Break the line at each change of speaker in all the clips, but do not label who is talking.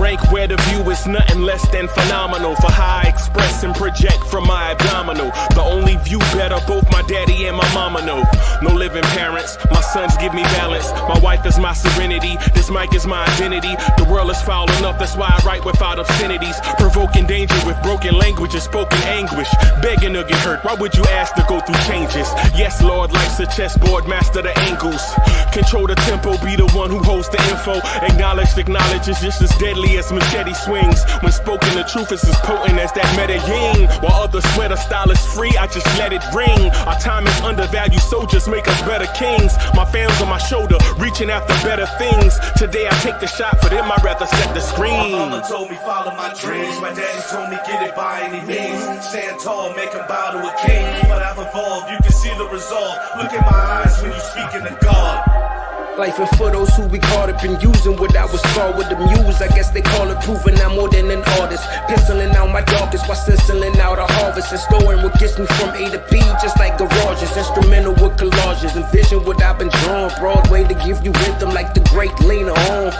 rank where the view is nothing less than phenomenal. For how I express and project from my abdominal. The only view better, both my daddy and my mama know. No living parents, my sons give me balance. My wife is my serenity, this mic is my identity. The world is foul enough, that's why I write without obscenities. Provoking danger with broken language and spoken anguish. Begging to get hurt, why would you ask to go through changes? Yes, Lord, life's a chessboard, master the angles. Control the tempo, be the one who holds the info. Acknowledged knowledge is just as deadly as machete swings. When spoken, the truth is as potent as that Medellin. While others swear the style is free, I just let it ring. Our time is undervalued, soldiers make us better kings. My fans on my shoulder, reaching after better things. Today I take the shot, for them I'd rather set the screen.
My mama told me follow my dreams. My daddy told me get it by any means. Stand tall, make him bow to a king. But I've evolved, you can see the resolve. Look in my eyes when you speaking to God.
Life and for those who we caught up in using what I was taught with the muse. I guess they call it proving I'm more than an artist. Penciling out my darkest while stenciling out a harvest. And storing what gets me from A to B, just like garages. Instrumental with collages. Envision what I've been drawing. Broadway to give you rhythm like the great Lena Horne.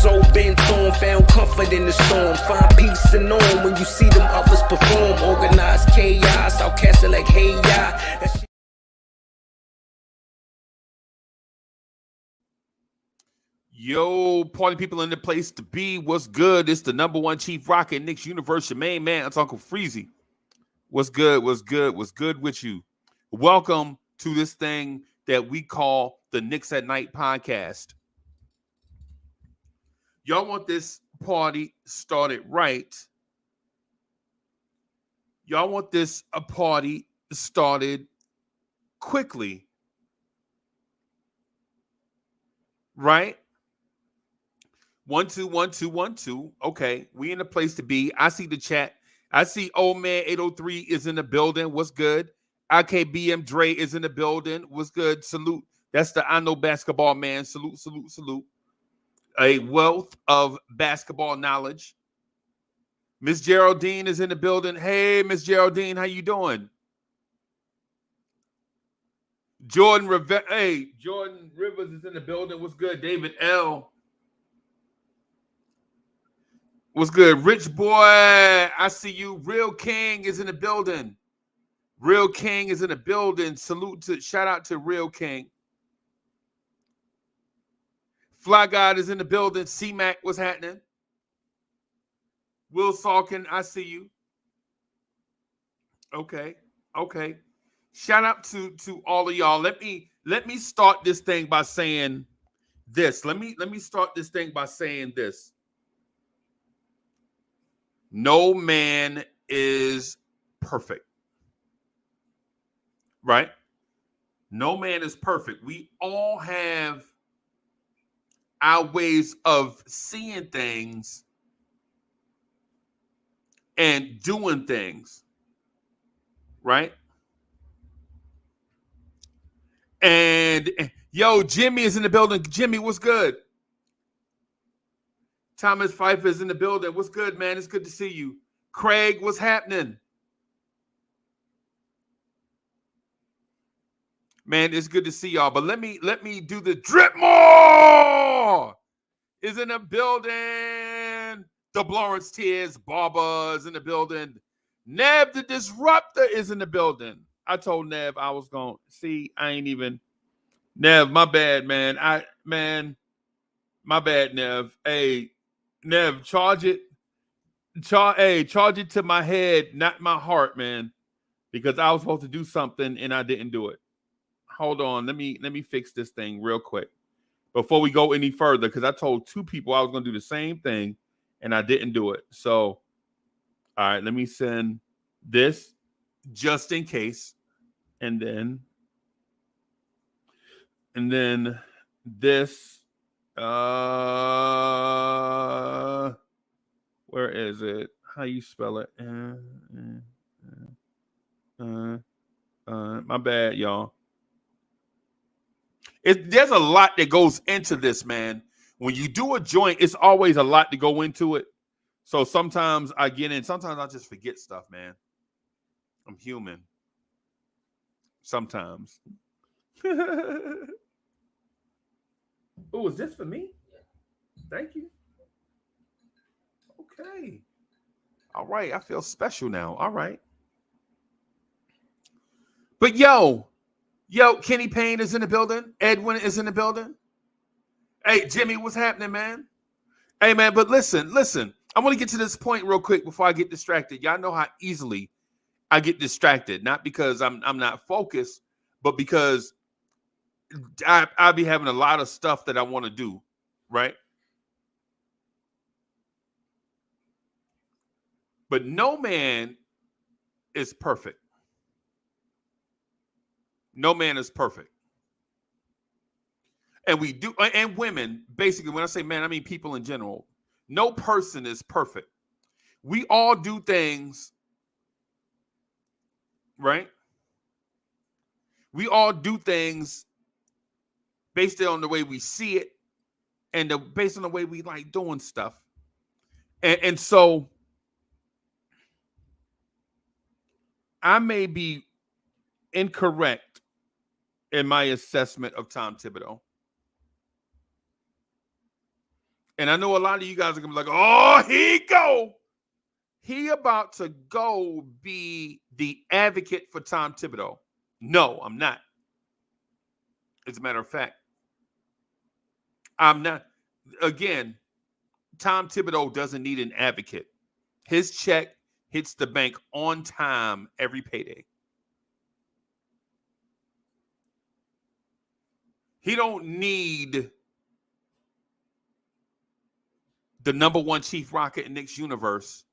So bent on, found comfort in the storm. Find peace and on when you see them others perform. Organized chaos, outcasted like hey ya.
Yo, party people in the place to be. What's good? It's the number one Chief Rocket, Nick's Universe, your main man. It's Uncle Freezy. What's good? What's good? What's good with you? Welcome to this thing that we call the Knicks at Night podcast. Y'all want this party started right. Y'all want this party started quickly. Right? 1 2 1 2 1 2. Okay, we in the place to be. I see the chat. I see old man 803 is in the building. What's good? IKBM Dre is in the building. What's good? Salute. That's the I Know Basketball man. Salute, salute, salute. A wealth of basketball knowledge. Miss Geraldine is in the building. Hey, Miss Geraldine, how you doing? Jordan Rivers is in the building. What's good? David L. What's good? Rich boy, I see you. Real King is in the building. Real King is in the building. Shout out to Real King. Fly God is in the building. C-Mac, what's happening? Will Salkin, I see you. Okay. Shout out to all of y'all. Let me start this thing by saying this. Let me start this thing by saying this. No man is perfect. Right? No man is perfect. We all have our ways of seeing things and doing things. Right? And yo, Jimmy is in the building. Jimmy, what's good? Thomas Pfeiffer is in the building. What's good, man? It's good to see you. Craig, what's happening? Man, it's good to see y'all. But let me do the drip more. Is in the building. The Lawrence Tears Barber is in the building. Nev the Disruptor is in the building. I told Nev I was going to see. I ain't even. Nev, my bad, man. My bad, Nev. Hey, Nev, charge it to my head, not my heart, man. Because I was supposed to do something and I didn't do it. Hold on. Let me fix this thing real quick before we go any further. Because I told two people I was going to do the same thing and I didn't do it. So, all right, let me send this just in case. And then this. Where is it? How you spell it? My bad, y'all. There's a lot that goes into this, man. When you do a joint, it's always a lot to go into it. So sometimes I get in. Sometimes I just forget stuff, man. I'm human. Sometimes. Oh, is this for me? Thank you. Okay. All right. I feel special now. All right. But yo, Kenny Payne is in the building. Edwin is in the building. Hey, Jimmy, what's happening, man? Hey, man, but listen. I want to get to this point real quick before I get distracted. Y'all know how easily I get distracted, not because I'm not focused, but because I'll be having a lot of stuff that I want to do, right? But no man is perfect. No man is perfect. And we do, and women, basically, when I say man, I mean people in general. No person is perfect. We all do things, right? We all do things based on the way we see it and based on the way we like doing stuff. And so I may be incorrect in my assessment of Tom Thibodeau. And I know a lot of you guys are gonna be like, oh, here he go. He about to go be the advocate for Tom Thibodeau. No, I'm not. As a matter of fact, I'm not. Again, Tom Thibodeau doesn't need an advocate. His check hits the bank on time every payday. He don't need the number one chief rocket in Knicks universe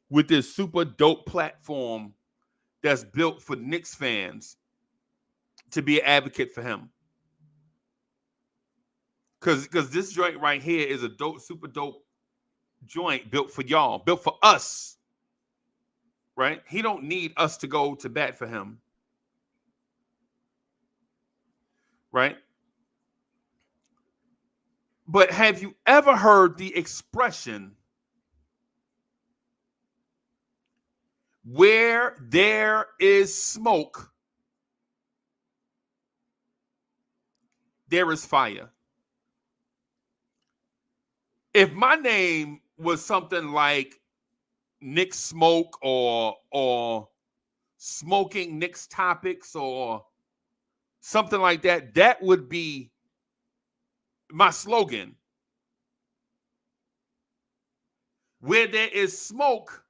with this super dope platform that's built for Knicks fans to be an advocate for him. Because this joint right here is a dope, super dope joint built for y'all, built for us, right? He don't need us to go to bat for him, right? But have you ever heard the expression, where there is smoke, there is fire? If my name was something like Nick Smoke or Smoking Nick's Topics or something like that, that would be my slogan. Where there is smoke,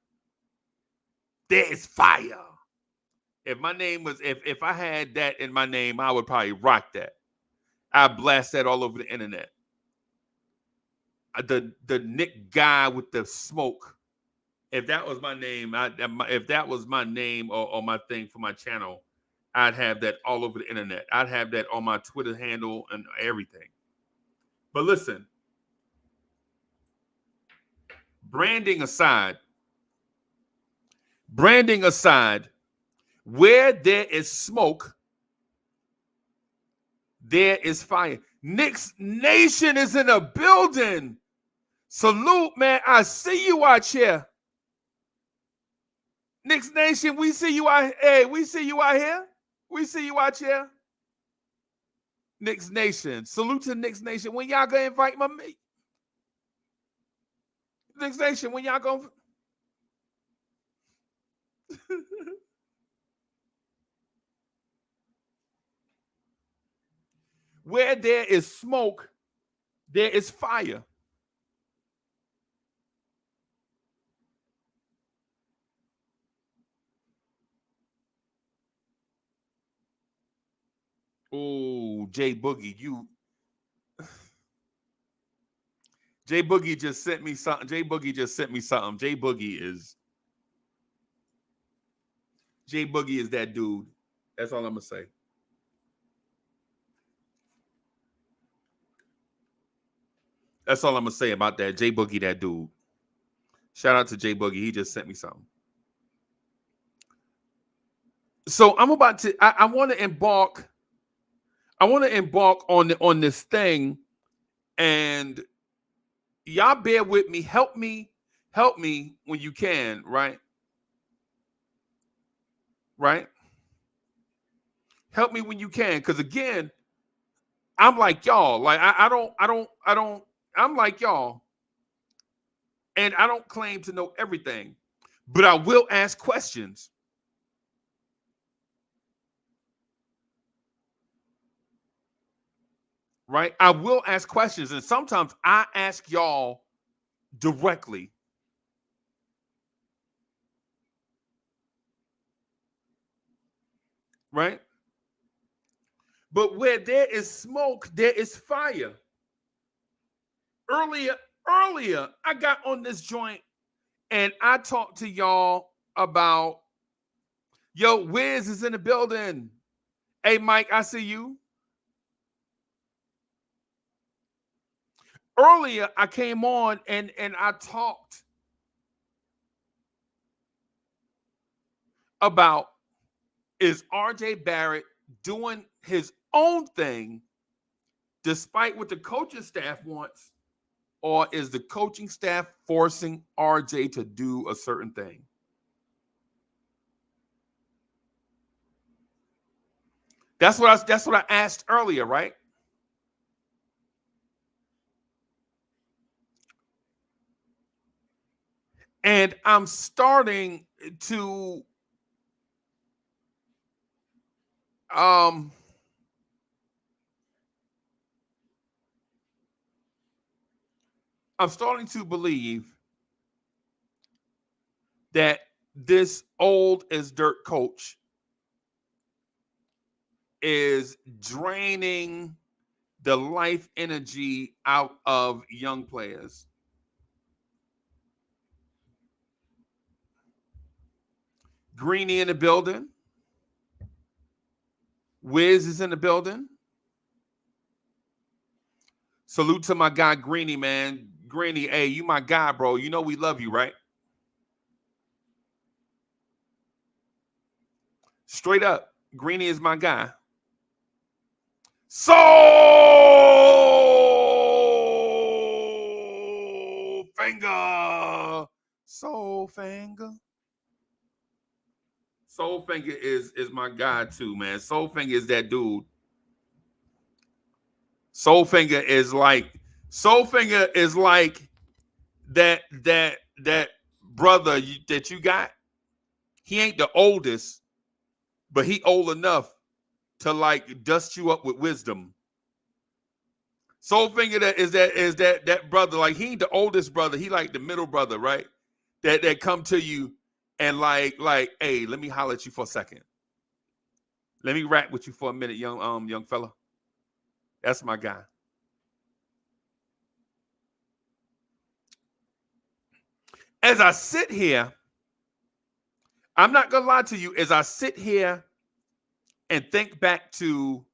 there is fire. If my name was, if I had that in my name, I would probably rock that. I'd blast that all over the internet. The Nick guy with the smoke. If that was my name, if that was my name or my thing for my channel, I'd have that all over the internet. I'd have that on my Twitter handle and everything. But listen, branding aside, where there is smoke, there is fire. Knicks Nation is in a building. Salute, man. I see you out here. Knicks Nation, we see you out. Hey, we see you out here. We see you out here. Knicks Nation. Salute to Knicks Nation. When y'all gonna invite my mate? Knicks Nation, when y'all gonna where there is smoke, there is fire. Oh, Jay Boogie, Jay Boogie just sent me something. Jay Boogie is that dude. That's all I'm gonna say. That's all I'm gonna say about that. Jay Boogie, that dude. Shout out to Jay Boogie. He just sent me something. So I'm about to. I want to embark. I want to embark on this thing, and y'all bear with me. Help me when you can. Right. Help me when you can, because again, I'm like y'all. Like I don't. I'm like y'all. And I don't claim to know everything, but I will ask questions. Right? I will ask questions. And sometimes I ask y'all directly. Right? But where there is smoke, there is fire. Earlier, I got on this joint and I talked to y'all about, yo, Wiz is in the building. Hey, Mike, I see you. Earlier, I came on and I talked about, is RJ Barrett doing his own thing despite what the coaching staff wants, or is the coaching staff forcing RJ to do a certain thing? That's what I asked earlier, right? And I'm starting to I'm starting to believe that this old as dirt coach is draining the life energy out of young players. Greeny in the building. Wiz is in the building. Salute to my guy Greeny, man. Greeny, hey, you my guy, bro. You know we love you, right? Straight up, Greeny is my guy. Soul Finger. Soul Finger. Soul Finger is my guy too, man. Soul Finger is that dude. Soul Finger is like that brother that you got. He ain't the oldest, but he old enough to like dust you up with wisdom. Soul Finger is that brother. Like he ain't the oldest brother. He like the middle brother, right? That come to you and like, hey, let me holler at you for a second. Let me rap with you for a minute, young fella. That's my guy. As I sit here, I'm not gonna lie to you. As I sit here and think back to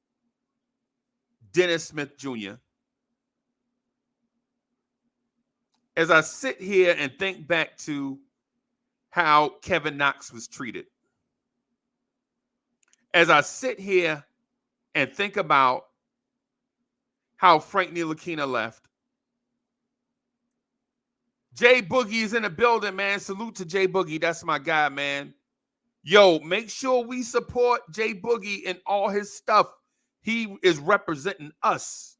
Dennis Smith Jr., as I sit here and think back to how Kevin Knox was treated, as I sit here and think about how Frank Ntilikina left, Jay Boogie is in the building, man. Salute to Jay Boogie. That's my guy, man. Yo, make sure we support Jay Boogie and all his stuff. He is representing us.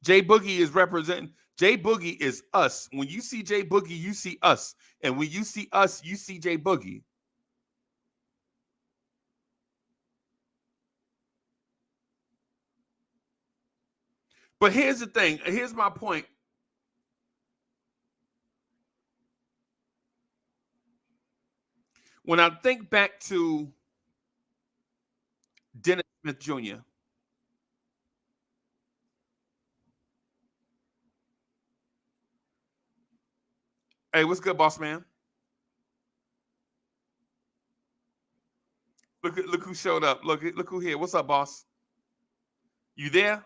Jay Boogie is representing. Jay Boogie is us. When you see Jay Boogie, you see us. And when you see us, you see Jay Boogie. But here's the thing. Here's my point. When I think back to Dennis Smith Jr., hey, what's good, boss man? Look who showed up. Look who here. What's up, boss? You there?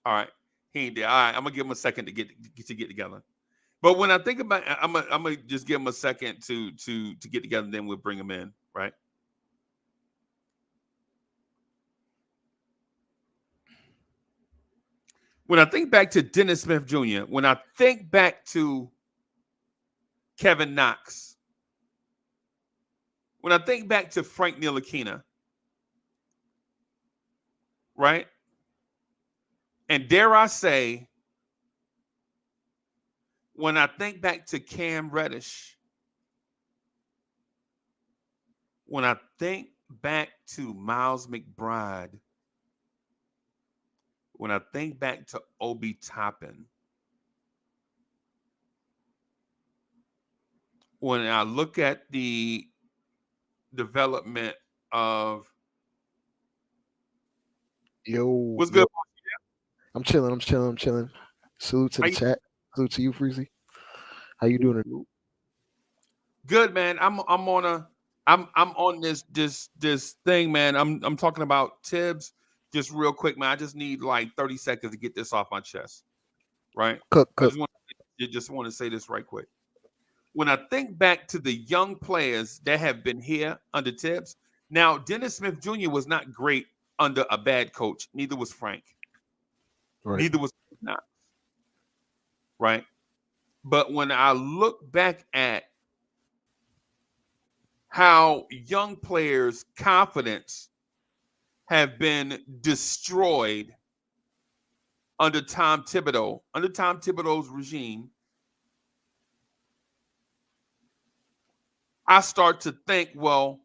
All right. He ain't there. All right. I'm gonna give him a second to get together. But when I think about, I'm gonna just give him a second to get together, and then we'll bring him in, right? When I think back to Dennis Smith Jr., when I think back to Kevin Knox, when I think back to Frank Ntilikina, right? And dare I say, when I think back to Cam Reddish, when I think back to Miles McBride, when I think back to Obi Toppin, when I look at the development of what's good,
I'm chilling. Salute to the chat. Salute to you, Freezy. How you doing?
good, man. I'm on this thing, man. I'm talking about Tibbs. Just real quick, man. I just need like 30 seconds to get this off my chest. Right?
Cook.
I just want to say this right quick. When I think back to the young players that have been here under Tibbs, now Dennis Smith Jr. was not great under a bad coach. Neither was Frank.
Right.
Neither was Knox. Right? But when I look back at how young players' confidence have been destroyed under Tom Thibodeau's regime, I start to think, well,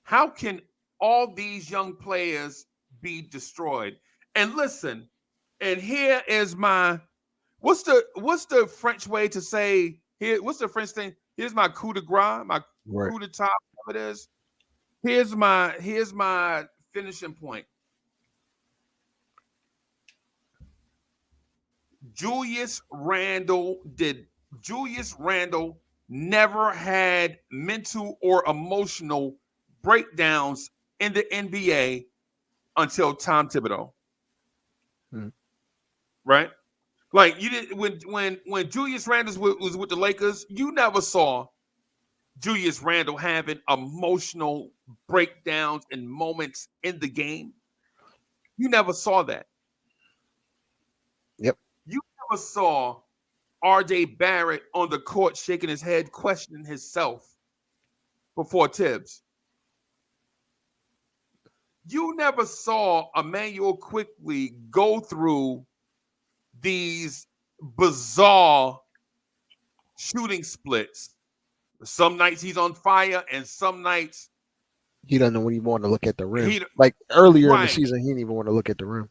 how can all these young players be destroyed? And listen, and here is my what's the French way to say here? What's the French thing? Here's my coup de grace, my coup d'etat, whatever it is. Here's my finishing point. Julius Randle never had mental or emotional breakdowns in the NBA until Tom Thibodeau. Right? Like you didn't when Julius Randle was with the Lakers, you never saw Julius Randle having emotional breakdowns and moments in the game. You never saw that.
Yep.
You never saw RJ Barrett on the court shaking his head, questioning himself before Tibbs. You never saw Emmanuel Quickly go through these bizarre shooting splits. Some nights he's on fire, and some nights
he doesn't know when he want to look at the rim. Like earlier in the season, he didn't even want to look at the rim.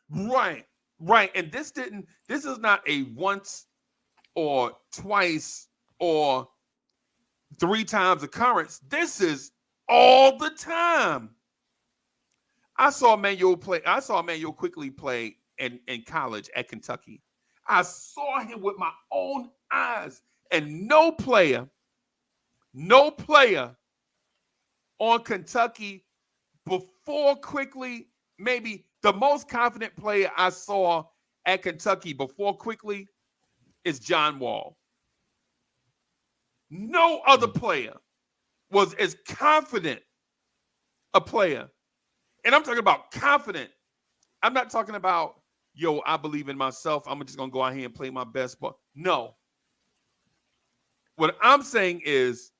Right. And this is not a once or twice or 3 times occurrence. This is all the time. I saw Emmanuel Quickly play in college at Kentucky. I saw him with my own eyes, and no player on Kentucky before Quickly, maybe the most confident player I saw at Kentucky before Quickly is John Wall. No other player was as confident a player. And I'm talking about confident. I'm not talking about, I believe in myself. I'm just going to go out here and play my best ball. No. What I'm saying is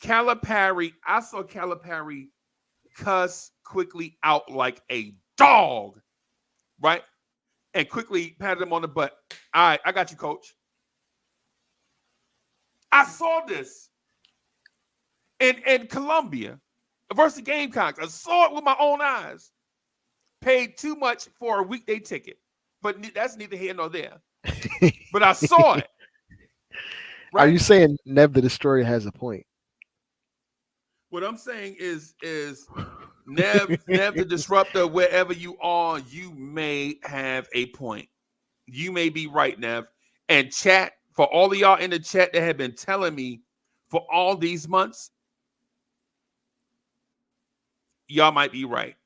Calipari, I saw Calipari cuss Quickly out like a dog, right? And Quickly patted him on the butt. All right, I got you, coach. I saw this in Columbia versus the Gamecocks. I saw it with my own eyes. Paid too much for a weekday ticket, but that's neither here nor there. But I saw it.
Right? Are you saying Nev the Destroyer has a point?
What I'm saying is Nev the Disruptor, wherever you are, you may have a point. You may be right, Nev. And chat, for all of y'all in the chat that have been telling me for all these months, y'all might be right.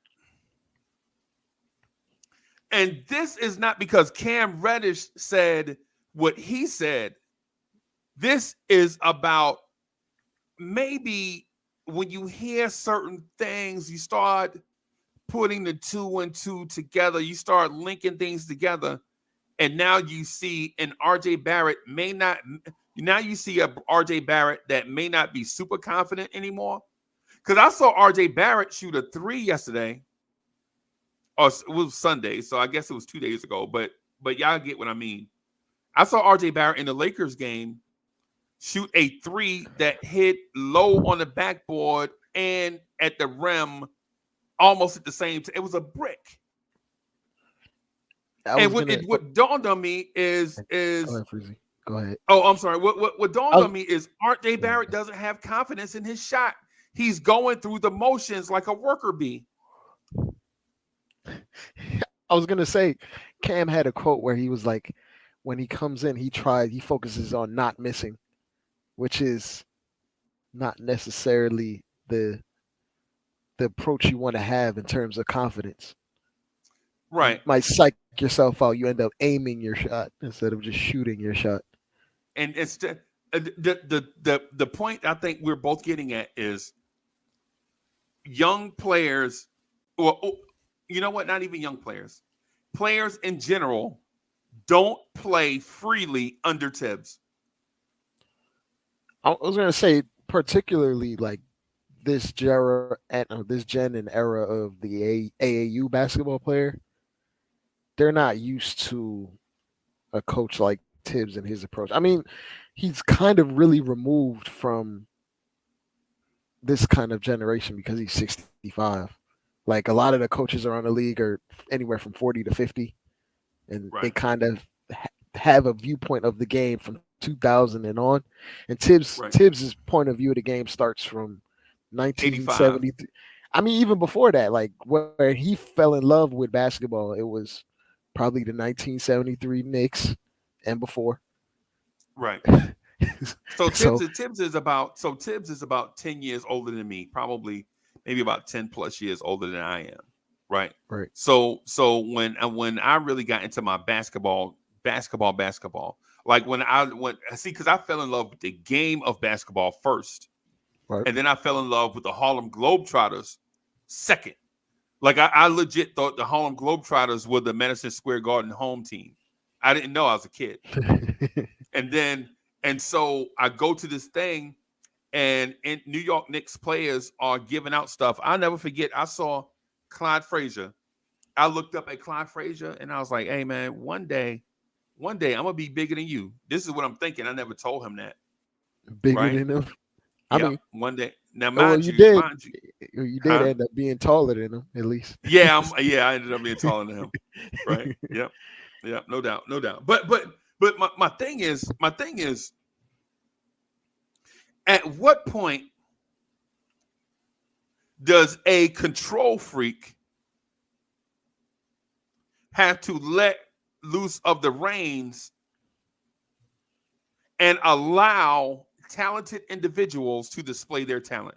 And this is not because Cam Reddish said what he said. This is about maybe when you hear certain things, you start putting the 2 and 2 together. You start linking things together. And now you see an RJ Barrett you see a RJ Barrett that may not be super confident anymore. Because I saw RJ Barrett shoot a 3 yesterday. or it was Sunday, so I guess it was 2 days ago. But y'all get what I mean. I saw RJ Barrett in the Lakers game shoot a three that hit low on the backboard and at the rim almost at the same time. It was a brick. And what dawned on me is
Go ahead, Freezy. Go ahead.
oh, I'm sorry. What dawned on me is RJ Barrett doesn't have confidence in his shot. He's going through the motions like a worker bee.
I was gonna say, Cam had a quote where he was like, when he comes in, he focuses on not missing, which is not necessarily the approach you want to have in terms of confidence.
Right.
You might psych yourself out. You end up aiming your shot instead of just shooting your shot.
And it's the point I think we're both getting at is young players, or you know what? Not even young players. Players in general don't play freely under Tibbs.
I was going to say, particularly like this gen and era of the AAU basketball player, they're not used to a coach like Tibbs and his approach. I mean, he's kind of really removed from this kind of generation because he's 65. Like a lot of the coaches around the league are anywhere from 40 to 50, and they kind of have a viewpoint of the game from 2000 and on. And Tibbs's point of view of the game starts from 1973. I mean, even before that, like where he fell in love with basketball, it was probably the 1973 Knicks and before.
Right. So Tibbs is about 10 years older than me, probably maybe about 10 plus years older than I am. Right.
Right.
So when I really got into my basketball, like when I went, see, because I fell in love with the game of basketball first.
Right.
And then I fell in love with the Harlem Globetrotters second. Like I legit thought the Harlem Globetrotters were the Madison Square Garden home team. I didn't know I was a kid. And so I go to this thing, and in New York Knicks players are giving out stuff. I'll never forget. I saw Clyde Frazier. I looked up at Clyde Frazier and I was like, hey man, one day I'm gonna be bigger than you. This is what I'm thinking. I never told him that.
Bigger than him. I mean,
one day. Now,
you did end up being taller than him, at least.
Yeah, I ended up being taller than him. Right. Yep. No doubt. But my thing is, at what point does a control freak have to let loose of the reins and allow talented individuals to display their talent?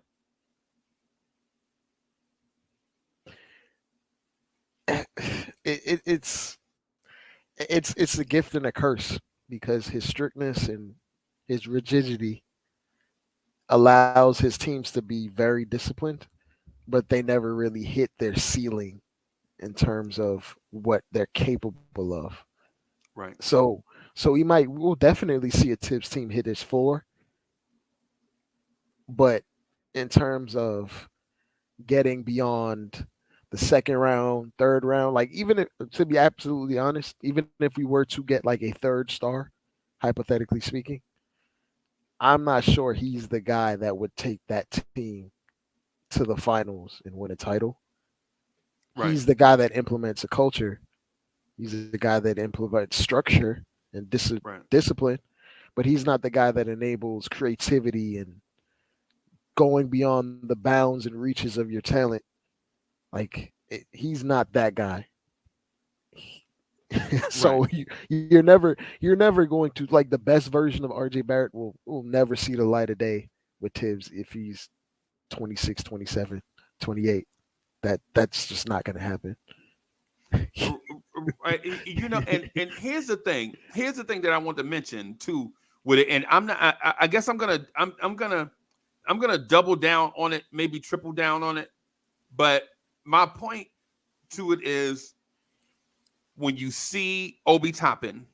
It's a gift and a curse, because his strictness and his rigidity allows his teams to be very disciplined, but they never really hit their ceiling in terms of what they're capable of.
Right.
So we'll definitely see a Tibbs team hit its floor, but in terms of getting beyond the second round, third round, like to be absolutely honest, even if we were to get like a third star, hypothetically speaking, I'm not sure he's the guy that would take that team to the finals and win a title. Right. He's the guy that implements a culture. He's the guy that implements structure and discipline, but he's not the guy that enables creativity and going beyond the bounds and reaches of your talent. Like he's not that guy. So you're never going to, like, the best version of RJ Barrett will never see the light of day with Tibbs if he's 26, 27, 28. That's just not going to happen.
You know, and here's the thing that I want to mention too with it, and I guess I'm gonna double down on it, maybe triple down on it, but my point to it is, when you see Obi Toppin,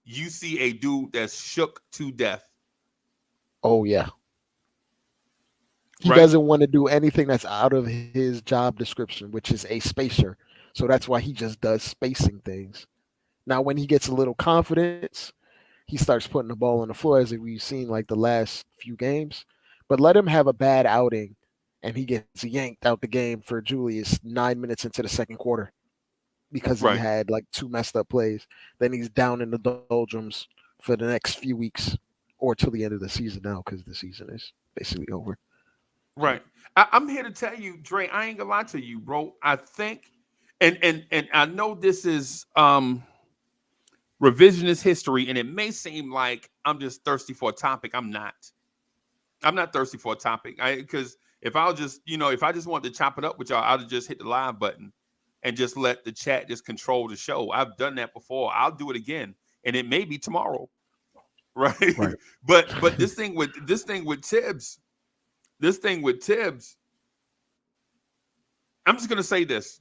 you see a dude that's shook to death.
Oh yeah. He
Right.
doesn't want to do anything that's out of his job description, which is a spacer. So that's why he just does spacing things. Now, when he gets a little confidence, he starts putting the ball on the floor, as we've seen like the last few games. But let him have a bad outing, and he gets yanked out the game for Julius 9 minutes into the second quarter because he
Right.
had like two messed up plays. Then he's down in the doldrums for the next few weeks or till the end of the season now because the season is basically over. So
Right. I'm here to tell you, Dre, I ain't gonna lie to you, bro. I think and I know this is revisionist history, and it may seem like I'm just thirsty for a topic. I'm not. I'm not thirsty for a topic. Because if I'll just, if I just wanted to chop it up with y'all, I'd just hit the live button and just let the chat just control the show. I've done that before. I'll do it again, and it may be tomorrow, right?
right.
but this thing with Tibbs, I'm just gonna say this: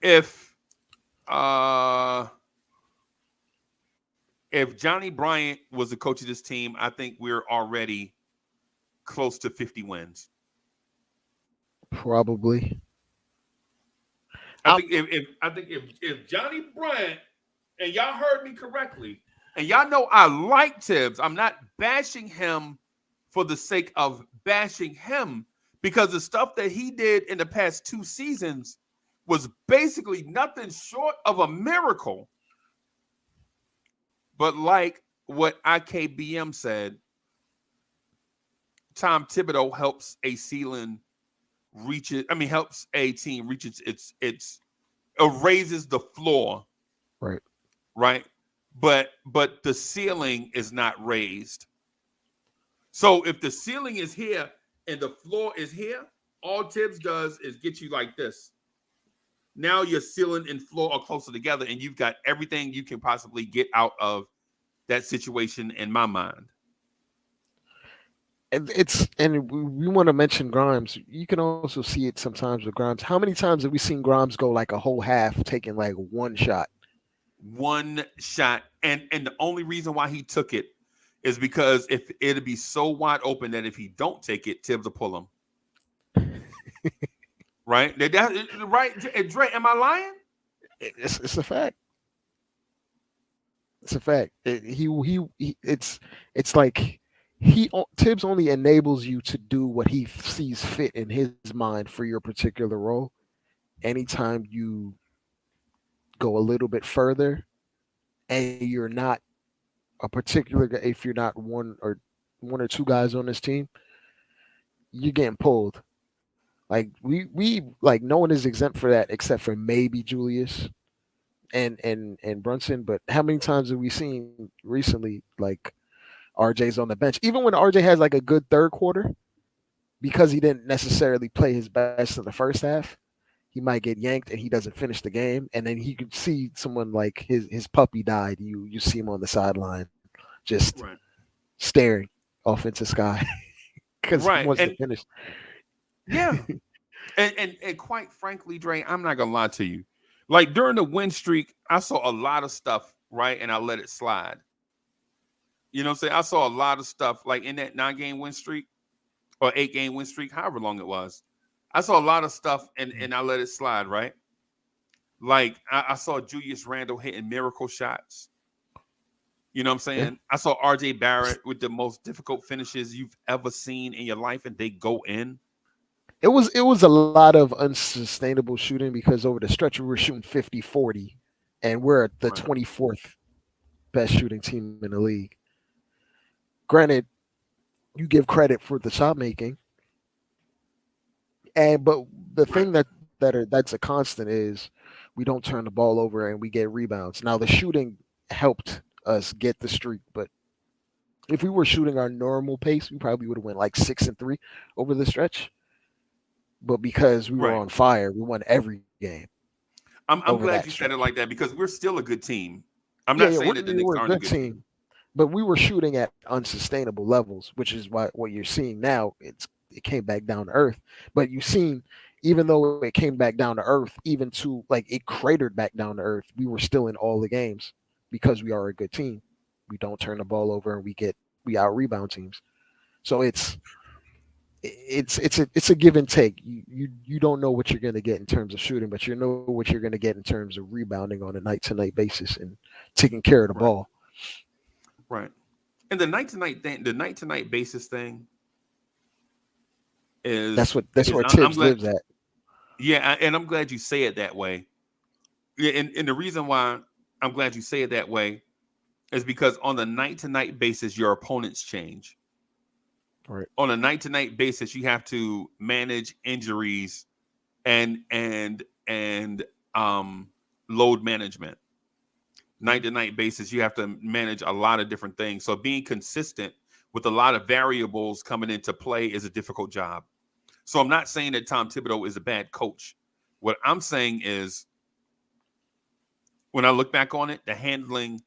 if uh if Johnny Bryant was the coach of this team, I think we're already close to 50 wins.
Probably.
I
I'm,
think if Johnny Bryant, and y'all heard me correctly, and y'all know I like Tibbs. I'm not bashing him for the sake of bashing him, because the stuff that he did in the past 2 seasons was basically nothing short of a miracle. But like what IKBM said, Tom Thibodeau helps a ceiling reach it. I mean, helps a team reach its raises the floor,
right.
right? But the ceiling is not raised. So if the ceiling is here and the floor is here, all Tibbs does is get you like this. Now your ceiling and floor are closer together, and you've got everything you can possibly get out of that situation, in my mind.
And we want to mention Grimes. You can also see it sometimes with Grimes. How many times have we seen Grimes go like a whole half taking like one shot?
One shot, and the only reason why he took it is because if it'd be so wide open that if he don't take it, Tibbs will pull him. Right? Right? Dre, am I lying?
It's a fact. It's a fact. It's like Tibbs only enables you to do what he sees fit in his mind for your particular role. Anytime you go a little bit further and you're not a particular guy, if you're not one or two guys on this team, you're getting pulled. Like we like no one is exempt for that except for maybe Julius and Brunson. But how many times have we seen recently like RJ's on the bench? Even when RJ has like a good third quarter, because he didn't necessarily play his best in the first half, he might get yanked and he doesn't finish the game. And then he could see someone like his puppy died. You see him on the sideline just
Right.
staring off into sky because he
Right.
wants to
And
finish.
yeah. And quite frankly, Dre, I'm not gonna lie to you. Like during the win streak, I saw a lot of stuff, right? And I let it slide. You know what I'm saying? I saw a lot of stuff like in that 9-game win streak or 8-game win streak, however long it was. I saw a lot of stuff and I let it slide, right? Like I saw Julius Randle hitting miracle shots. You know what I'm
Yeah.
saying? I saw RJ Barrett with the most difficult finishes you've ever seen in your life, and they go in.
It was a lot of unsustainable shooting because over the stretch we were shooting 50-40 and we're the
Right.
24th best shooting team in the league. Granted, you give credit for the shot making, but the
Right.
thing that's a constant is we don't turn the ball over and we get rebounds. Now the shooting helped us get the streak, but if we were shooting our normal pace, we probably would have went like 6-3 over the stretch. But because we were
Right.
on fire, we won every game
I'm
over
glad
that
you said it
stretch.
like that because we're still a good team. I'm
Yeah,
not
yeah,
saying that the Knicks
we're a
aren't a
good
good team.
team, but we were shooting at unsustainable levels, which is what you're seeing now. It came back down to earth, but you've seen even though it came back down to earth, even to like it cratered back down to earth, we were still in all the games because we are a good team. We don't turn the ball over and we out rebound teams. So it's a give and take. You don't know what you're going to get in terms of shooting, but you know what you're going to get in terms of rebounding on a night to night basis and taking care of the
Right.
ball.
Right. And the night to night basis thing is
That's where
I'm
Tibbs
glad.
lives at.
Yeah, and I'm glad you say it that way. Yeah, and the reason why I'm glad you say it that way is because on the night to night basis, your opponents change.
Right.
On a night to night basis, you have to manage injuries and load management. Night to night basis, you have to manage a lot of different things. So being consistent with a lot of variables coming into play is a difficult job. So I'm not saying that Tom Thibodeau is a bad coach. What I'm saying is, when I look back on it, the handling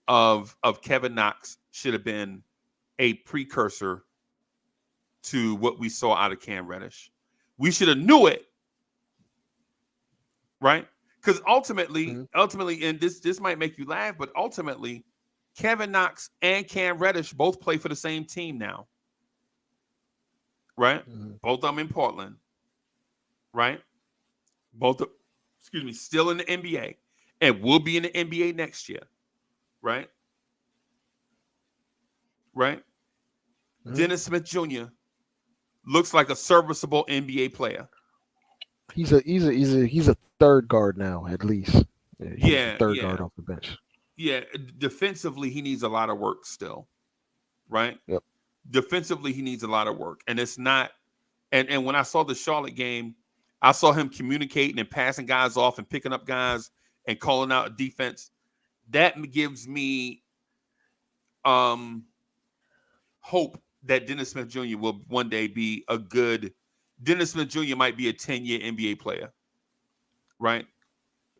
of Kevin Knox should have been a precursor to what we saw out of Cam Reddish. We should have knew it, right? Because ultimately, and this might make you laugh, but ultimately, Kevin Knox and Cam Reddish both play for the same team now, right? Both of them in Portland, right? Still in the NBA, and will be in the NBA next year, right? Right? Dennis Smith Jr. looks like a serviceable NBA player.
He's a third guard now, at least. He's a third guard off the bench.
Yeah, defensively, he needs a lot of work still, right?
Yep.
Defensively, he needs a lot of work. And it's not, and when I saw the Charlotte game, I saw him communicating and passing guys off and picking up guys and calling out a defense. That gives me hope that Dennis Smith Jr. will one day be a good. Dennis Smith Jr. might be a 10-year NBA player, right?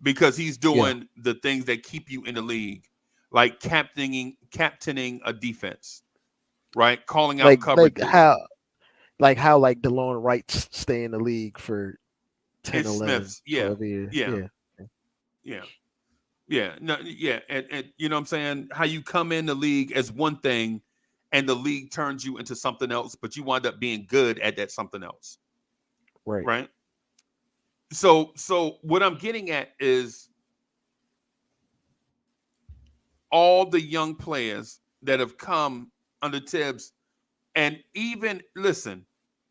Because he's doing the things that keep you in the league, like captaining a defense, right? Calling out coverage.
Like how DeLon Wrights stay in the league for 10,
It's
11,
Smiths.
12 years.
And you know what I'm saying? How you come in the league as one thing and the league turns you into something else, but you wind up being good at that something else. Right. So what I'm getting at is all the young players that have come under Tibbs, and even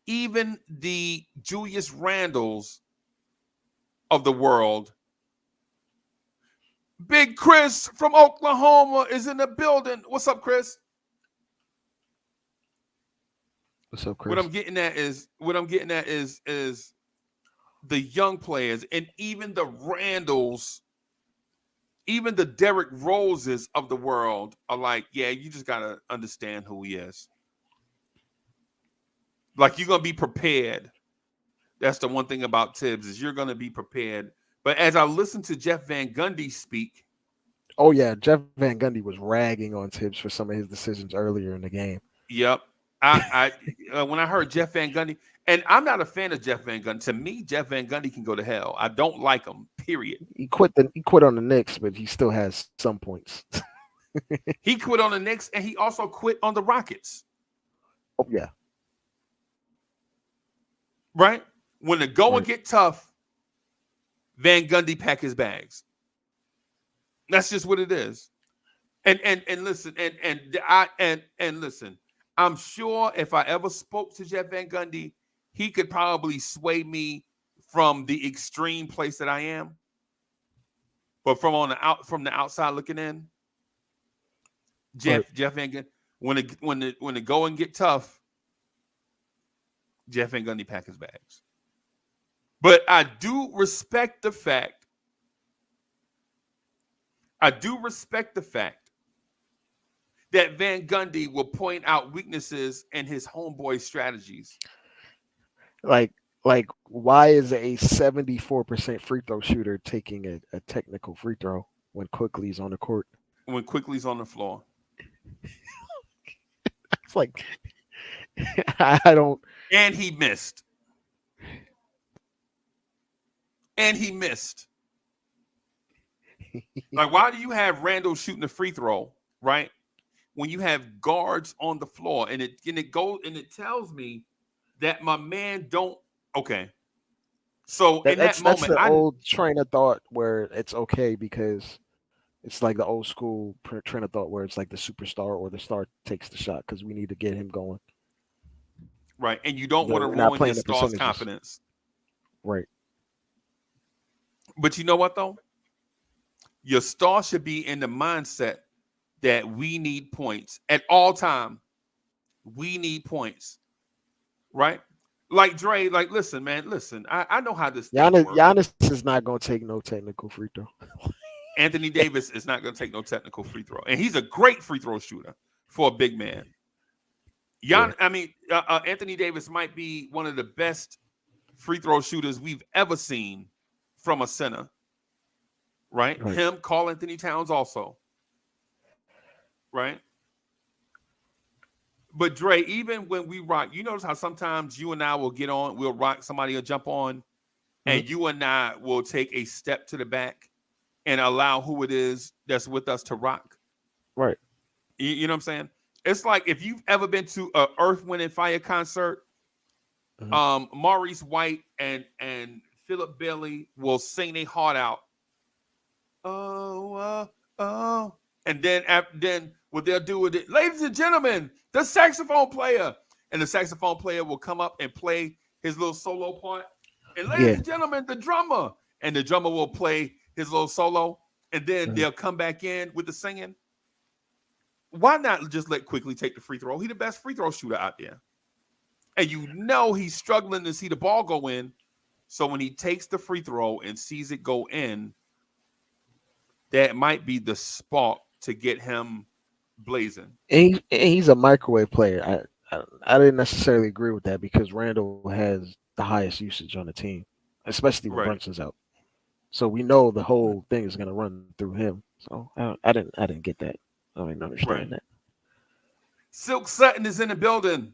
the Julius Randles of the world. Big Chris from Oklahoma is in the building. What's up, Chris?
What's up, Chris?
What I'm getting at is the young players, and even the Randalls, even the Derrick Roses of the world are like, yeah, you just got to understand who he is. Like, you're going to be prepared. That's the one thing about Tibbs, is you're going to be prepared. But as I listened to Jeff Van Gundy speak.
Oh, yeah. Jeff Van Gundy was ragging on Tibbs for some of his decisions earlier in the game.
Yep. I when I heard Jeff Van Gundy, and I'm not a fan of Jeff Van Gundy. To me, Jeff Van Gundy can go to hell. I don't like him, period.
He quit on the Knicks, but he still has some points.
He quit on the Knicks, and he also quit on the Rockets.
Oh, yeah.
Right? When the going get tough, Van Gundy pack his bags. That's just what it is. And listen, and listen, I'm sure if I ever spoke to Jeff Van Gundy, he could probably sway me from the extreme place that I am. But from the outside looking in, Jeff Van Gundy, when the going get tough, Jeff Van Gundy pack his bags. But I do respect the fact that Van Gundy will point out weaknesses in his homeboy strategies.
Like why is a 74% free throw shooter taking a technical free throw when Quickly's on the court?
When Quickly's on the floor.
It's like, I don't.
And he missed. Like, why do you have Randall shooting a free throw, right? When you have guards on the floor, and it tells me that my man don't. Okay, so in that
That's
moment,
the old train of thought where it's okay because it's like the old school train of thought where it's like the superstar or the star takes the shot because we need to get him going.
right, and you don't want to
We're not
ruin your
playing the
star's
percentages.
confidence.
Right.
But you know what though? Your star should be in the mindset that we need points at all time. We need points, right? Like Dre, like listen, man, listen. I know how this thing works.
Giannis is not going to take no technical free throw.
Anthony Davis is not going to take no technical free throw, and he's a great free throw shooter for a big man.
Yeah.
I mean, Anthony Davis might be one of the best free throw shooters we've ever seen from a center, right? Him, Karl Anthony Towns also, right? But Dre, even when we rock, you notice how sometimes you and I will get on, we'll rock, somebody will jump on, and you and I will take a step to the back and allow who it is that's with us to rock.
Right.
You know what I'm saying? It's like if you've ever been to a Earth, Wind and Fire concert, Maurice White and Philip Bailey will sing their heart out. Oh. And then what they'll do with it, ladies and gentlemen, the saxophone player. And the saxophone player will come up and play his little solo part. And ladies and gentlemen, the drummer. And the drummer will play his little solo. And then they'll come back in with the singing. Why not just let Quickly take the free throw? He's the best free throw shooter out there. And you know he's struggling to see the ball go in. So when he takes the free throw and sees it go in, that might be the spark to get him blazing.
And he's a microwave player. I didn't necessarily agree with that because Randall has the highest usage on the team, especially when Brunson's out. So we know the whole thing is going to run through him. So I didn't get that. I didn't understand that.
Silk Sutton is in the building.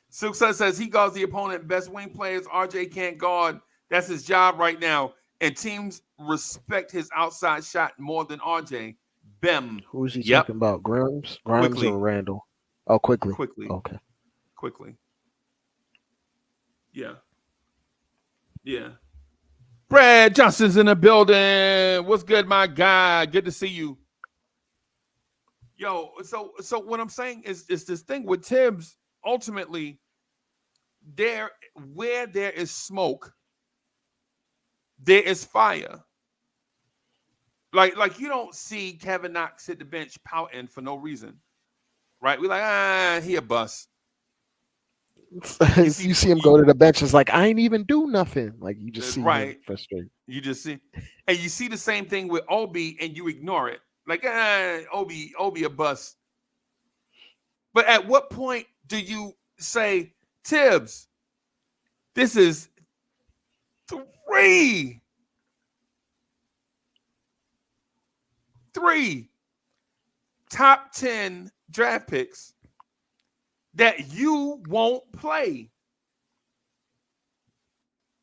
Silk Sutton says he guards the opponent. Best wing players RJ can't guard. That's his job right now. And teams respect his outside shot more than RJ. Bem.
Who is he talking about? Grimes
Quickly.
Or Randall? Oh, Quickly. Okay.
Quickly. Yeah. Brad Johnson's in the building. What's good, my guy? Good to see you. Yo, so what I'm saying is this thing with Tibbs, ultimately, where there is smoke, there is fire. Like you don't see Kevin Knox at the bench pouting for no reason, right? We're like, he a bust.
You see him go to the bench. It's like I ain't even do nothing. Like you just see him frustrated.
You just see, and you see the same thing with Obi, and you ignore it. Like Obi a bust. But at what point do you say, Tibbs, this is 3 top 10 draft picks that you won't play?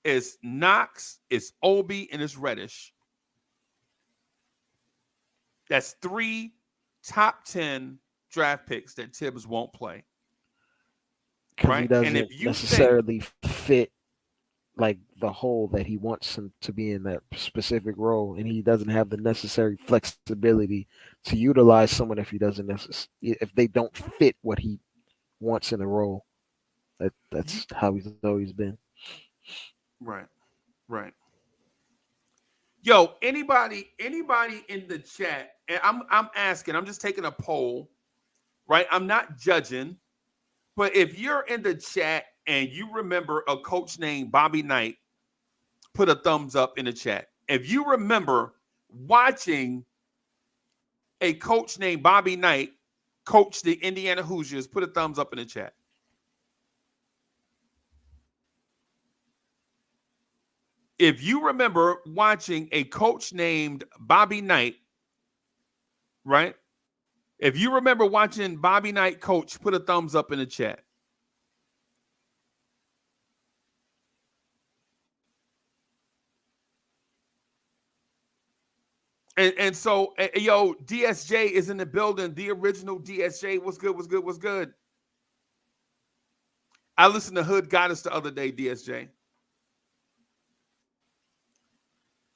It's Knox, it's Obi, and it's Reddish. That's 3 top 10 draft picks that Tibbs won't play.
Because he doesn't necessarily fit like the hole that he wants him to be in that specific role, and he doesn't have the necessary flexibility to utilize someone if if they don't fit what he wants in a role. That's how he's always been.
Right. Yo, anybody in the chat, and I'm asking, I'm just taking a poll, right? I'm not judging, but if you're in the chat and you remember a coach named Bobby Knight, put a thumbs up in the chat. If you remember watching a coach named Bobby Knight coach the Indiana Hoosiers, put a thumbs up in the chat. If you remember watching a coach named Bobby Knight, right? If you remember watching Bobby Knight coach, put a thumbs up in the chat. And so, yo, DSJ is in the building. The original DSJ. What's good? I listened to Hood Goddess the other day, DSJ.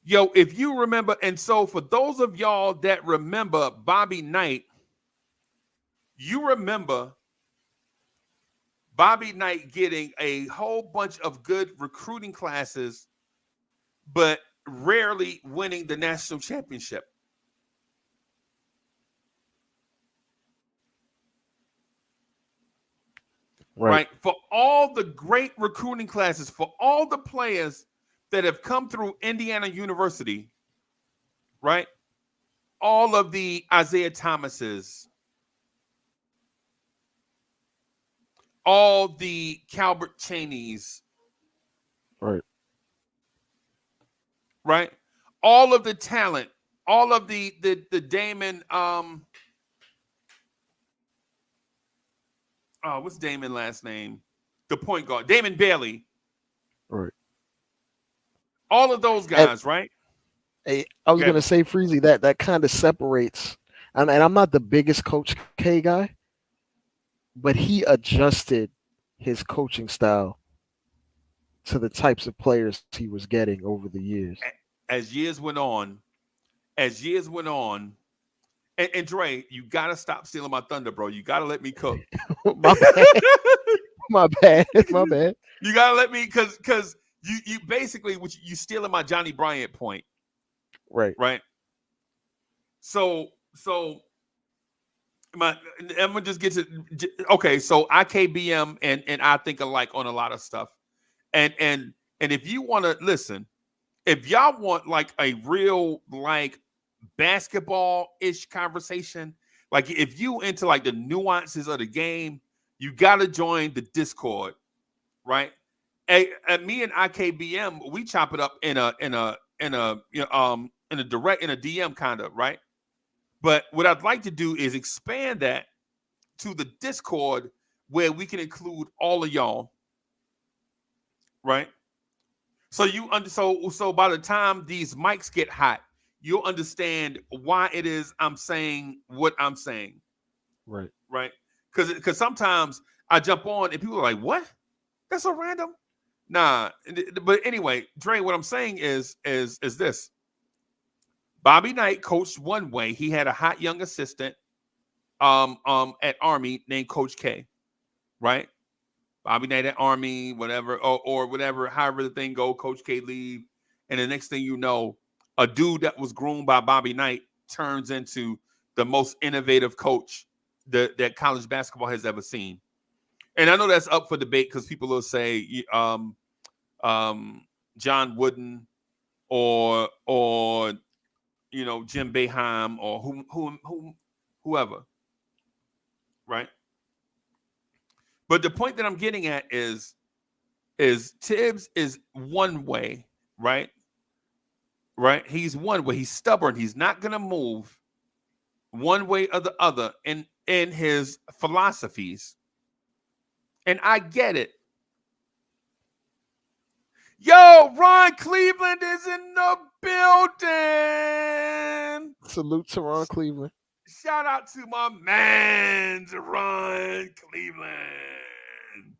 Yo, if you remember, and so for those of y'all that remember Bobby Knight, you remember Bobby Knight getting a whole bunch of good recruiting classes, but rarely winning the national championship. Right? For all the great recruiting classes, for all the players that have come through Indiana University, right? All of the Isaiah Thomases, all the Calbert Cheneys, right? All of the talent, all of the Damon, what's Damon last name? The point guard, Damon Bailey.
Right.
All of those guys, right?
I was gonna say, Freezy, that kind of separates, and I'm not the biggest Coach K guy, but he adjusted his coaching style to the types of players he was getting over the years.
As years went on, and Dre, you gotta stop stealing my thunder, bro. You gotta let me cook.
My bad. My bad. My bad.
You gotta let me, because you basically, you stealing my Johnny Bryant point. Right. So I'm gonna just get to, okay. So IKBM and I think alike on a lot of stuff, and if you want to listen, if y'all want like a real like basketball-ish conversation, like if you into like the nuances of the game, you gotta join the Discord, right? And me and IKBM, we chop it up in a direct, in a DM kind of, right? But what I'd like to do is expand that to the Discord where we can include all of y'all, right? So so by the time these mics get hot, you'll understand why it is I'm saying what I'm saying.
Right.
Because sometimes I jump on and people are like, "What? That's so random." Nah, but anyway, Dre, what I'm saying is this. Bobby Knight coached one way. He had a hot young assistant at Army named Coach K, right? Bobby Knight at Army, whatever, or whatever, however the thing go, Coach K leave. And the next thing you know, a dude that was groomed by Bobby Knight turns into the most innovative coach that college basketball has ever seen. And I know that's up for debate because people will say John Wooden or Jim Boeheim or whoever, right? But the point that I'm getting at is Tibbs is one way, right? Right? He's one way. He's stubborn. He's not gonna move one way or the other in his philosophies. And I get it. Yo, Ron Cleveland is in the building.
Salute to Ron Cleveland.
Shout out to my man, Ron Cleveland.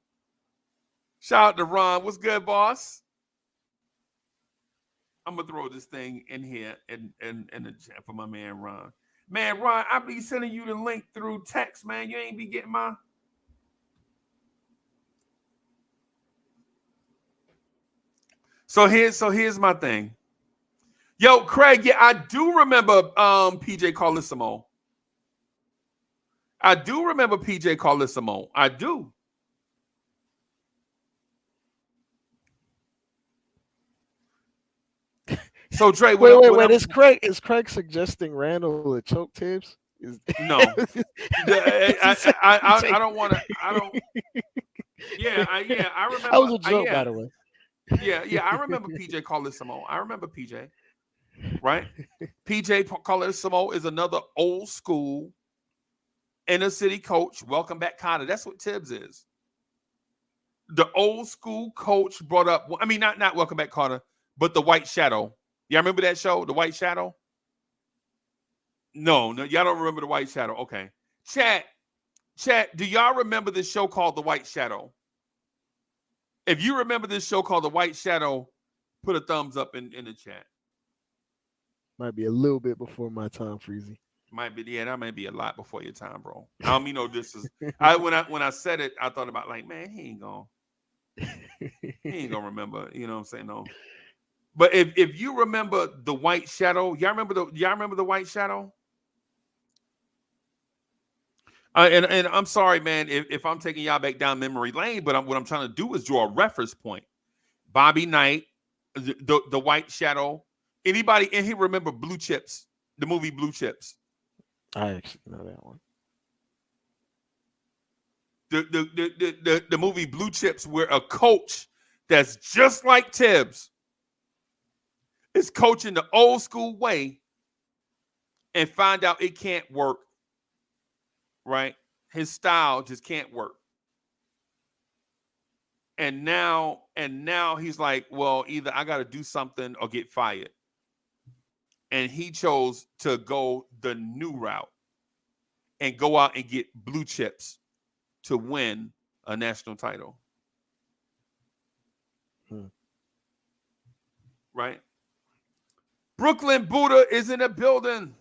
Shout out to Ron. What's good, boss? I'm gonna throw this thing in here in the chat for my man Ron. Man, Ron, I be sending you the link through text, man. You ain't be getting my. So here's my thing. Yo, Craig, yeah, I do remember PJ Carlissimo. I do remember PJ Carlissimo. I do. So Dre,
wait. Is Craig suggesting Randall to choke Tibbs?
No. I don't want to. I don't. Yeah, I remember.
That was a joke, by the way.
Yeah, I remember PJ Carlissimo. I remember PJ. Right? PJ Carlissimo is another old school inner city coach. Welcome back, Carter. That's what Tibbs is. The old school coach brought up. I mean, not Welcome Back, Carter, but the White Shadow. Y'all remember that show, The White Shadow? No, y'all don't remember The White Shadow. Okay. Chat, do y'all remember the show called The White Shadow? If you remember this show called The White Shadow, put a thumbs up in the chat.
Might be a little bit before my time, Freezy.
Might be, yeah, that might be a lot before your time, bro. I don't mean no this is when I said it, I thought about like, man, he ain't gonna remember, you know what I'm saying? No. But if you remember The White Shadow, y'all remember the White Shadow? And I'm sorry, man, if I'm taking y'all back down memory lane, but what I'm trying to do is draw a reference point. Bobby Knight, the White Shadow. Anybody in here remember Blue Chips, the movie Blue Chips?
I actually know that one.
The movie Blue Chips, where a coach that's just like Tibbs is coaching the old school way and find out it can't work, right? His style just can't work. And now he's like, well, either I got to do something or get fired. And he chose to go the new route and go out and get Blue Chips to win a national title. Right? Brooklyn Buddha is in the building.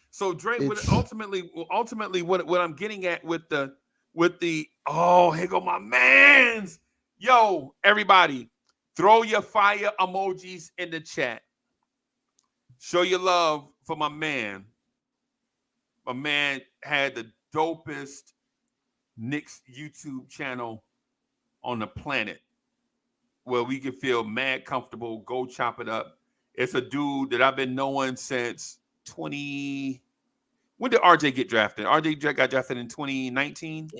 So Dre, ultimately, what I'm getting at with the oh, here go my mans. Yo, everybody, throw your fire emojis in the chat. Show your love for my man. My man had the dopest Knicks YouTube channel on the planet where we can feel mad comfortable, go chop it up. It's a dude that I've been knowing since 20. When did RJ get drafted? RJ got drafted in 2019.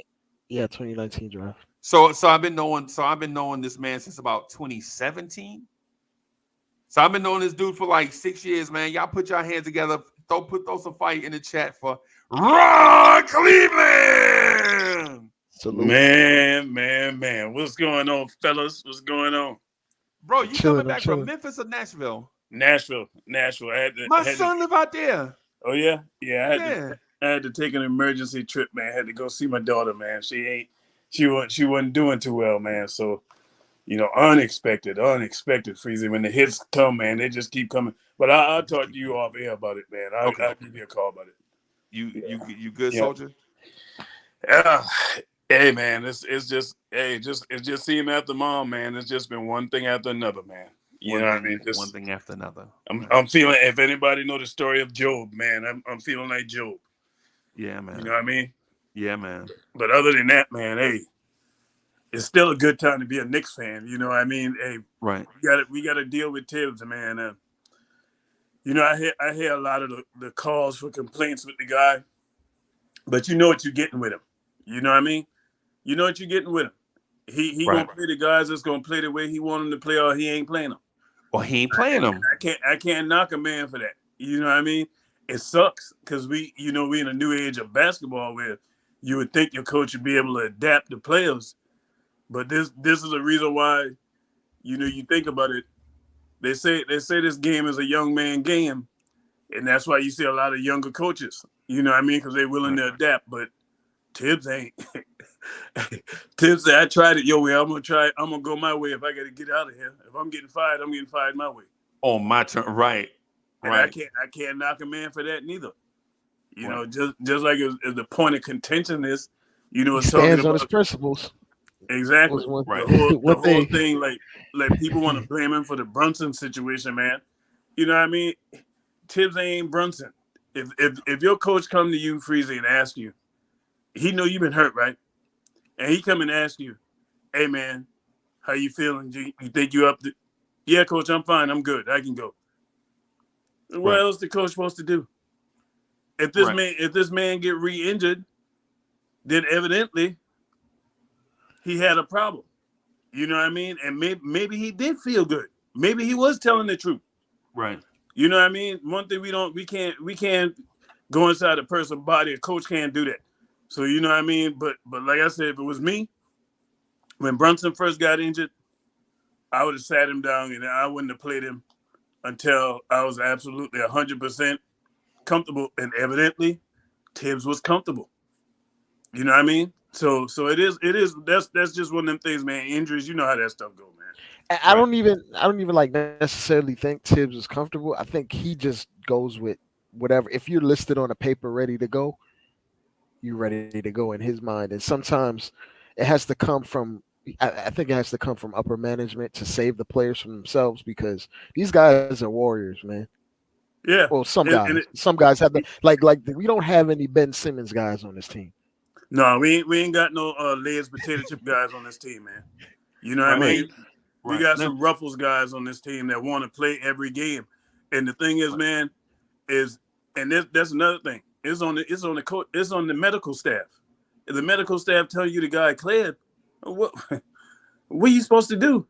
Yeah, 2019 draft.
So I've been knowing this man since about 2017. So I've been knowing this dude for like 6 years, man. Y'all put your hands together. Throw some fight in the chat for Ron Cleveland.
Salute. Man. What's going on, fellas? What's going on?
Bro, you coming back from Memphis or Nashville?
Nashville.
My son live out there.
Oh, yeah? Yeah, I had to take an emergency trip, man. I had to go see my daughter, man. She wasn't doing too well, man. So, unexpected, Freezy. When the hits come, man, they just keep coming. But I'll talk to you off air about it, man. I'll give you a call about it.
You good, soldier?
Hey, man, it's just seeing after mom, man. It's just been one thing after another, man. You know what I mean? Just
one thing after another.
I'm feeling. If anybody know the story of Job, man, I'm feeling like Job.
Yeah, man.
You know what I mean?
Yeah, man.
But other than that, man, hey, it's still a good time to be a Knicks fan. You know what I mean? Hey,
right.
We got to deal with Tibbs, man. I hear a lot of the calls for complaints with the guy, but you know what you're getting with him. You know what I mean? You know what you're getting with him. He
right.
gonna play the guys that's gonna play the way he want them to play, or he ain't playing them.
Well, he ain't playing them.
I can't knock a man for that. You know what I mean? It sucks because we in a new age of basketball where you would think your coach would be able to adapt the players, but this is a reason why. You think about it. They say this game is a young man game, and that's why you see a lot of younger coaches. You know what I mean? Because they're willing to adapt. But Tibbs ain't. Tibbs said, "I tried it your way. I'm gonna go my way. If I got to get out of here, if I'm getting fired, I'm getting fired my way."
Oh, my turn. Right.
And I can't knock a man for that neither. You know, just like as the point of contention is,
he stands on his principles.
Exactly.
Right.
The whole thing, like people want to blame him for the Brunson situation, man. You know what I mean? Tibbs ain't Brunson. If your coach come to you, Freezy, and ask you, he know you've been hurt, right? And he come and ask you, "Hey, man, how you feeling? You think you up to?" "Yeah, coach, I'm fine. I'm good. I can go." What else the coach supposed to do? If this man get re-injured, then evidently he had a problem. You know what I mean? And maybe he did feel good. Maybe he was telling the truth.
Right.
You know what I mean? One thing we can't go inside a person's body. A coach can't do that. So you know what I mean? But like I said, if it was me, when Brunson first got injured, I would have sat him down and I wouldn't have played him until I was absolutely 100% comfortable. And evidently, Tibbs was comfortable. You know what I mean? So it is that's just one of them things, man. Injuries, you know how that stuff go, man.
I don't even like necessarily think Tibbs is comfortable. I think he just goes with whatever. If you're listed on a paper ready to go, you're ready to go in his mind. And sometimes it has to come from. I think it has to come from upper management to save the players from themselves because these guys are warriors, man.
Yeah.
Well, some
And
guys. Some guys have the we don't have any Ben Simmons guys on this team.
no, we ain't got no Lay's potato chip guys on this team, man. You know what I mean? We got some Ruffles guys on this team that want to play every game. And the thing is, man, that's another thing. It's on the medical staff. If the medical staff tell you the guy cleared, what are you supposed to do?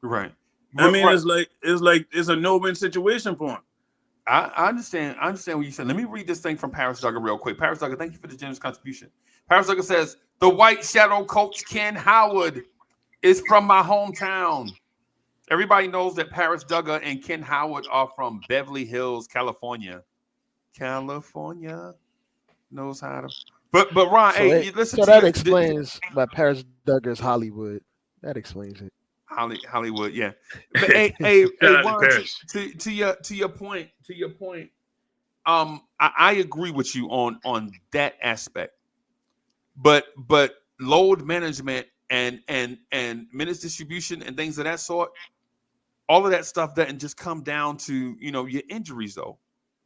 Right.
I mean, it's a no-win situation for him.
I understand what you said. Let me read this thing from Paris Duggar real quick. Paris Duggar, thank you for the generous contribution. Paris Duggar says, the White Shadow coach Ken Howard is from my hometown. Everybody knows that Paris Duggar and Ken Howard are from Beverly Hills, California. California knows how to. But Ron, hey, listen.
So that explains why Paris Duggar's Hollywood. That explains it.
Hollywood, yeah. But hey, Ron, to your point. I agree with you on that aspect. But load management and minutes distribution and things of that sort, all of that stuff doesn't just come down to your injuries though.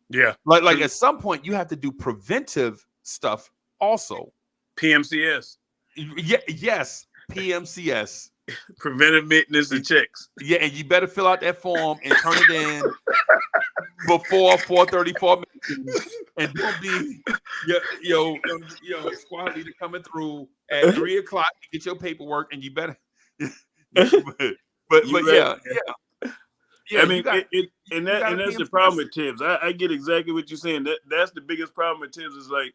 Yeah.
Like at some point you have to do preventive stuff also.
PMCS.
Yeah, yes, PMCS.
Preventive maintenance and checks.
Yeah, and you better fill out that form and turn it in before 4:34 minutes. And don't be your squad leader coming through at 3:00 to get your paperwork, and you better. but yeah.
I mean, that's the problem with Tibbs. I get exactly what you're saying. That's the biggest problem with Tibbs is like,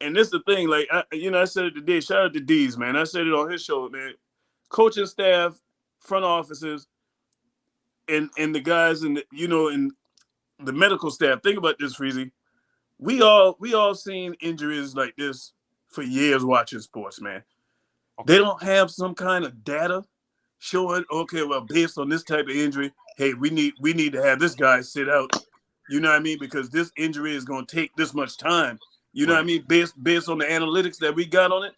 and this is the thing. Like I said it today. Shout out to D's, man. I said it on his show, man. Coaching staff, front offices, and the guys in the medical staff. Think about this, Freezy. We all seen injuries like this for years watching sports, man. Okay. They don't have some kind of data showing, okay, well, based on this type of injury, hey, we need to have this guy sit out. You know what I mean? Because this injury is going to take this much time. You know what I mean? Based on the analytics that we got on it.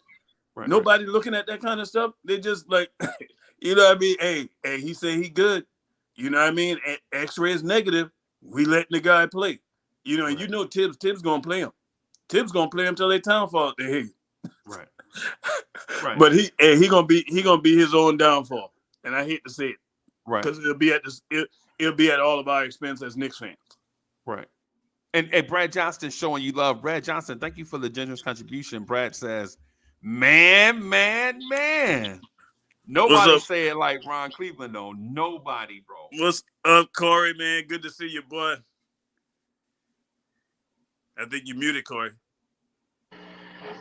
Right, nobody looking at that kind of stuff. They just like, you know what I mean? Hey, he said he good. You know what I mean? X-ray is negative. We letting the guy play. You know, and you know Tibbs gonna play him. Tibbs gonna play him till they time fall. Hey.
Right.
But he gonna be his own downfall. And I hate to say it.
Right.
Because it'll be at all of our expense as Knicks fans.
Right. And Brad Johnston showing you love. Brad Johnston, thank you for the generous contribution. Brad says, Man. Nobody say it like Ron Cleveland, though. Nobody, bro.
What's up, Corey, man? Good to see you, boy. I think you muted, Corey.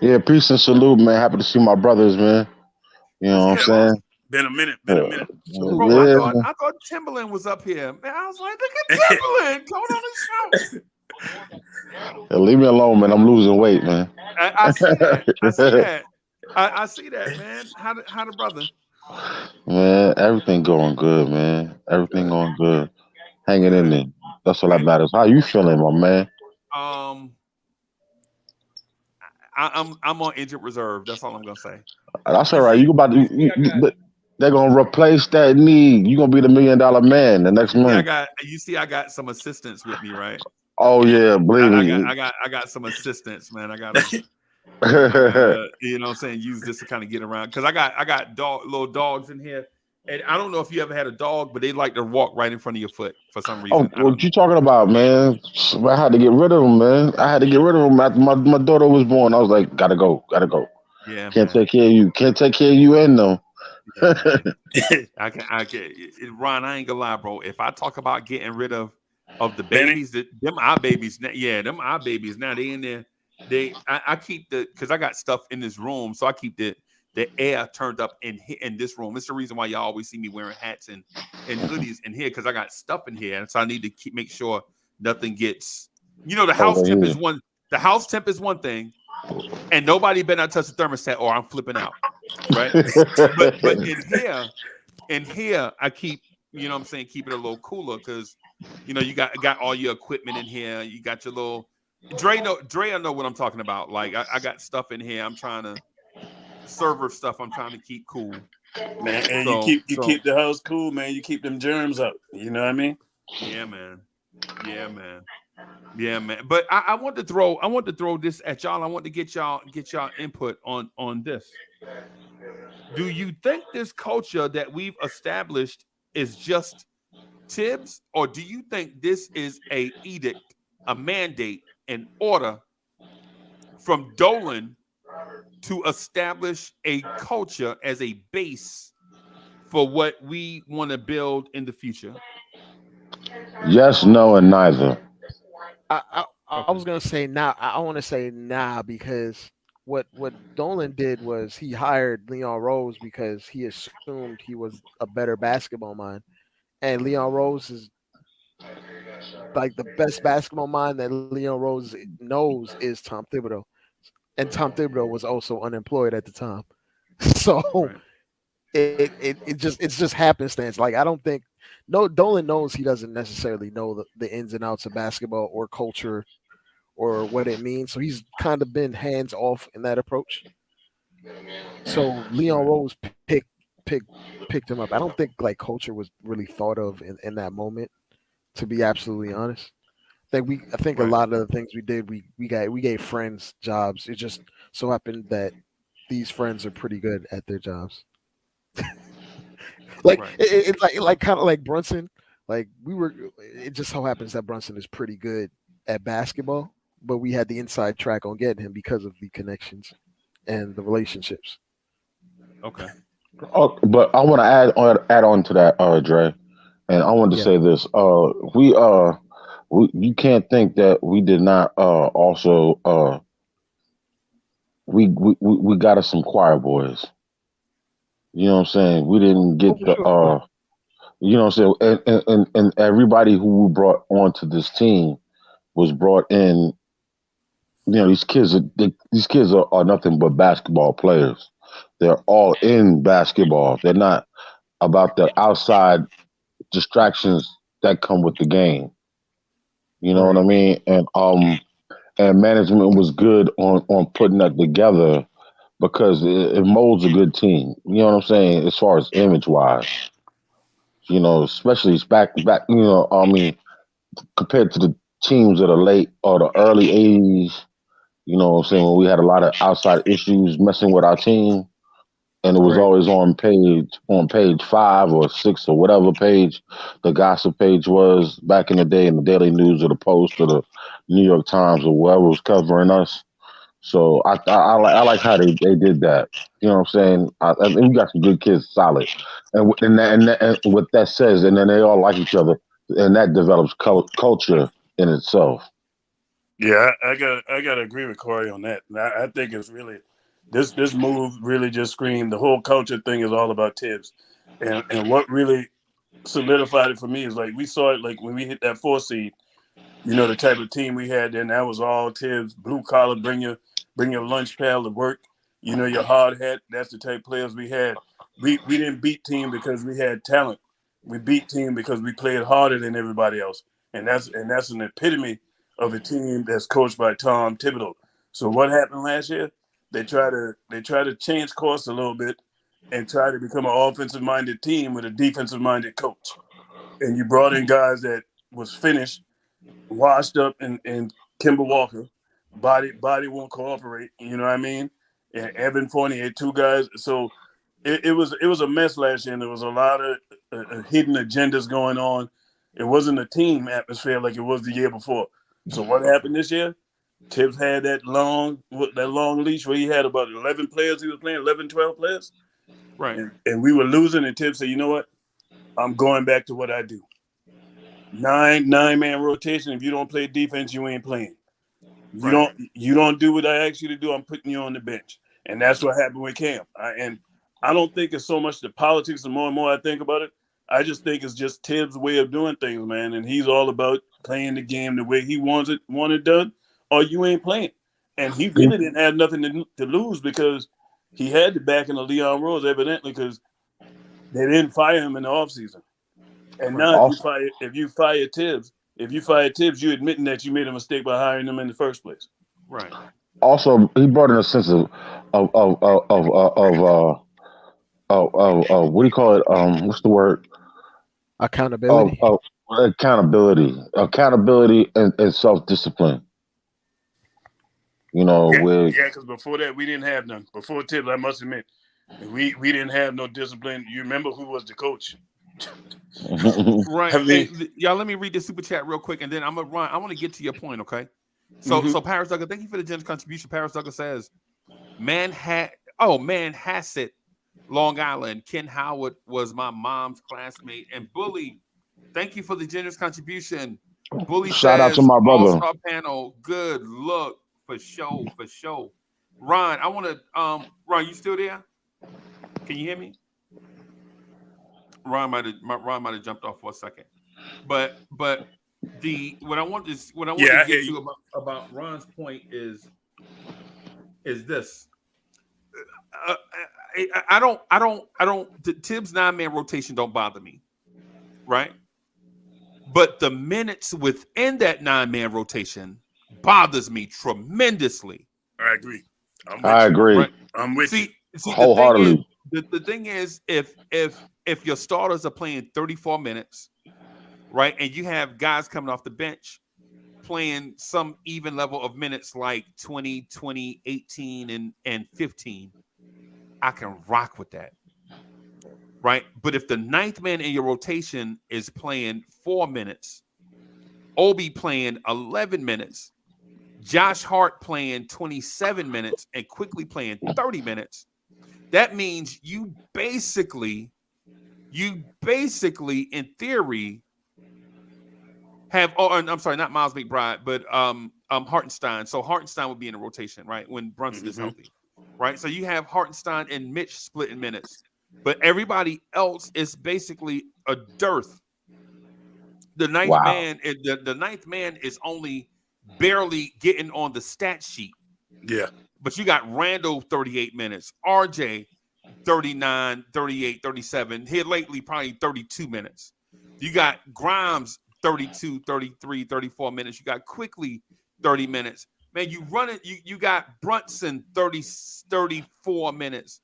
Yeah, peace and salute, man. Happy to see my brothers, man. You know what I'm saying?
Been a minute.
Bro, I thought Timberland was up here. Man, I was like, look at Timberland going on the show.
Yeah, leave me alone, man. I'm losing weight, man.
I see that. I see that, man. How the brother?
Man, everything going good, man. Everything going good. Hanging in there. That's all that matters. How you feeling, my man?
I'm on injured reserve. That's all I'm gonna say.
That's all right. They're gonna replace that knee. You're gonna be the $1 million man the next month.
I got some assistants with me, right?
Oh yeah, believe me.
I got some assistants, man. I got you know what I'm saying, use this to kind of get around because I got little dogs in here. And I don't know if you ever had a dog, but they like to walk right in front of your foot for some reason.
Oh, what you talking about, man? I had to get rid of them, man. I had to get rid of them after my daughter was born. I was like, gotta go.
Yeah,
can't take care of you. Can't take care of you and no.
I can. Ron, I ain't gonna lie, bro. If I talk about getting rid of the babies, them our babies. Yeah, them our babies. Now they in there. I keep because I got stuff in this room, so I keep the air turned up in this room. It's the reason why y'all always see me wearing hats and hoodies in here because I got stuff in here, and so I need to make sure nothing gets. The house temp is one. The house temp is one thing, and nobody better not touch the thermostat or I'm flipping out, right? But in here, I keep, you know what I'm saying, keep it a little cooler because, you know, you got all your equipment in here. You got your little Dre I know what I'm talking about. Like I got stuff in here. I'm trying to server stuff. I'm trying to keep cool.
Man, and
So
you keep the house cool, man. You keep them germs up. You know what I mean?
yeah, man. Yeah, man. Yeah, man. But I want to throw this at y'all. I want to get y'all input on this. Do you think this culture that we've established is just Tibbs, or do you think this is a edict, a mandate, an order from Dolan to establish a culture as a base for what we want to build in the future?
Yes, no, and neither.
I
Okay.
was gonna say now. I want to say nah because what Dolan did was he hired Leon Rose because he assumed he was a better basketball mind, and Leon Rose is like the best basketball mind that Leon Rose knows is Tom Thibodeau, and Tom Thibodeau was also unemployed at the time, so
Right.
it's just happenstance. Like I don't think no Dolan knows he doesn't necessarily know the ins and outs of basketball or culture or what it means. So he's kind of been hands off in that approach. So Leon
Right.
Rose picked picked him up. I don't think like culture was really thought of in that moment. To be absolutely honest, I think a
Right.
lot of the things we did we gave friends jobs. It just so happened that these friends are pretty good at their jobs. Like
Right.
like kind of like Brunson. Like we were. It just so happens that Brunson is pretty good at basketball, but we had the inside track on getting him because of the connections and the relationships.
Okay.
Oh, but I want to add on to that, Dre, and I want to
Yeah.
say this. We you can't think that we did not also we got us some choir boys. You know what I'm saying? We didn't
Oh,
get
for
the
sure.
you know what I'm saying, and everybody who we brought onto this team was brought in. You know, these kids are nothing but basketball players. They're all in basketball. They're not about the outside distractions that come with the game. You know what
Right.
I mean? And management was good on putting that together because it molds a good team. You know what I'm saying? As far as image wise, you know, especially it's back. You know, I mean, compared to the teams of the late or the early '80s. You know what I'm saying? When we had a lot of outside issues messing with our team, and it was
Right.
always on page 5 or 6 or whatever page the gossip page was back in the day in the Daily News or the Post or the New York Times or whoever was covering us. So I like how they did that. You know what I'm saying? I think we got some good kids, solid, and what that says, and then they all like each other, and that develops culture in itself.
Yeah, I got to agree with Corey on that. And I think it's really this move really just screamed the whole culture thing is all about Tibbs, and what really solidified it for me is like we saw it like when we hit that 4 seed. You know the type of team we had then. That was all Tibbs, blue collar. Bring your lunch pail to work. You know your hard hat. That's the type of players we had. We didn't beat team because we had talent. We beat team because we played harder than everybody else, and that's an epitome of a team that's coached by Tom Thibodeau. So what happened last year? They try to change course a little bit and try to become an offensive minded team with a defensive minded coach. And you brought in guys that was finished washed up in Kimber Walker. Body won't cooperate. You know what I mean? And Evan Fournier, two guys. So it was a mess last year, and there was a lot of hidden agendas going on. It wasn't a team atmosphere like it was the year before. So what
Okay.
happened this year? Tibbs had that long leash where he had about 11 players he was playing, 11, 12 players.
Right.
And we were losing, and Tibbs said, you know what? I'm going back to what I do. Nine man rotation. If you don't play defense, you ain't playing.
Right.
You don't do what I ask you to do. I'm putting you on the bench, and that's what happened with Cam. And I don't think it's so much the politics. The more and more I think about it, I just think it's just Tibbs' way of doing things, man. And he's all about playing the game the way he wants it done, or you ain't playing. And he really didn't have nothing to lose because he had the backing of Leon Rose, evidently, because they didn't fire him in the offseason. And now if you fire Tibbs, you're admitting that you made a mistake by hiring him in the first place.
Right.
Also, he brought in a sense of what do you call it? What's the word?
Accountability.
Of accountability, and self discipline. You know, with
because before that we didn't have none. Before Tibbs, I must admit, we didn't have no discipline. You remember who was the coach?
Right.
I mean,
hey, y'all, let me read this super chat real quick, and then I'm gonna run. I want to get to your point, okay? So, so Paris Duggar, thank you for the generous contribution. Paris Duggar says, Manhasset, Long Island. Ken Howard was my mom's classmate and bully. Thank you for the generous contribution. Bully
shout out
says,
to my brother.
All-star panel, good look for show. Ron, I want to Ron, you still there? Can you hear me? Ron might have jumped off for a second, but what I want to get to about Ron's point is this. I don't the Tibbs 9-man rotation don't bother me, right? But the minutes within that 9-man rotation bothers me tremendously.
I agree.
I agree.
Right?
I'm with you.
See,
wholeheartedly.
The thing is, if your starters are playing 34 minutes, right, and you have guys coming off the bench playing some even level of minutes like 20, 18, and 15, I can rock with that, right? But if the 9th man in your rotation is playing 4 minutes, Obi playing 11 minutes, Josh Hart playing 27 minutes, and Quickly playing 30 minutes, that means you basically, in theory, have. Oh, I'm sorry, not Miles McBride, but Hartenstein. So Hartenstein would be in the rotation, right, when Brunson is healthy, right? So you have Hartenstein and Mitch splitting minutes, but everybody else is basically a dearth. The 9th man, the 9th man is only barely getting on the stat sheet.
Yeah.
But you got Randall 38 minutes, RJ 39, 38, 37. Here lately, probably 32 minutes. You got Grimes 32, 33, 34 minutes. You got Quickly 30 minutes. Man, you run it. You got Brunson 34 minutes.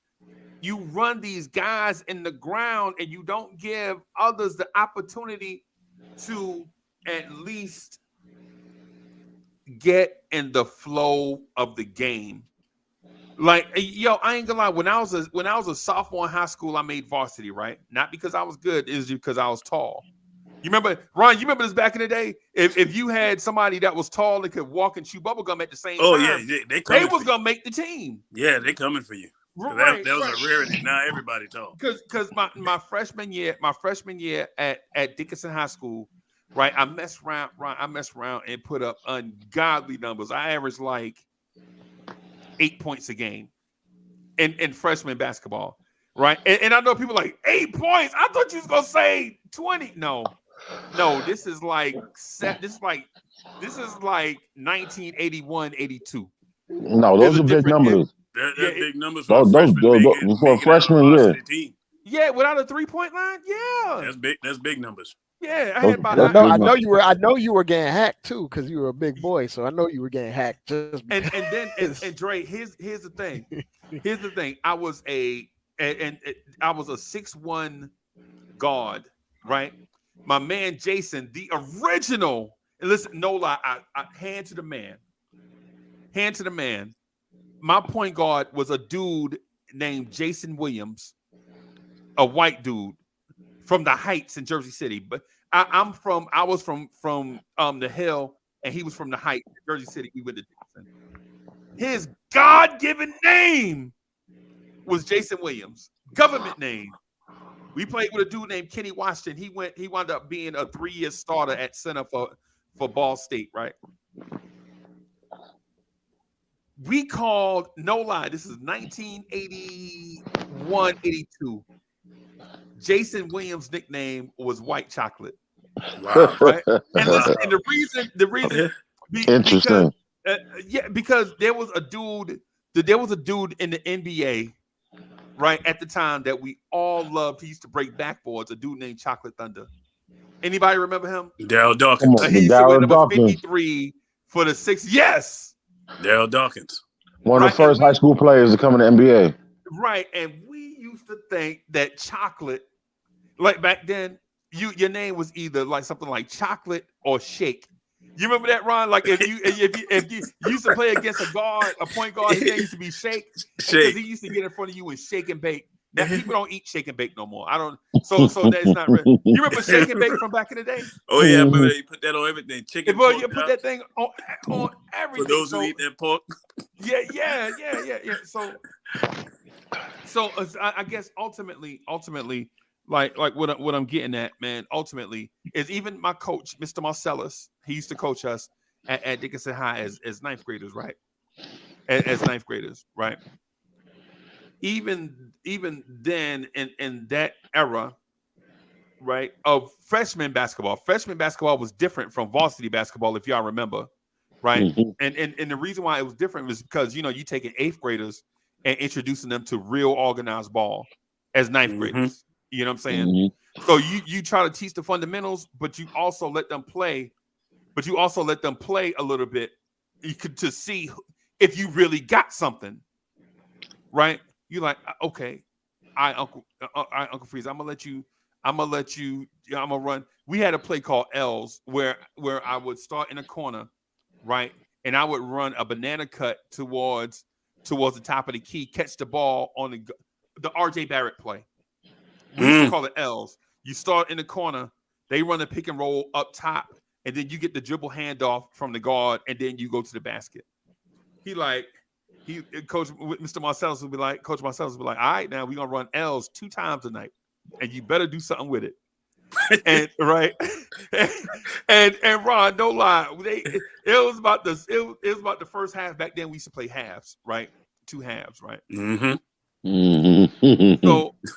You run these guys in the ground and you don't give others the opportunity to at least get in the flow of the game. Like, yo, I ain't gonna lie. When I was a sophomore in high school, I made varsity, right? Not because I was good, it's because I was tall. You remember, Ron? You remember this back in the day? If you had somebody that was tall and could walk and chew bubble gum at the same time, they was gonna make the team.
Yeah, they coming for you.
Right,
that was a rarity. Now everybody tall.
Because my freshman year at Dickinson High School, right? I messed around and put up ungodly numbers. I averaged like 8 points a game in freshman basketball, right? And I know people like 8 points. I thought you was gonna say 20. No, this is like 1981, 82.
No, those are big numbers.
That's big numbers
for a freshman year.
Yeah, without a 3-point line. Yeah,
that's big numbers.
Yeah, I had about.
I know you were getting hacked too because you were a big boy. So I know you were getting hacked. And
Dre, here's the thing. Here's the thing. I was a 6'1" guard, right? My man Jason, the original. And listen, no lie, I hand to the man. My point guard was a dude named Jason Williams, a white dude from the Heights in Jersey City. But I was from the Hill, and he was from the Heights in Jersey City. We went to Dickinson. His God-given name was Jason Williams, government name. We played with a dude named Kenny Washington. He wound up being a 3-year starter at center for Ball State, right? We called, no lie, this is 1981, 82. Jason Williams' nickname was White Chocolate.
Wow.
Right? And listen, and the reason
interesting.
Yeah, because there was a dude in the NBA right at the time that we all loved. He used to break backboards. A dude named Chocolate Thunder. Anybody remember him?
Daryl
Come
Dawkins.
on,
He used to wear
Darryl
number
Dawkins,
53 for the six. Yes,
Daryl Dawkins.
one of
right.
the first high school players to come in the NBA.
Right, and we used to think that chocolate, like back then, your name was either like something like Chocolate or Shake. You remember that, Ron? Like if you used to play against a point guard, his name used to be Shake because he used to get in front of you and shake and bake. Now people don't eat shake and bake no more. I don't. So that's not real. You remember shake and bake from back in the day?
Oh yeah, I remember you put that on everything. Chicken.
Well, you put that thing on everything.
For those who eat that pork.
Yeah. So I guess ultimately, like what I'm getting at, man, ultimately is even my coach, Mr. Marcellus, he used to coach us at Dickinson High as ninth graders, right? As ninth graders, right? Even then in that era, right, of freshman basketball was different from varsity basketball, if y'all remember, right? And the reason why it was different was because you taking eighth graders and introducing them to real organized ball as ninth graders. You know what I'm saying? So you try to teach the fundamentals, but you also let them play. But you also let them play a little bit to see if you really got something, right? You like, okay, Uncle Freeze, I'm gonna run. We had a play called L's where I would start in a corner, right, and I would run a banana cut towards the top of the key, catch the ball on the RJ Barrett play. We used to call it L's. You start in the corner, they run a pick and roll up top, and then you get the dribble handoff from the guard, and then you go to the basket. Coach Mr. Marcellus would be like, Coach Marcellus would be like, all right, now we're gonna run L's 2 times tonight, and you better do something with it. And right, and Ron, don't lie, it was about the first half. Back then we used to play halves, right? 2 halves, right?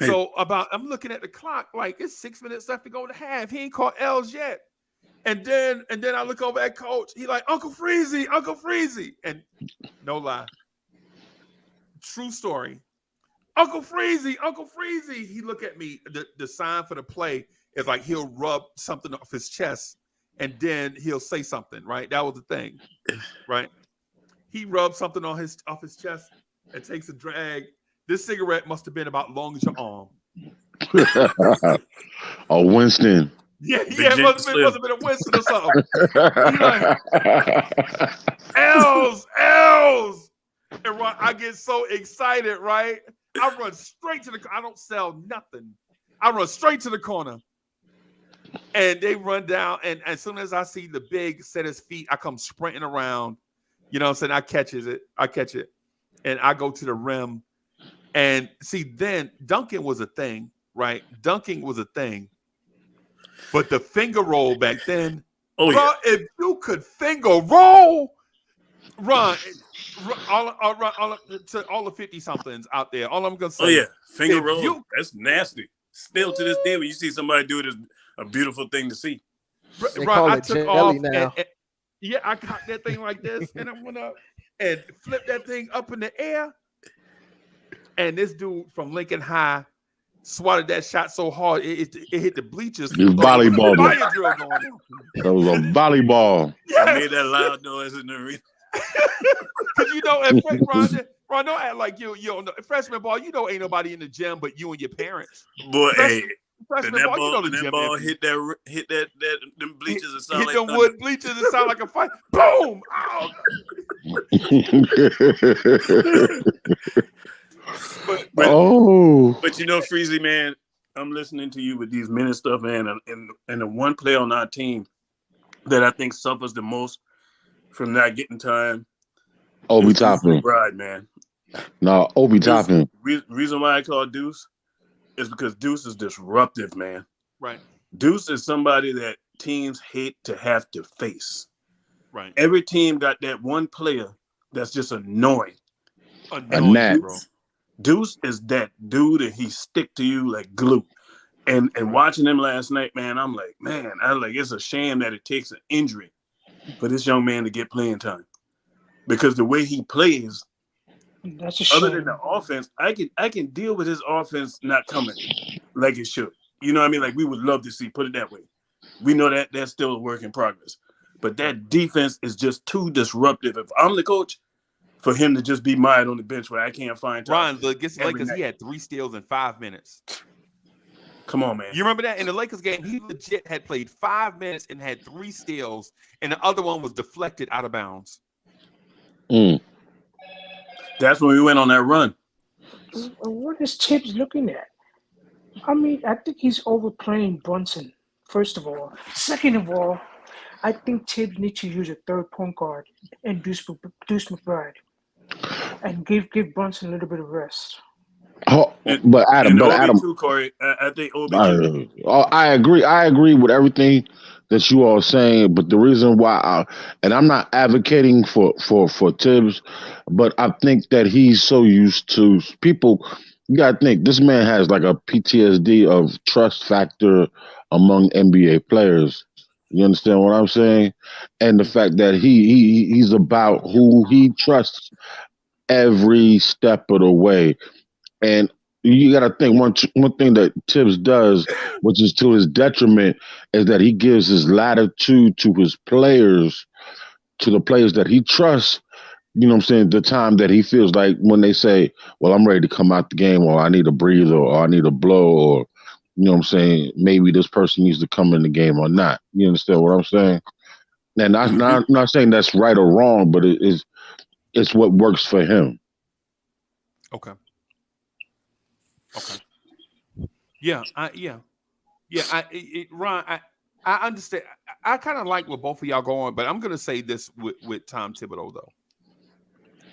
So I'm looking at the clock, like it's 6 minutes left to go to half. He ain't caught L's yet. And then I look over at Coach. He like, Uncle Freezy. And no lie. True story. Uncle Freezy. He look at me. The sign for the play is like he'll rub something off his chest and then he'll say something, right? That was the thing, right? He rubbed something off his chest and takes a drag. This cigarette must have been about long as your arm.
Oh, Winston.
Yeah, it must have been a Winston or something. He like, L's. And I get so excited, right? I run straight to I don't sell nothing. I run straight to the corner. And they run down, and as soon as I see the big set his feet, I come sprinting around. You know what I'm saying? I catch it. And I go to the rim. And see, then dunking was a thing, right? Dunking was a thing. But the finger roll back then, if you could finger roll, Ron, to all the 50-somethings out there, all I'm going to say.
Oh, yeah. Finger roll. That's nasty. Still to this day, when you see somebody do it, it's a beautiful thing to see.
Ron, I took off. Now.
And I caught that thing like this, and I went up and flipped that thing up in the air. And this dude from Lincoln High swatted that shot so hard it hit the bleachers.
It was volleyball.
That
was a volleyball.
Yes. I made that loud noise in the arena.
Because Ron, don't act like you don't know. Freshman ball, ain't nobody in the gym but you and your parents.
Boy,
freshman ball,
that ball hit them bleachers and sound
hit
like
them
thunder.
wood bleachers and sound like a fight. Boom! Oh.
But Freezy, man, I'm listening to you with these minute stuff, man, and the one player on our team that I think suffers the most from not getting time.
Obi Toppin.
Bride, man.
No, Obi Toppin.
Reason why I call Deuce is because Deuce is disruptive, man.
Right.
Deuce is somebody that teams hate to have to face.
Right.
Every team got that one player that's just annoying.
Annoying,
bro. Deuce is that dude, and he stick to you like glue. And watching him last night, man, I'm like, it's a shame that it takes an injury for this young man to get playing time. because the way he plays,
That's a
other
shame.
than the offense, I can deal with his offense not coming like it should. You know what I mean? Like we would love to see, put it that way. We know that that's still a work in progress. But that defense is just too disruptive. If I'm the coach, for him to just be mired on the bench where I can't find time.
Ron, against the Lakers, he had 3 steals in 5 minutes.
Come on, man.
You remember that? In the Lakers game, he legit had played 5 minutes and had 3 steals, and the other one was deflected out of bounds.
That's when we went on that run.
What is Tibbs looking at? I mean, I think he's overplaying Brunson, first of all. Second of all, I think Tibbs needs to use a third point guard and Deuce McBride and give Brunson a little bit of rest.
But Adam,
too, Corey. I think Obi.
I agree. I agree with everything that you all saying. But the reason why, and I'm not advocating for Tibbs, but I think that he's so used to people. You gotta think this man has like a PTSD of trust factor among NBA players. You understand what I'm saying? And the fact that he's about who he trusts every step of the way. And you got to think one thing that Tibbs does, which is to his detriment, is that he gives his latitude to his players, to the players that he trusts. You know what I'm saying? The time that he feels like when they say, well, I'm ready to come out the game, or I need a breather, or I need a blow, or, you know what I'm saying, maybe this person needs to come in the game or not. You understand what I'm saying? And I'm not saying that's right or wrong, but it's what works for him.
Okay. Yeah. Ron, I understand. I kind of like what both of y'all going, but I'm going to say this with Tom Thibodeau though,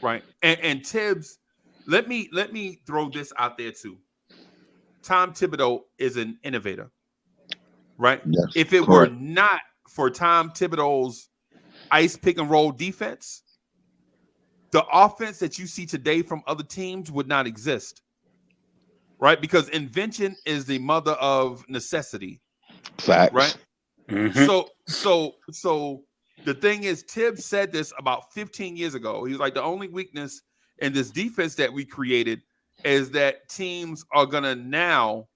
right? And Tibbs, let me throw this out there too. Tom Thibodeau is an innovator, right?
Yes,
if it were not for Tom Thibodeau's ice pick and roll defense, the offense that you see today from other teams would not exist. Right, because invention is the mother of necessity.
Facts.
Right.
Mm-hmm.
So the thing is, Tibbs said this about 15 years ago. He was like, the only weakness in this defense that we created is that teams are gonna now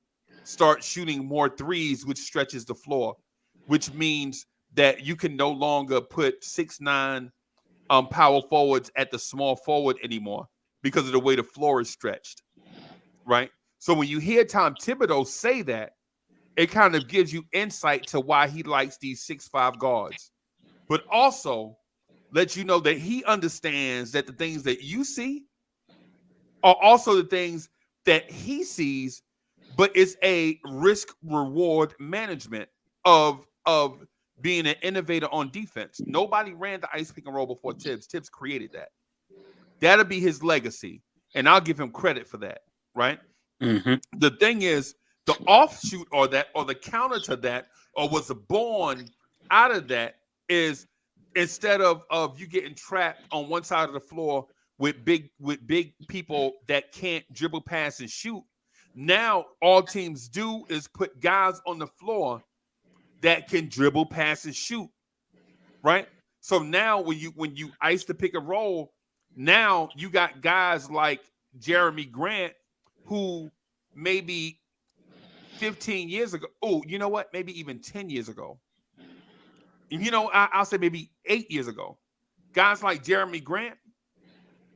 start shooting more threes, which stretches the floor, which means that you can no longer put 6'9" power forwards at the small forward anymore because of the way the floor is stretched. Right. So when you hear Tom Thibodeau say that, it kind of gives you insight to why he likes these 6'5" guards, but also lets you know that he understands that the things that you see are also the things that he sees, but it's a risk-reward management of being an innovator on defense. Nobody ran the ice pick and roll before Tibbs. Tibbs created that. That'll be his legacy, and I'll give him credit for that, right?
Mm-hmm.
The thing is, the offshoot or the counter to that, or what's born out of that is instead of you getting trapped on one side of the floor with big people that can't dribble, pass, and shoot, now all teams do is put guys on the floor that can dribble, pass, and shoot. Right? So now when you ice the pick and roll, now you got guys like Jeremy Grant, who maybe 15 years ago, you know what? Maybe even 10 years ago. You know, I'll say maybe 8 years ago. Guys like Jeremy Grant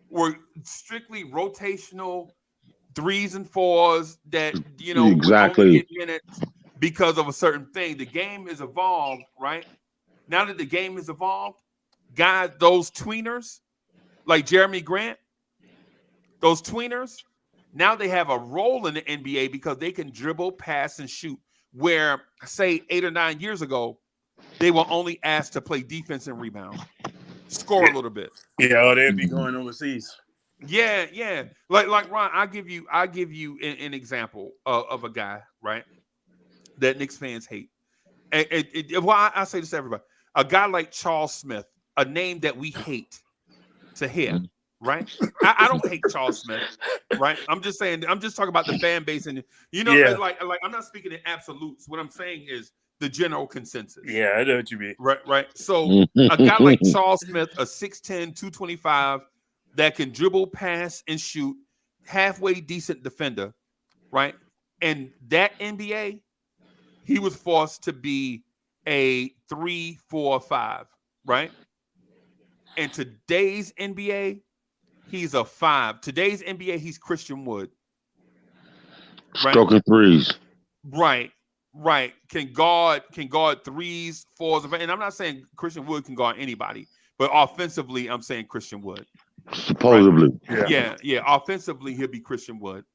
were strictly rotational 3s and 4s that, you know,
exactly.
would only get minutes because of a certain thing. The game has evolved, right? Now that the game has evolved, guys, those tweeners like Jeremy Grant, those tweeners, now they have a role in the NBA because they can dribble, pass, and shoot. Where, say, 8 or 9 years ago, they were only asked to play defense and rebound, score a little bit.
Yeah, or they'd be going overseas.
Yeah. Like Ron, I give you an example of a guy, right, that Knicks fans hate. Well, I say this to everybody: a guy like Charles Smith, a name that we hate to hear. Right? I don't hate Charles Smith, right? I'm just saying, I'm just talking about the fan base, and you know, like I'm not speaking in absolutes. What I'm saying is the general consensus.
Yeah, I know what you mean.
Right. So a guy like Charles Smith, a 6'10", 225, that can dribble, pass, and shoot, halfway decent defender, right? And that NBA, he was forced to be a 3, 4, 5, right? And today's NBA, he's a 5. Today's NBA, he's Christian Wood. Right?
Stroking threes.
Right. Can guard threes, fours, and I'm not saying Christian Wood can guard anybody, but offensively, I'm saying Christian Wood.
Supposedly.
Right? Yeah. Offensively, he'll be Christian Wood.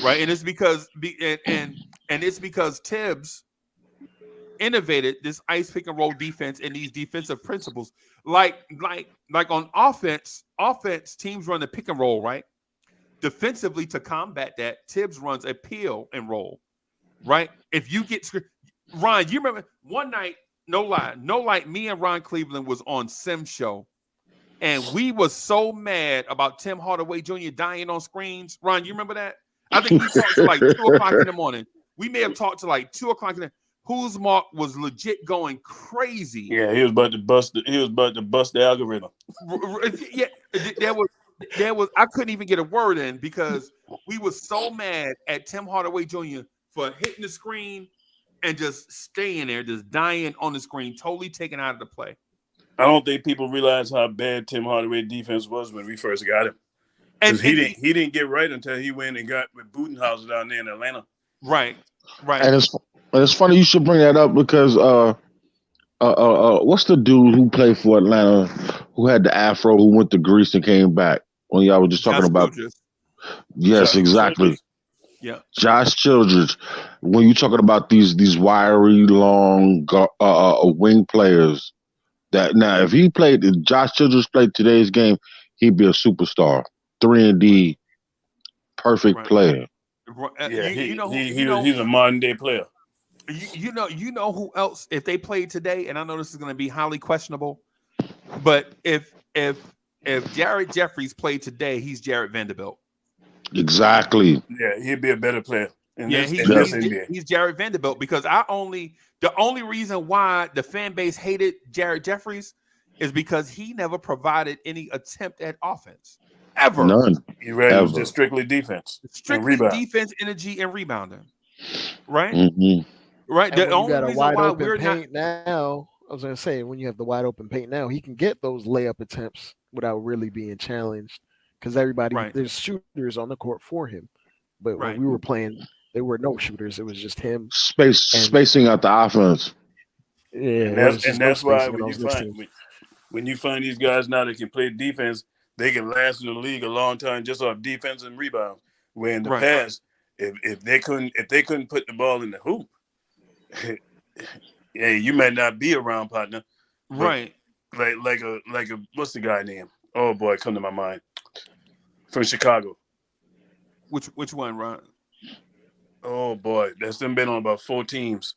Right. And it's because it's because Tibbs innovated this ice pick and roll defense and these defensive principles. Like on offense teams run the pick and roll, right? Defensively, to combat that, Tibbs runs a peel and roll, right? If you get Ron, you remember one night, no lie, me and Ron Cleveland was on Sim Show, and we was so mad about Tim Hardaway Jr. dying on screens. Ron, you remember that? I think we talked to like 2 o'clock in the morning. We may have talked to like 2 o'clock in the Who's Mark was legit going crazy.
Yeah, he was about to bust the algorithm.
Yeah, there was I couldn't even get a word in because we were so mad at Tim Hardaway Jr. for hitting the screen and just staying there, just dying on the screen, totally taken out of the play.
I don't think people realize how bad Tim Hardaway defense was when we first got him. Because he didn't get right until he went and got with Budenholzer down there in Atlanta.
Right.
And it's funny you should bring that up because what's the dude who played for Atlanta who had the afro who went to Greece and came back when y'all were just talking about? Yes, exactly.
Yeah,
Josh Childress. When you're talking about these wiry, long wing players, that now if Josh Childress played today's game, he'd be a superstar, 3-and-D, perfect player.
Yeah, he's a modern day player.
You know who else? If they played today, and I know this is going to be highly questionable, but if Jared Jeffries played today, he's Jared Vanderbilt.
Exactly.
Yeah, he'd be a better player.
He's Jared Vanderbilt because the only reason why the fan base hated Jared Jeffries is because he never provided any attempt at offense ever.
None.
He was just strictly defense,
defense, energy, and rebounding. Right.
Mm-hmm.
Right.
And
the only reason why we're
paint now, I was going to say, when you have the wide open paint now, he can get those layup attempts without really being challenged because there's shooters on the court for him. But when we were playing, there were no shooters. It was just him.
Spacing out the offense.
Yeah,
and that's why when you find these guys now that can play defense, they can last in the league a long time just off defense and rebound. Where in the past, if they couldn't put the ball in the hoop, yeah, you might not be around, partner.
Right.
Like a what's the guy name? Oh boy, come to my mind. From Chicago.
Which one, Ron?
Oh boy, that's been on about 4 teams.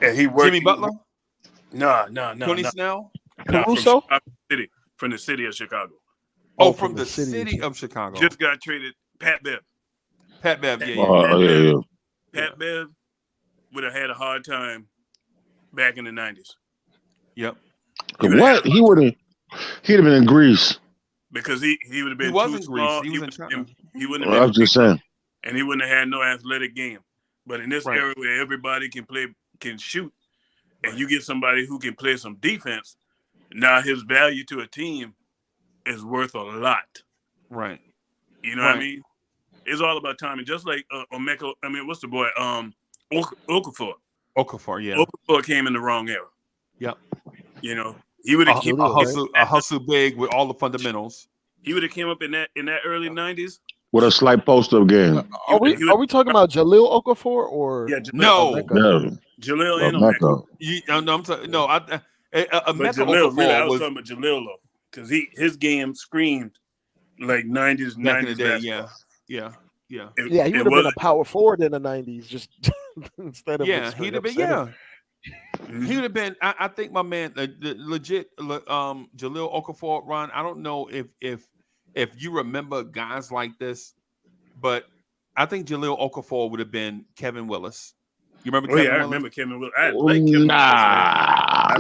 And he worked.
Jimmy Butler?
No.
Tony Snell?
Caruso?
From the city of Chicago.
Oh, from the city of Chicago.
Just got traded. Pat Bev,
yeah.
Pat Bev would have had a hard time back in the 90s.
Yep.
What? He'd have been in Greece.
Because he would have been
too
small.
He was in China.
He wouldn't have
I was just saying.
And he wouldn't have had no athletic game. But in this era where everybody can shoot, and you get somebody who can play some defense, now his value to a team is worth a lot.
Right.
You know what I mean? It's all about timing. Just like Omeko, what's the boy? Okafor.
Okafor, yeah.
Okafor came in the wrong era.
Yep.
You know, he would have
a hustle big with all the fundamentals.
He would have came up in that early 90s
with a slight post-up game.
Are we talking about Jaleel Okafor or
no?
Jaleel
and
Omeko.
I'm talking. No, Omeko
Jaleel. Really, I was talking about Jaleel though, because his game screamed like 90s.
Back in the day,
basketball.
Yeah.
He would have been a power forward in the 90s, just instead of
he'd have been. Yeah, he would have been. I think my man, legit, Jaleel Okafor, Ron. I don't know if you remember guys like this, but I think Jaleel Okafor would have been Kevin Willis. You remember
Oh
Kevin
yeah, I
Willis?
remember Kevin Willis. I like Kevin Willis,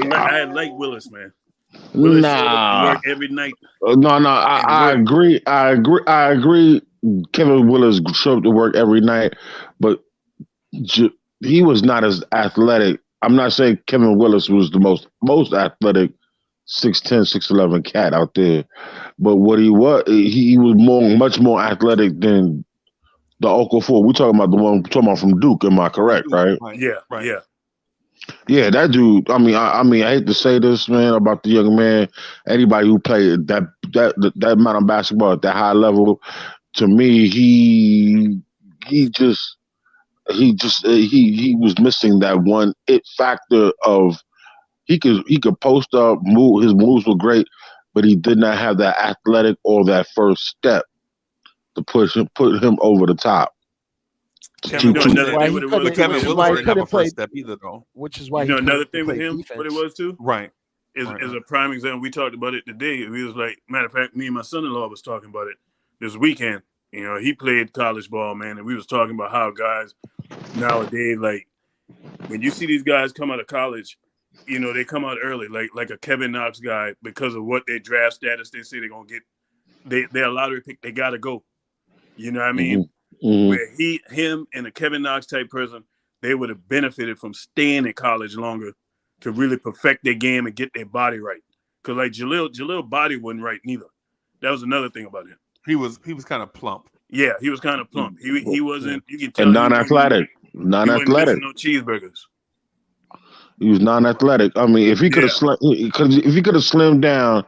man. I like Willis, man. Willis showed up to work every night.
No,
and
I
worked.
agree. I agree. Kevin Willis showed up to work every night, but he was not as athletic. I'm not saying Kevin Willis was the most athletic 6'10", 6'11" cat out there, but what he was much more athletic than the Okafor. We're talking about the one we're talking about from Duke. Am I correct? Right?
Yeah,
Right.
yeah.
Yeah, that dude. I mean, I hate to say this, man, about the young man. Anybody who played that amount of basketball at that high level, to me, he was missing that one it factor of he could post up, move. His moves were great, but he did not have that athletic or that first step to put him over the top.
Kevin Willis
another thing what it was.
but Kevin
which is
Willis
why he
didn't have a
couldn't play.
first step either, though.
Which is why
You
he
know, another
couldn't
thing with
play
him,
defense.
what it was too,
Right.
is a prime example. We talked about it today. He was like, matter of fact, me and my son-in-law was talking about it this weekend. You know, he played college ball, man, and we was talking about how guys nowadays, like, when you see these guys come out of college, you know, they come out early, like a Kevin Knox guy, because of what their draft status they say they're gonna get. They're a lottery pick. They gotta go. You know what I mean?
Mm-hmm.
Where him and a Kevin Knox type person, they would have benefited from staying in college longer to really perfect their game and get their body right. Because like Jaleel body wasn't right neither. That was another thing about him.
He was kind of plump.
Yeah, he was kind of plump. He wasn't. You can tell
And non-athletic.
He wasn't missing no cheeseburgers.
He was non-athletic. I mean, if he could have slimmed down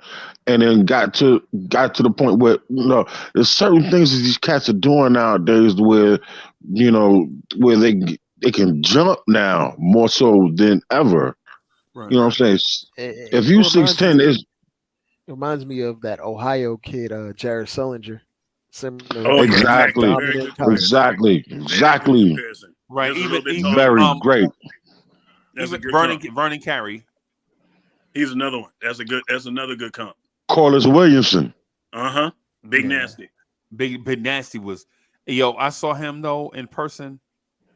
and then got to the point where there's certain things that these cats are doing nowadays where where they can jump now more so than ever.
Right.
You know what I'm saying? If you 6'10",
it reminds me of that Ohio kid, Jared Sullinger. Similar.
Oh,
exactly.
Right. Even
very great.
That's a good
Vernon Carey.
He's another one. That's another good comp.
Corliss Williamson.
Big Nasty.
Big Nasty was. Yo, I saw him though in person.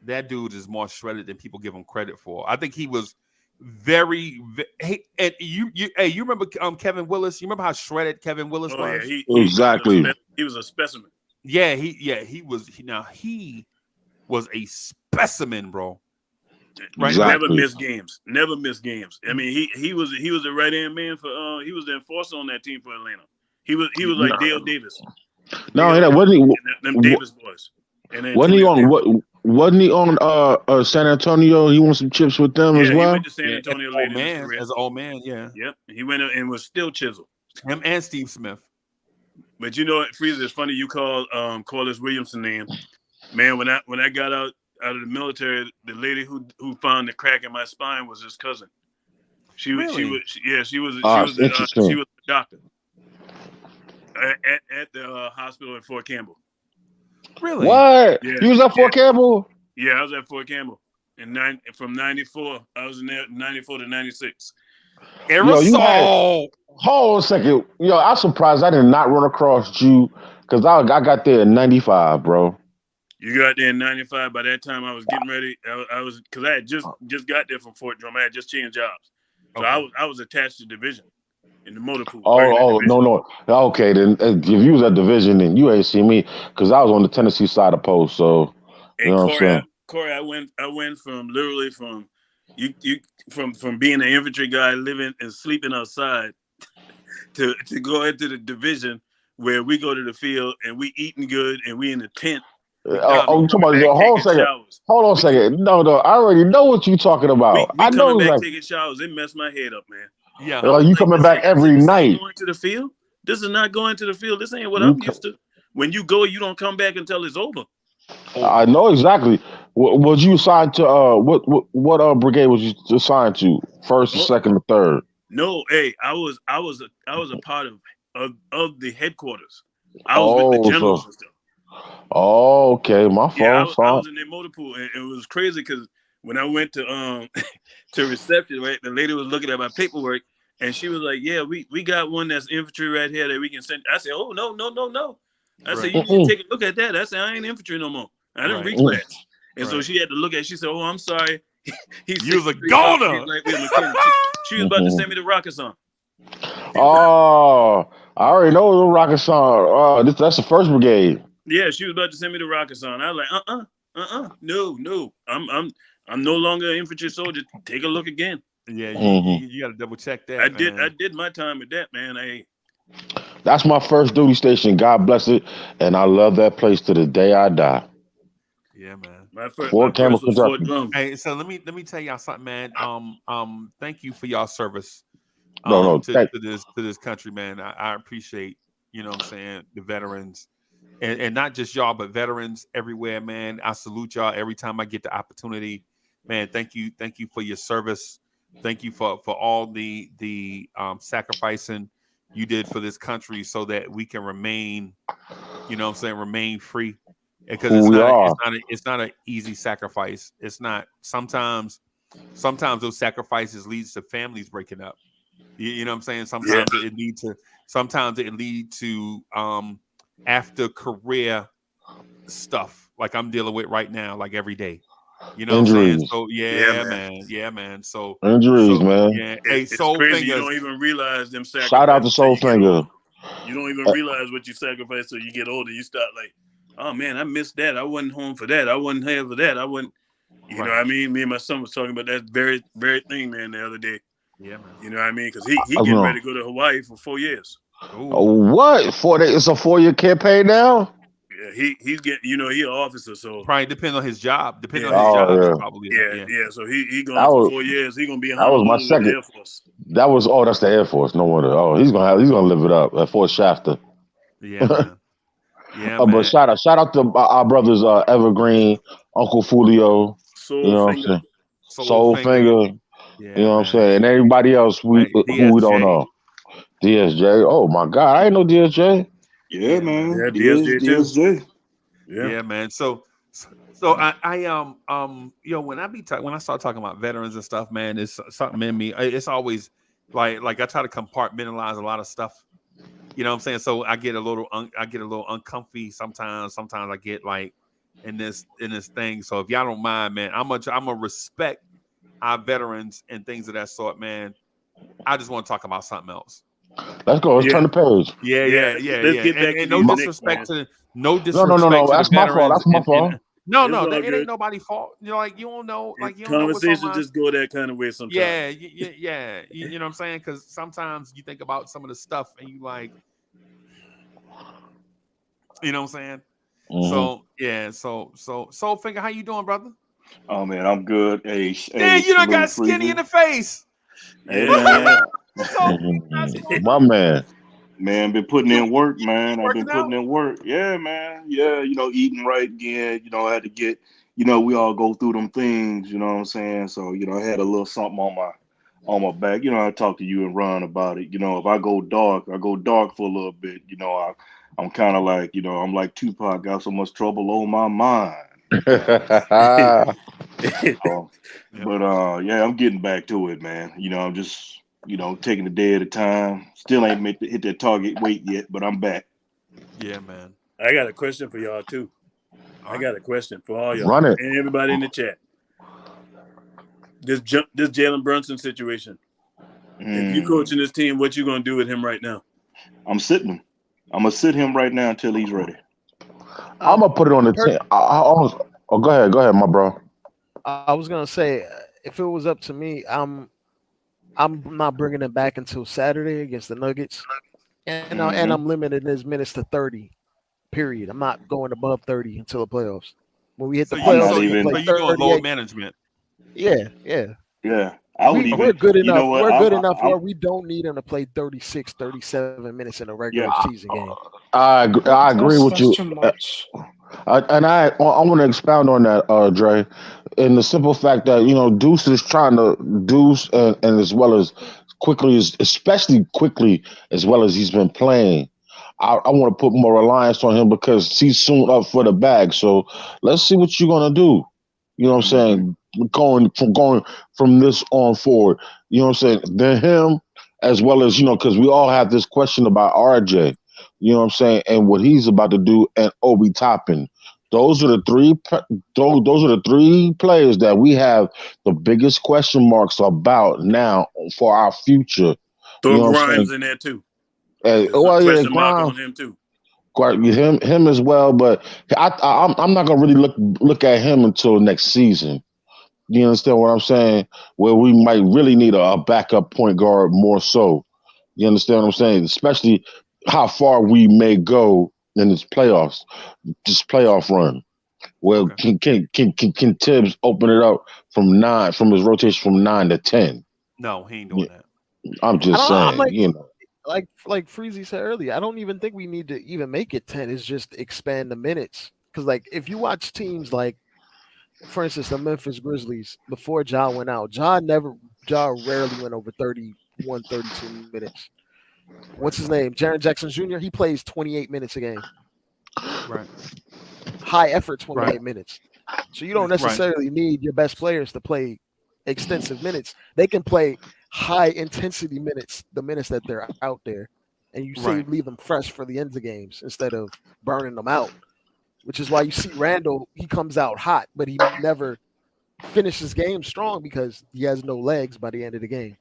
That dude is more shredded than people give him credit for. I think he was very. And you remember Kevin Willis? You remember how shredded Kevin Willis was?
Yeah,
exactly.
He was a specimen.
Yeah, he was. Now he was a specimen, bro.
Right,
exactly.
Never missed games. I mean, he was the right hand man for. He was the enforcer on that team for Atlanta. He was like Dale Davis.
No, wasn't he?
Them Davis boys. And
wasn't he on what? Wasn't he on San Antonio? He won some chips with them as well.
He went to San Antonio later in his career.
As an old man, yeah.
Yep, he went and was still chiseled.
Him and Steve Smith.
But you know what, Freezer? It's funny you call Corliss Williamson name. Man, when I got out of the military, the lady who found the crack in my spine was his cousin. She was a doctor at the hospital at Fort Campbell.
Really?
What?
Yeah.
You was at Fort Campbell?
Yeah, I was at Fort Campbell from 94. I was in there 94 to 96.
Hold on a second. Yo, I'm surprised I did not run across you because I got there in 95, bro.
You got there in 95. By that time, I was getting ready. I was because I had just got there from Fort Drum. I had just changed jobs, so I was attached to division in the motor pool.
No. Okay, then if you was at division, then you ain't see me because I was on the Tennessee side of post. So you know what I'm saying.
Corey, I went from literally from from being an infantry guy living and sleeping outside to go into the division where we go to the field and we eating good and we in the tent.
Hold on a second. No, I already know what you're talking about.
I know coming back taking showers. It messed my head up, man.
Yeah,
you coming back every night.
Going to the field. This is not going to the field. This ain't what I'm used to. When you go, you don't come back until it's over.
I know exactly. Was you assigned to what brigade was you assigned to? First, second, or third?
No, hey, I was a part of the headquarters. I was with the generals and stuff.
Oh, okay, my fault.
Yeah, I was in their motor pool, and it was crazy because when I went to reception, right, the lady was looking at my paperwork, and she was like, "Yeah, we got one that's infantry right here that we can send." I said, "Oh no." I said, "You need to take a look at that." I said, "I ain't infantry no more. I didn't reach that." And so she had to look at it. She said, "Oh, I'm sorry." He's
You was a
63 bucks.
goner.
He's like, she was about to send me the rocket song.
Oh, I already know the rocket song. That's the first brigade.
Yeah, she was about to send me the rocket song. I was like, no. I'm no longer an infantry soldier. Take a look again.
Yeah, you got to double check that.
I did my time with that, man.
That's my first duty station. God bless it, and I love that place to the day I die.
Yeah, man.
My first
Fort
was
Kentucky.
Fort Drum.
Hey, so let me tell y'all something, man. Thank you for y'all service. To this country, man. I appreciate, you know what I'm saying, the veterans. And not just y'all, but veterans everywhere, man. I salute y'all every time I get the opportunity. Man, thank you for your service. Thank you for all the sacrificing you did for this country so that we can remain, you know what I'm saying, remain free. Because it's not an easy sacrifice. It's not. Sometimes those sacrifices leads to families breaking up. You know what I'm saying? Sometimes it lead to after career stuff like I'm dealing with right now, like every day. You know
Injuries.
what I'm saying? So yeah, man. So
injuries, man.
Yeah, it's
Soul
crazy.
Fingers.
You don't even realize them sacrifices.
Shout out to Soul Finger.
You don't even realize what you sacrifice till you get older. You start like, oh man, I missed that. I wasn't home for that. I wasn't here for that. I wasn't. You know what I mean? Me and my son was talking about that very thing, man, the other day.
Yeah, man.
You know what I mean? Because he getting ready to go to Hawaii for 4 years.
What? 4 days? It's a 4-year campaign now?
Yeah, he's getting, he an officer, so
probably depends on his job. Probably.
Yeah. So he going for 4 years. He's gonna be a Honolulu with the Air Force.
That's the Air Force. No wonder. Oh, he's gonna live it up at Fort Shasta.
Yeah, man. Yeah,
man. But shout out to our brothers Evergreen, Uncle Fulio.
Soul Finger.
Soul Finger.
Yeah,
you know what I'm saying? And everybody else who we don't know. DSJ. Oh my God, I didn't know DSJ.
Yeah, man.
Yeah, DSJ.
Yeah, man. So I when I start talking about veterans and stuff, man, it's something in me. It's always like I try to compartmentalize a lot of stuff. You know what I'm saying? So I get a little uncomfy sometimes. Sometimes I get like in this thing. So if y'all don't mind, man, I'm gonna respect our veterans and things of that sort, man. I just want to talk about something else.
Let's go. Let's turn the page.
Yeah.
Let's get back to
no disrespect to
No. That's my fault. That's my fault.
No, it ain't nobody's fault. You know, like you don't know, like you don't know what's
conversations just go that kind of way sometimes.
Yeah. You know what I'm saying? Because sometimes you think about some of the stuff and you like, you know what I'm saying?
Mm-hmm.
So Soul Finger, how you doing, brother?
Oh man, I'm good. Hey,
you done got skinny in the face.
Yeah.
My man.
Man, been putting in work, man. I've been putting in work. Yeah, man. Yeah, eating right again. I had to get, we all go through them things, you know what I'm saying? So, I had a little something on my back. I talked to you and Ron about it. If I go dark for a little bit. I'm kind of like, I'm like Tupac, got so much trouble on my mind. But I'm getting back to it, man. I'm just taking a day at a time. Still ain't hit that target weight yet, but I'm back.
Yeah, man.
I got a question for y'all too. I got a question for all y'all.
Run it.
And everybody in the chat. This Jalen Brunson situation. If you coaching this team, what you gonna do with him right now?
I'm sitting him. I'm gonna sit him right now until he's ready.
I'm gonna put it on the team. Go ahead, my bro.
I was gonna say, if it was up to me, I'm not bringing him back until Saturday against the Nuggets, and I'm limiting his minutes to 30. Period. I'm not going above 30 until the playoffs. When we hit the playoffs,
so you're doing load management.
Yeah.
We're
good enough. We're good enough where we don't need him to play 36, 37 minutes in a regular season game.
I agree with you.
Too much.
And I want to expound on that, Dre, in the simple fact that Deuce is trying to and as well as especially quickly as well as he's been playing. I want to put more reliance on him because he's soon up for the bag. So let's see what you're gonna do. You know what I'm saying? Going from this on forward. You know what I'm saying? Then him as well as because we all have this question about RJ. You know what I'm saying? And what he's about to do, and Obi Toppin. those are the three. Those are the three players that we have the biggest question marks about now for our future. You
Throw
know what I'm
Grimes
saying?
in there too.
And,
There's a
well, yeah,
question mark
Grimes,
on him too.
quite him as well. But I'm not gonna really look at him until next season. You understand what I'm saying? Where we might really need a backup point guard more so. You understand what I'm saying? Especially how far we may go in this playoff run. Well,
Okay.
can Tibbs open it up from his rotation from 9 to 10?
No, he ain't
Yeah,
doing that.
I'm
I
just
don't. I'm
saying, you know.
like Freezy said earlier. I don't even think we need to even make it 10. It's just expand the minutes. Because like if you watch teams like, for instance, the Memphis Grizzlies before Ja went out, Ja rarely went over 31, 32 minutes. What's his name? Jaren Jackson Jr. He plays 28 minutes a game.
Right.
High effort
Right.
28 minutes. So you don't
Right.
necessarily need your best players to play extensive minutes. They can play high intensity minutes, the minutes that they're out there, and you
Right.
leave them fresh for the ends of games instead of burning them out. Which is why you see Randall, he comes out hot, but he never finishes game strong because he has no legs by the end of the game.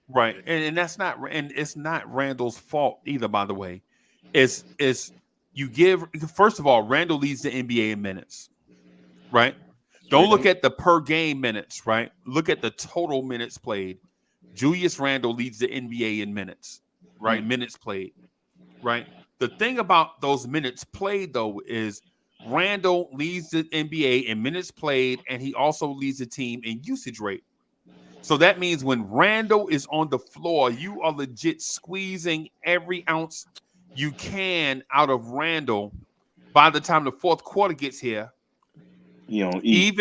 Right. And that's not, and it's not Randall's fault either, by the way. It's you give, first of all, Randall leads the NBA in minutes. Right. Don't look at the per game minutes, right? Look at the total minutes played. Julius Randle leads the NBA in minutes, right? Minutes played, right? The thing about those minutes played, though, is Randle leads the NBA in minutes played, and he also leads the team in usage rate. So that means when Randle is on the floor, you are legit squeezing every ounce you can out of Randle by the time the fourth quarter gets here.
You don't eat.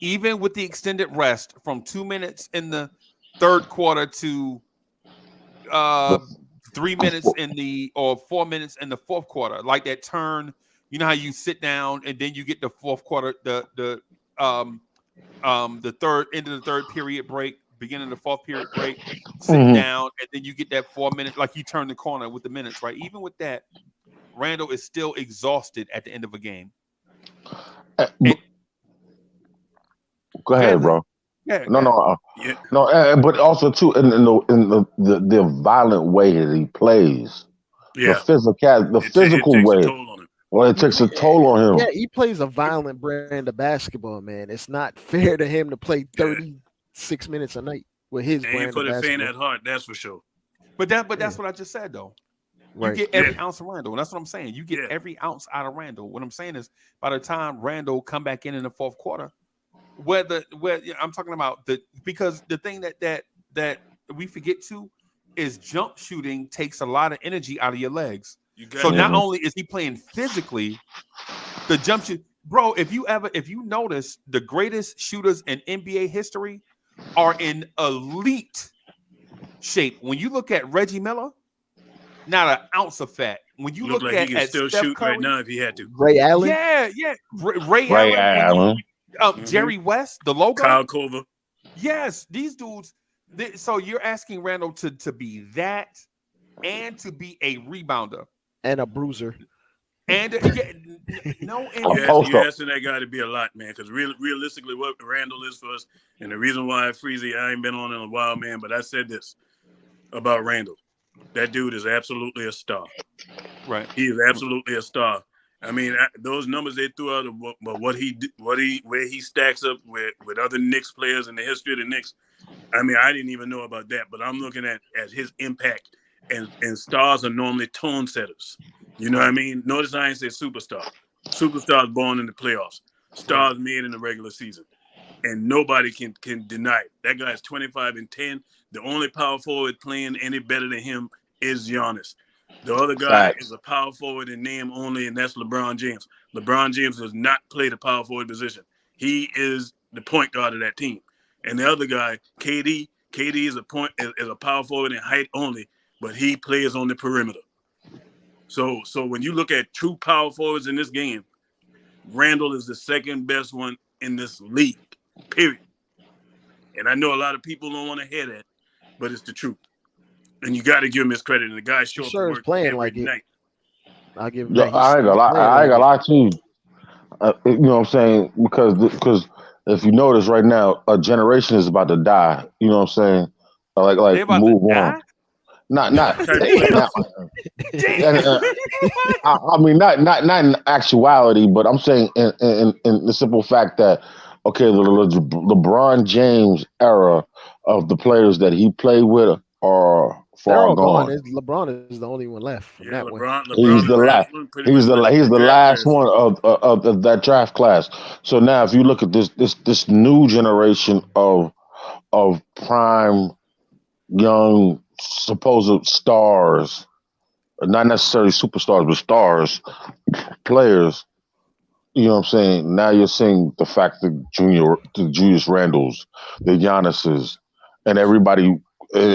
Even with the extended rest from 2 minutes in the third quarter to 3 minutes or 4 minutes in the fourth quarter, like that turn. You know how you sit down and then you get the fourth quarter, the third end of the third period break, beginning of the fourth period break, sit down, and then you get that 4 minute, like you turn the corner with the minutes, right? Even with that, Randall is still exhausted at the end of a game.
Go ahead, bro.
Yeah,
No, but also too in the violent way that he plays, the physical
takes a
way.
toll on him.
Well, it takes a toll on him.
Yeah, he plays a violent brand of basketball, man. It's not fair to him to play 36 minutes a night with his brand
for
of
the faint
basketball.
at heart, that's for sure.
But that's what I just said, though. You
Right.
get every ounce of Randall. And that's what I'm saying. You get every ounce out of Randall. What I'm saying is, by the time Randall come back in the fourth quarter, where I'm talking about because the thing that we forget to is jump shooting takes a lot of energy out of your legs. So not only is he playing physically, the jump shoot, bro. If you notice, the greatest shooters in NBA history are in elite shape. When you look at Reggie Miller, not an ounce of fat. When you look
like
at
he can still
Steph
shoot
Curry,
right now if he had to.
Ray Allen,
Ray Allen. Jerry West, the logo,
Kyle Korver.
Yes, these dudes. So you're asking Randall to be that, and to be a rebounder
and a bruiser,
and
You're asking that guy to be a lot, man. Because realistically, what Randall is for us, and the reason why Freezy, I ain't been on in a while, man. But I said this about Randall: that dude is absolutely a star.
Right?
He is absolutely a star. I mean, those numbers they threw out, but where he stacks up with other Knicks players in the history of the Knicks. I mean, I didn't even know about that, but I'm looking at his impact, and stars are normally tone setters. You know what I mean? Notice I ain't say superstar. Superstars born in the playoffs. Stars made in the regular season, and nobody can deny it. That guy's 25 and 10. The only power forward playing any better than him is Giannis. The other guy is a power forward in name only, and that's LeBron James. LeBron James does not play the power forward position. He is the point guard of that team. And the other guy, KD is a power forward in height only, but he plays on the perimeter. So when you look at true power forwards in this game, Randall is the second best one in this league, period. And I know a lot of people don't want to hear that, but it's the truth. And you got to give him his credit. And the guy shows up to work
playing
every
like it.
night.
I'll give him
I ain't gonna lie to you. You know what I'm saying? Because if you notice right now, a generation is about to die. You know what I'm saying?
They
Like
about to
move on.
die.
Not
Type players.
now. And, I mean, not in actuality, but I'm saying in the simple fact that okay, the LeBron James era of the players that he played with are
They're
far
all gone.
gone.
LeBron is the only one left from
Yeah,
that one.
LeBron,
He's
the
the last.
last one, pretty much
He's
the
the
draft
last
class.
one of that draft class. So now, if you look at this new generation of prime young supposed stars, not necessarily superstars, but stars, players. You know what I'm saying? Now you're seeing the fact that the Julius Randles, the Giannis's, and everybody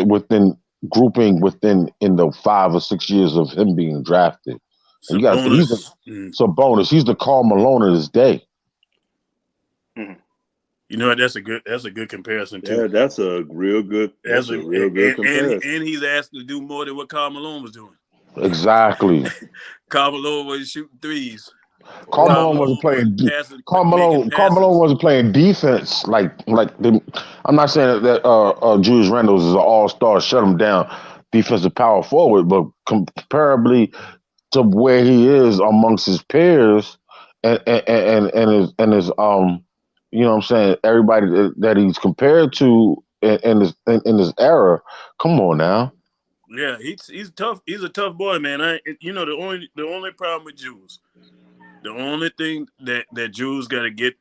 within grouping within in the 5 or 6 years of him being drafted. And you got to think he's
Sabonis.
so bonus. He's the Karl Malone of his day.
You know what? That's a good comparison too.
Yeah, that's a real good. That's a real good comparison.
And he's asked to do more than what Karl Malone was doing.
Exactly.
Karl Malone was shooting threes.
Karl Malone wasn't playing.
Making
Karl Malone
passes.
wasn't playing defense I'm not saying that Julius Randles is an all-star, shut him down, defensive power forward, but comparably to where he is amongst his peers and his you know what I'm saying, everybody that he's compared to in his era. Come on now.
Yeah, he's tough. He's a tough boy, man. The only problem with Jules, the only thing that Jules got to get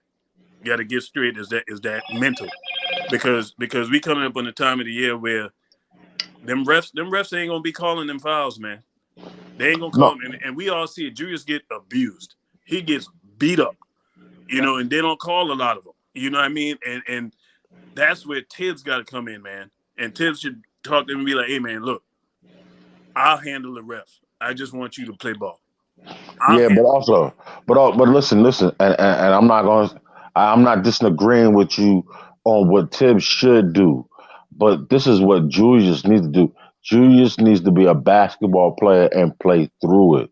straight is that mental, because we coming up on the time of the year where them refs ain't gonna be calling them fouls, man. They ain't gonna call
No.
them, and we all see it. Julius get abused. He gets beat up, and they don't call a lot of them. You know what I mean? And that's where Tibbs got to come in, man. And Tibbs should talk to him and be like, "Hey, man, look, I'll handle the refs. I just want you to play ball."
Yeah, but listen, and I'm not disagreeing with you on what Tibbs should do, but this is what Julius needs to do. Julius needs to be a basketball player and play through it.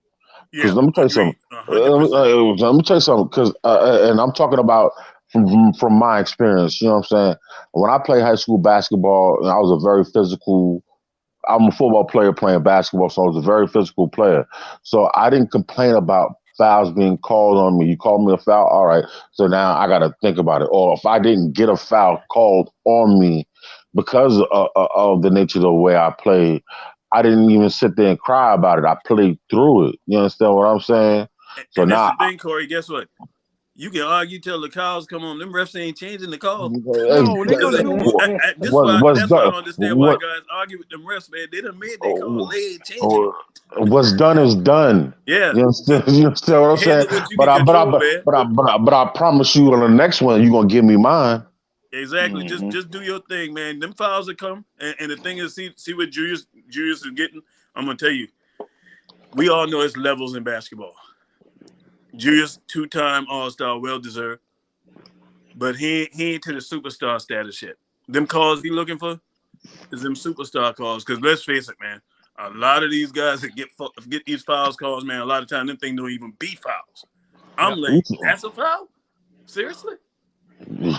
Yeah,
Because let me tell you something.
agreed, 100%.
Let me tell you something. Because and I'm talking about from my experience. You know what I'm saying? When I played high school basketball, I was a very physical. I'm a football player playing basketball, so I was a very physical player. So I didn't complain about fouls being called on me. You called me a foul, all right. So now I got to think about it. Or if I didn't get a foul called on me because of the nature of the way I played, I didn't even sit there and cry about it. I played through it. You understand what I'm saying? So
And that's
now,
the thing, Corey. Guess what? You can argue till the cows come on. Them refs ain't changing the call.
No, they're
Because
gonna do more.
what's
that's why I
done?
don't understand why
What
guys argue with them refs, man. They done made their call. They ain't changing it.
what's done is done.
Yeah.
You understand? You understand what I'm saying?
Handle what you can control, man.
But I promise you on the next one you're gonna give me mine.
Exactly.
Mm-hmm.
Just do your thing, man. Them fouls that come, and the thing is, see what Julius is getting. I'm gonna tell you, we all know it's levels in basketball. Julius, 2-time All-Star, well deserved, but he ain't to the superstar status yet. Them calls he looking for is them superstar calls. Because let's face it, man, a lot of these guys that get these fouls calls, man, a lot of time them things don't even be fouls. I'm like, that's a foul? Seriously?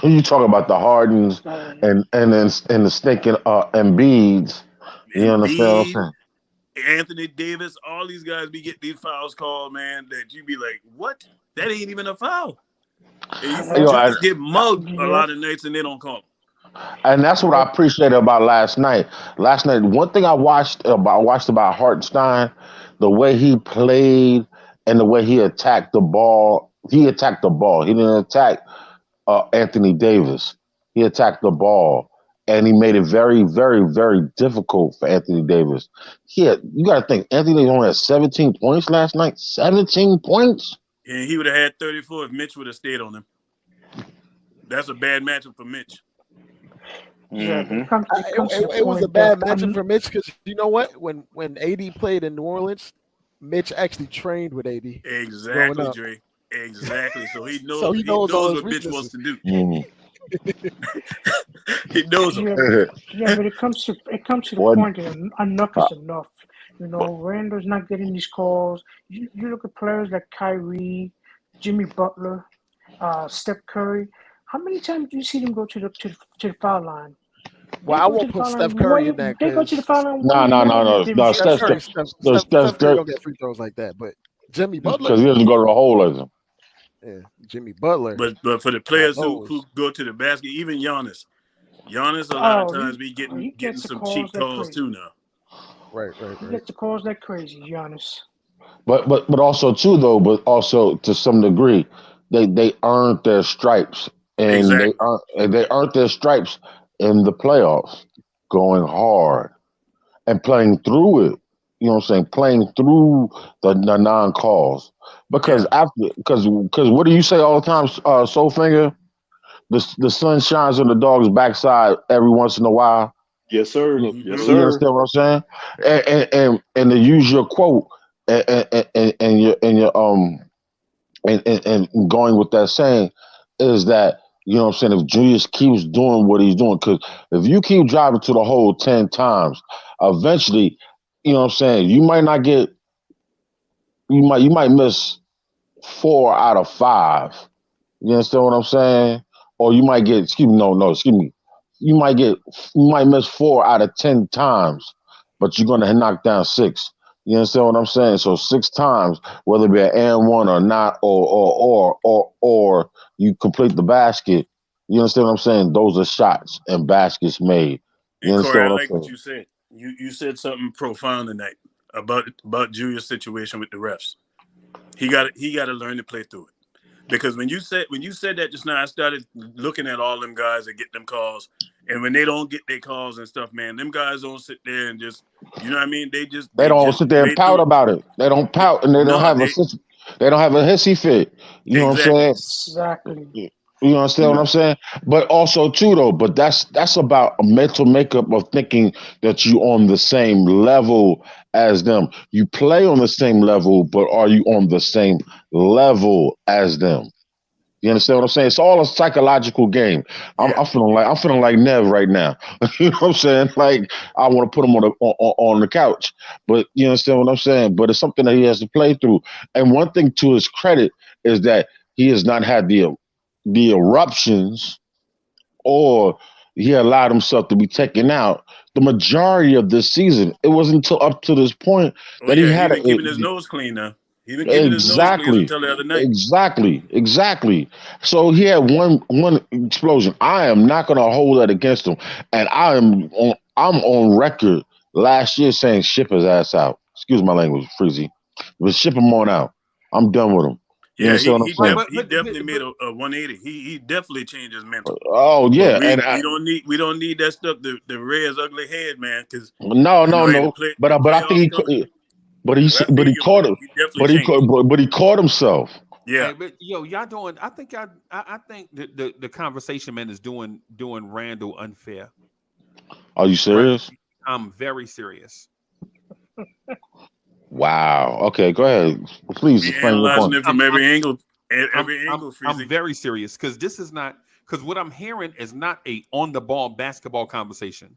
You talk about the Hardens and the stinking Embiids. You understand what I'm
Embiid,
saying?
Anthony Davis, all these guys be getting these fouls called, man, that you be like, what? That ain't even a foul. And you just get mugged a lot of nights and they don't call them.
And that's what I appreciated about last night. Last night, one thing I watched about Hartenstein, the way he played and the way he attacked the ball. He attacked the ball. He didn't attack Anthony Davis. He attacked the ball, and he made it very, very, very difficult for Anthony Davis. You got to think, Anthony Davis only had 17 points last night. 17 points?
And he would have had 34 if Mitch would have stayed on him. That's a bad matchup for Mitch.
Mm-hmm.
It was a bad matchup for Mitch because you know what? When AD played in New Orleans, Mitch actually trained with AD.
Exactly, Dre. Exactly. So he knows.
So he knows all
what
his
Mitch wants to do.
Mm.
He knows him.
Yeah, but it comes to the point that enough is enough. Randall's not getting these calls. You look at players like Kyrie, Jimmy Butler, Steph Curry. How many times do you see them go to the foul line?
Well,
They
I
go to
won't
the
put
foul
Steph
line
Curry
way.
in that
They go to the
because
foul line
No,
way
no,
more
no,
than,
no,
than
no.
Steph
Steph
Steph,
Curry,
Curry.
Steph Curry
Curry,
don't get free throws like that. But Jimmy
because
Butler,
he doesn't go to the hole as him.
yeah, Jimmy Butler.
But for the
Now
players who
those,
go to the basket, even Giannis a lot of
Oh,
times be
he
getting
gets the
some
calls
cheap
like
calls
crazy.
too now.
right.
He gets the calls like crazy, Giannis.
But also too though, but also to some degree, they earned their stripes, and
Exactly.
they earned their stripes in the playoffs, going hard and playing through it. You know what I'm saying? Playing through the non calls because
Yeah.
because what do you say all the time, Soulfinger? The sun shines on the dog's backside every once in a while.
Yes, sir.
You,
Yes,
Mm-hmm.
you
sir.
understand what I'm saying? And to use your quote and going with that saying is that you know what I'm saying if Julius keeps doing what he's doing, because if you keep driving to the hole 10 times, eventually, you know what I'm saying, you might miss 4 out of 5. You understand what I'm saying? Or you might get, excuse me, no, excuse me. You might get, you might miss 4 out of 10 times, but you're gonna knock down 6. You understand what I'm saying? So 6 times, whether it be an and one or not, or you complete the basket. You understand what I'm saying? Those are shots and baskets made. You
And Corey,
understand
I
what I'm
like what
saying?
you said. You said something profound tonight about Julius' situation with the refs. He got to learn to play through it. Because when you said that just now, I started looking at all them guys that get them calls, and when they don't get their calls and stuff, man, them guys don't sit there and just, you know what I mean?
They
They
don't
just
sit there and
play
pout
through it.
about it. They don't pout and they don't
No,
have a they don't have a hissy fit. You know what I'm
exactly.
saying?
Exactly.
You understand what I'm saying? But also too though, but that's about a mental makeup of thinking that you on the same level as them. You play on the same level, but are you on the same level as them? You understand what I'm saying? It's all a psychological game.
Yeah.
I'm feeling like Nev right now. You know what I'm saying? Like I want to put him on the couch, but you understand what I'm saying? But it's something that he has to play through. And one thing to his credit is that he has not had the eruptions or he allowed himself to be taken out the majority of this season. It wasn't until up to this point
Oh
that he
yeah, he
had
been keeping his nose clean now. He been keeping his nose clean
exactly,
until the other night.
exactly. So he had one explosion. I am not going to hold that against him, and I'm on record last year saying ship his ass out. Excuse my language, Freezy, but ship him on out. I'm done with him. You
Yeah,
understand
he
what I'm
he,
Right,
saying?
def-
but
he definitely made
but
a 180. He definitely changed his mental.
Oh
But
yeah,
we
and
we don't need that stuff to rear his ugly head, man. Because
no,
you
no,
know, hey, the
no.
play
But
the
I think
playoffs coming. But I
but
feel
he
you,
caught
man.
him.
He definitely changed.
But he caught himself.
Yeah,
hey, but yo, y'all doing. I think the conversation man is doing Randall unfair.
Are you
Right,
serious?
I'm very serious.
Wow. Okay, go ahead. Please
we
explain your
analyzing
point.
it from every angle.
I'm
Every
I'm
angle,
I'm
Freezy.
very serious because this is not because what I'm hearing is not a on the ball basketball conversation.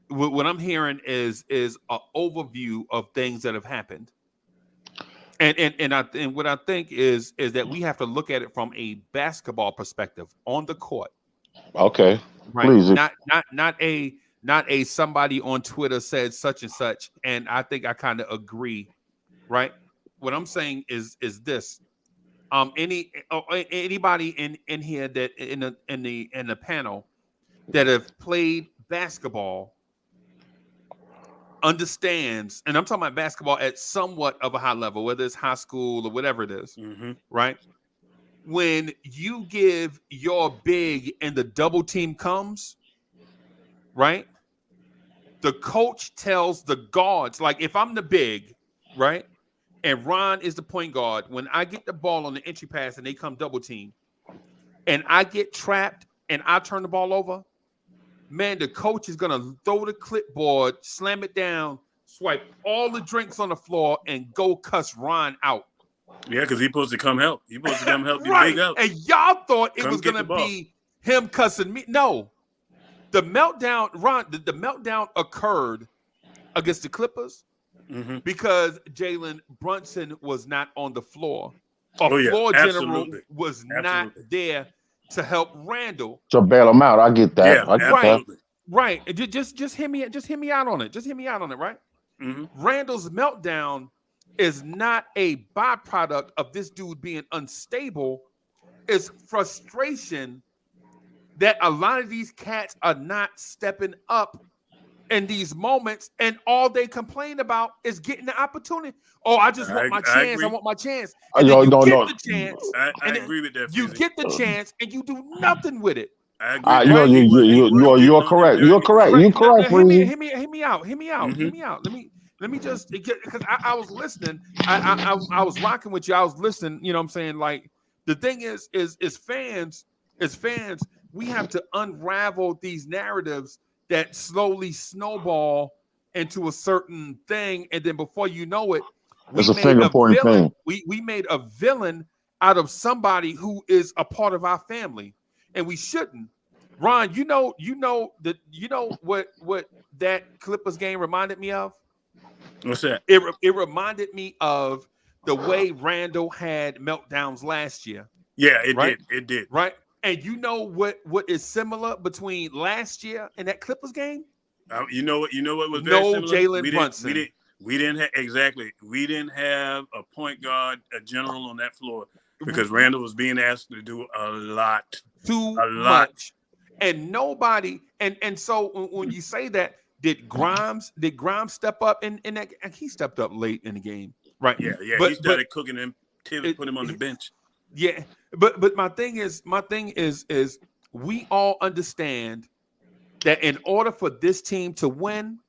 What I'm hearing is an overview of things that have happened, and what I think is that we have to look at it from a basketball perspective on the court,
Okay,
right?
please.
Not a somebody on Twitter said such and such, and I think I kind of agree, right? What I'm saying is this. Anybody in here that in the panel that have played basketball understands, and I'm talking about basketball at somewhat of a high level, whether it's high school or whatever it is,
Mm-hmm.
right? When you give your big and the double team comes, right? The coach tells the guards, like if I'm the big, right? And Ron is the point guard, when I get the ball on the entry pass and they come double team, and I get trapped and I turn the ball over, man, the coach is gonna throw the clipboard, slam it down, swipe all the drinks on the floor, and go cuss Ron out.
Yeah, because he's supposed to come help. He's supposed to come help your big
Right.
out.
And y'all thought it
Come
was
get
gonna
the ball.
be him cussing me. No. The meltdown, Ron, the meltdown occurred against the Clippers
Mm-hmm.
because Jalen Brunson was not on the floor. floor general
absolutely.
was not
Absolutely.
there to help Randall.
To bail him out. I get that.
Yeah,
I get
absolutely.
Right. Just hear me out on it. Just hear me out on it, right?
Mm-hmm.
Randall's meltdown is not a byproduct of this dude being unstable. It's frustration that a lot of these cats are not stepping up in these moments, and all they complain about is getting the opportunity. Oh, I just want my chance. I want my chance. And then you get the chance.
I agree with that.
You get the chance, and you do nothing with it.
I agree.
You're correct. You're correct. You're correct.
Hear me out. Let me just, because I was listening. I was rocking with you. I was listening. You know what I'm saying? Like, the thing is fans, we have to unravel these narratives that slowly snowball into a certain thing, and then before you know it,
it's a finger pointing thing.
We made a villain out of somebody who is a part of our family, and we shouldn't. Ron, you know what that Clippers game reminded me of?
What's that?
It reminded me of the way Randall had meltdowns last year.
Yeah, it did.
Right? And you know what is similar between last year and that Clippers game?
You know what was very similar?
Jalen Brunson.
We didn't have a point guard, a general on that floor because Randall was being asked to do a lot.
Too much. And nobody, and so when you say that, did Grimes step up in that? And he stepped up late in the game, right?
Yeah. He started cooking him. Tibbs put him on the bench.
Yeah, but my thing is we all understand that in order for this team to win,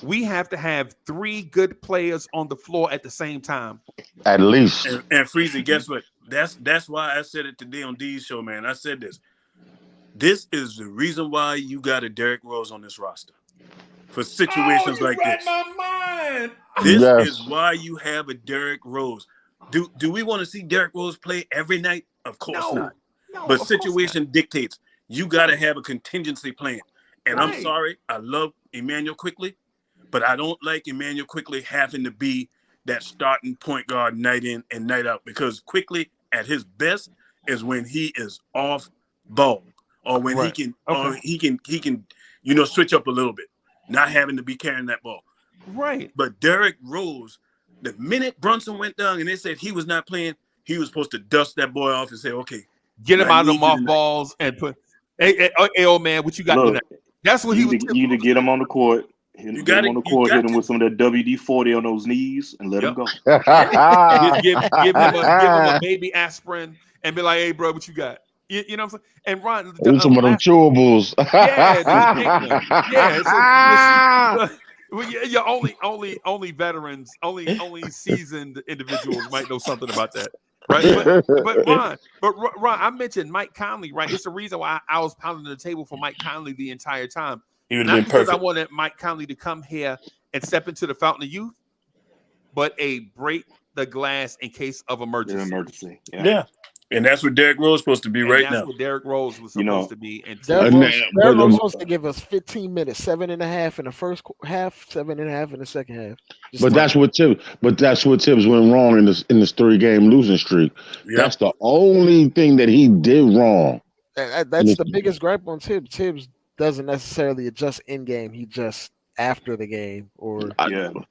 we have to have 3 good players on the floor at the same time.
At least.
And Freezy, guess what? That's why I said it today on D's show, man. I said this. This is the reason why you got a Derrick Rose on this roster. For situations like this.
My mind.
This is why you have a Derrick Rose. Do we want to see Derrick Rose play every night? Of course not.
No,
but situation dictates you got to have a contingency plan. And
Right.
I'm sorry, I love Emmanuel Quickley, but I don't like Emmanuel Quickley having to be that starting point guard night in and night out, because Quickley at his best is when he is off ball, or when he can switch up a little bit, not having to be carrying that ball.
Right.
But Derrick Rose, the minute Brunson went down and they said he was not playing, he was supposed to dust that boy off and say, okay,
get him out of the mothballs and put, hey, old man, what you got tonight? That's what he was.
You need to get him on the court. Hit him with some of that WD-40 on those knees and let him go.
give him a baby aspirin and be like, hey, bro, what you got? You know what I'm saying? And Ron,
some of them chewables.
Yeah, only veterans, only seasoned individuals might know something about that, right? But Ron, I mentioned Mike Conley, right? It's the reason why I was pounding the table for Mike Conley the entire time.
He would
Not
have been
because
perfect.
I wanted Mike Conley to come here and step into the fountain of youth, but a break the glass in case of emergency.
Yeah. And that's what Derrick Rose is supposed to be
And
right
that's
now.
what Derrick Rose was supposed to be. And
Derrick Rose was supposed to give us 15 minutes, 7.5 in the first half, 7.5 in the second half.
But that's what Tibbs went wrong in this 3-game losing streak.
Yep.
That's the only thing that he did wrong.
That's the biggest gripe on Tibbs. Tibbs doesn't necessarily adjust in game; he just after the game or
The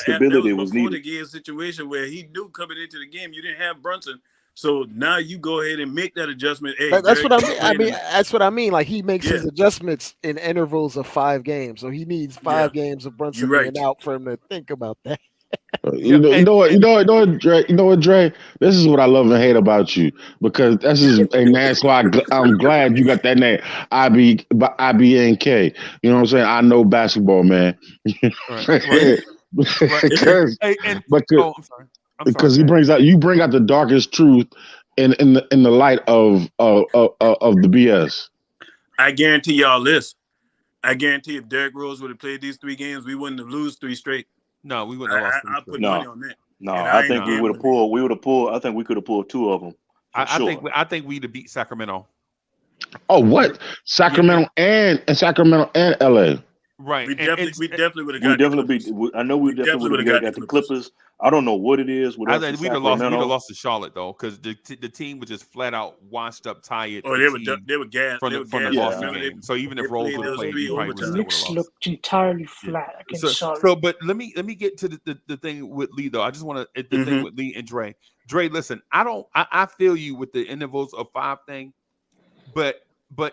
stability
was
before
needed.
the game situation where he knew coming into the game you didn't have Brunson, so now you go ahead and make that adjustment. Hey,
that's what I mean.
Derrick,
That's what I mean. Like he makes his adjustments in intervals of 5 games, so he needs 5 games of Brunson being out for him to think about that.
You know what, Dre? This is what I love and hate about you, because that's why I'm glad you got that name, IBNK. You know what I'm saying? I know basketball, man.
Right.
Because you bring out the darkest truth in the light of the BS.
I guarantee y'all this. I guarantee if Derrick Rose would have played these 3 games, we wouldn't have lost 3 straight.
No, we wouldn't have lost.
I put money on that.
No, I think we would have pulled. I think we could have pulled 2 of them.
I think we'd have beat Sacramento.
Oh, what? Sacramento and LA.
Right.
We definitely would have
We
got
definitely
the
beat. I know we definitely would have got the Clippers. I don't know what it is with
I
us in
think we'd have lost. We'd have
Sacramento.
lost to Charlotte though, because the team was just flat out washed up, tired,
Oh,
fatigued
they were gas.
from
They
the
were
from the
gas.
Boston
Yeah.
game. So even
They
if Rose
played
would have
those
played,
3
we probably would
The
still
overtimes.
would have
Knicks
lost.
looked entirely
Yeah.
flat against Charlotte.
So, but let me get to the thing with Lee though. I just want to the thing with Lee and Dre. Dre, listen, I feel you with the intervals of 5 thing, but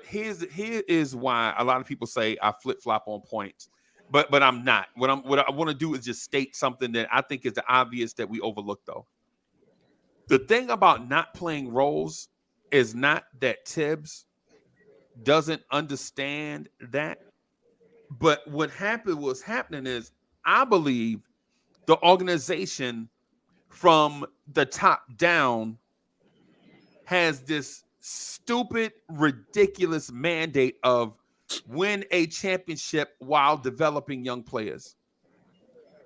here is why a lot of people say I flip flop on points, but I'm not. What I want to do is just state something that I think is the obvious that we overlook though. The thing about not playing roles is not that Tibbs doesn't understand that, but what was happening is I believe the organization from the top down has this stupid, ridiculous mandate of win a championship while developing young players,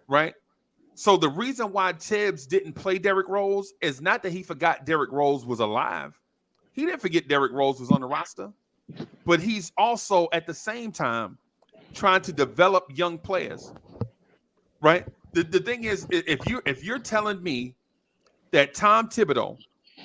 right? So the reason why Tibbs didn't play Derrick Rose is not that he forgot Derrick Rose was alive. He didn't forget Derrick Rose was on the roster, but he's also at the same time trying to develop young players, right? The thing is, if you're telling me that Tom Thibodeau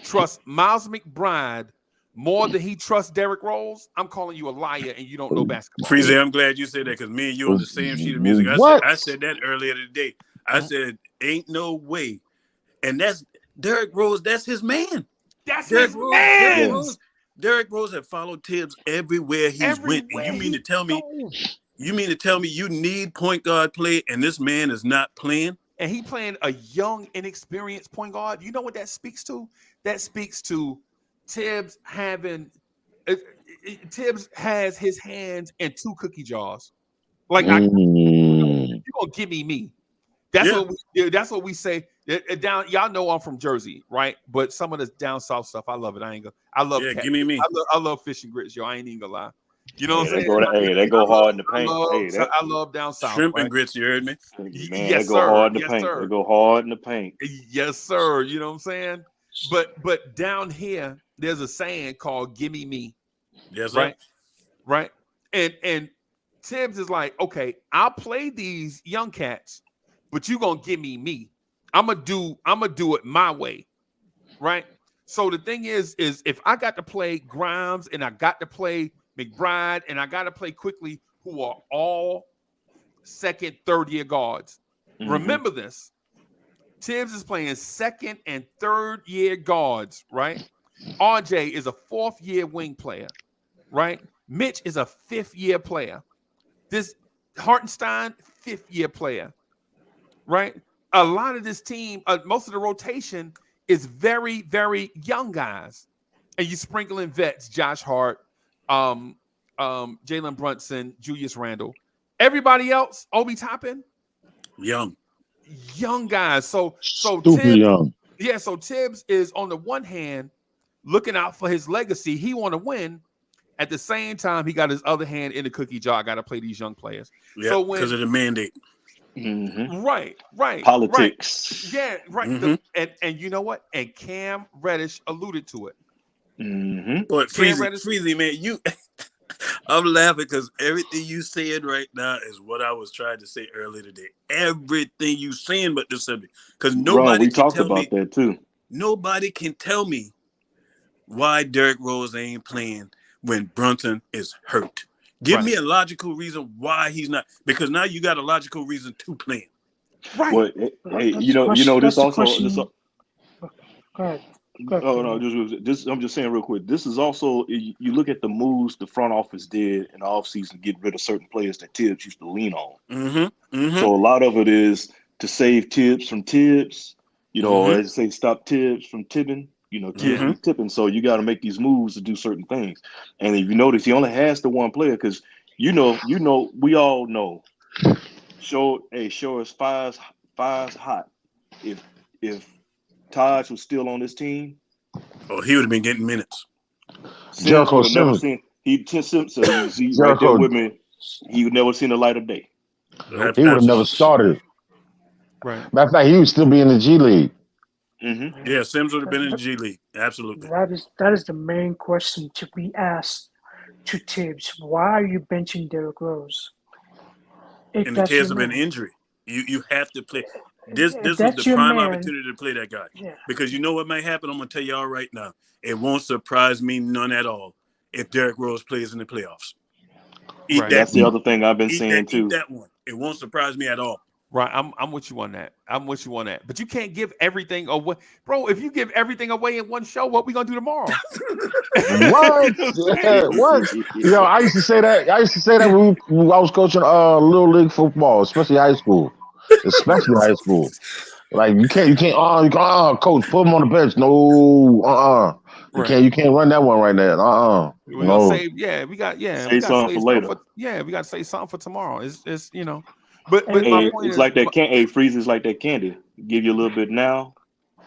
trusts Miles McBride more than he trusts Derrick Rose, I'm calling you a liar and you don't know basketball.
Freezy, I'm glad you said that because me and you on the same sheet of music.
What?
I said that earlier today. I said, ain't no way. And that's Derrick Rose. That's his man.
That's his man.
Derrick Rose had followed Tibbs everywhere he's went. And you mean to tell me you need point guard play and this man is not playing?
And he playing a young, inexperienced point guard. You know what that speaks to? That speaks to Tibbs having Tibbs has his hands in 2 cookie jars. Like you gonna give me. That's what we say. Down, y'all know I'm from Jersey, right? But some of this down south stuff, I love it. I love cat.
Give me.
I love fish and grits, yo. I ain't even gonna lie. You know what I'm saying?
They go hard in the paint.
I love down south.
Shrimp and grits, you heard me?
Man,
Yes,
they go
sir.
hard in the
Yes,
paint.
sir.
They go hard in the paint.
Yes, sir. You know what I'm saying? But down here, there's a saying called "Gimme me."
Yes,
right, right. And Tibbs is like, okay, I'll play these young cats, but you gonna give me. I'm gonna do it my way, right? So the thing is if I got to play Grimes and I got to play McBride and I got to play Quickly, who are all second, third year guards. Remember this. Tibbs is playing second and third year guards, right? RJ is a 4th year wing player, right? Mitch is a 5th year player. This Hartenstein, 5th year player, right? A lot of this team, most of the rotation is very, very young guys. And you sprinkle in vets, Josh Hart, Jalen Brunson, Julius Randle. Everybody else, Obi Toppin, young guys. So
Stupid
Tibbs,
young.
yeah. So Tibbs is on the one hand looking out for his legacy. He want to win. At the same time, he got his other hand in the cookie jar. I got to play these young players.
Yeah,
so
because of the mandate.
Right.
Politics.
Right. Yeah, right. And you know what? And Cam Reddish alluded to it.
But Freezy, man, I'm laughing because everything you said right now is what I was trying to say earlier today. Everything you saying but the subject. Because nobody
we
can
talked
tell
about
me
that too.
Nobody can tell me why Derrick Rose ain't playing when Brunson is hurt. Give me a logical reason why he's not, because now you got a logical reason to play him.
Right.
Well, hey, this also.
Go ahead.
Oh no, I'm just saying real quick. This is also, you look at the moves the front office did in the offseason to get rid of certain players that Tibbs used to lean on. So a lot of it is to save Tibbs from Tibbs. As they say, stop Tibbs from tipping. Tibbs from tipping. So you got to make these moves to do certain things. And if you notice, he only has the one player because we all know. Show us Fire's hot. If Taj was still on this team,
he would have been getting minutes.
Sims would have never seen. Sims right there with me. He would never seen the light of day.
He would have never started.
Right.
Matter of fact, he would still be in the G League.
Yeah, Sims would have been in the G League. Absolutely.
That is the main question to be asked to Tibbs. Why are you benching Derrick Rose? If
in the
that's your
case of an
man,
injury. You have to play. This
if
was the
that's your
prime
man,
opportunity to play that guy.
yeah.
Because you know what might happen? I'm gonna tell y'all right now. It won't surprise me none at all if Derrick Rose plays in the playoffs. Eat
Right.
that
That's the
one.
other thing I've been
Eat
saying
that
too.
one. It won't surprise me at all.
Right, I'm with you on that. I'm with you on that. But you can't give everything away, bro. If you give everything away in one show, what we gonna do tomorrow?
What? Yeah, what? Yo, I used to say that. I used to say that when I was coaching little league football, especially high school. Especially high school. Like you can't, coach, put him on the bench. No,
Right.
you can't run that one right there.
We're gonna
No.
save. We got
Say something for later.
we got to say something for tomorrow. It's you know, but
And
my
Hey,
point
it's
is,
like that. Hey, freeze is like that candy. Give you a little bit now,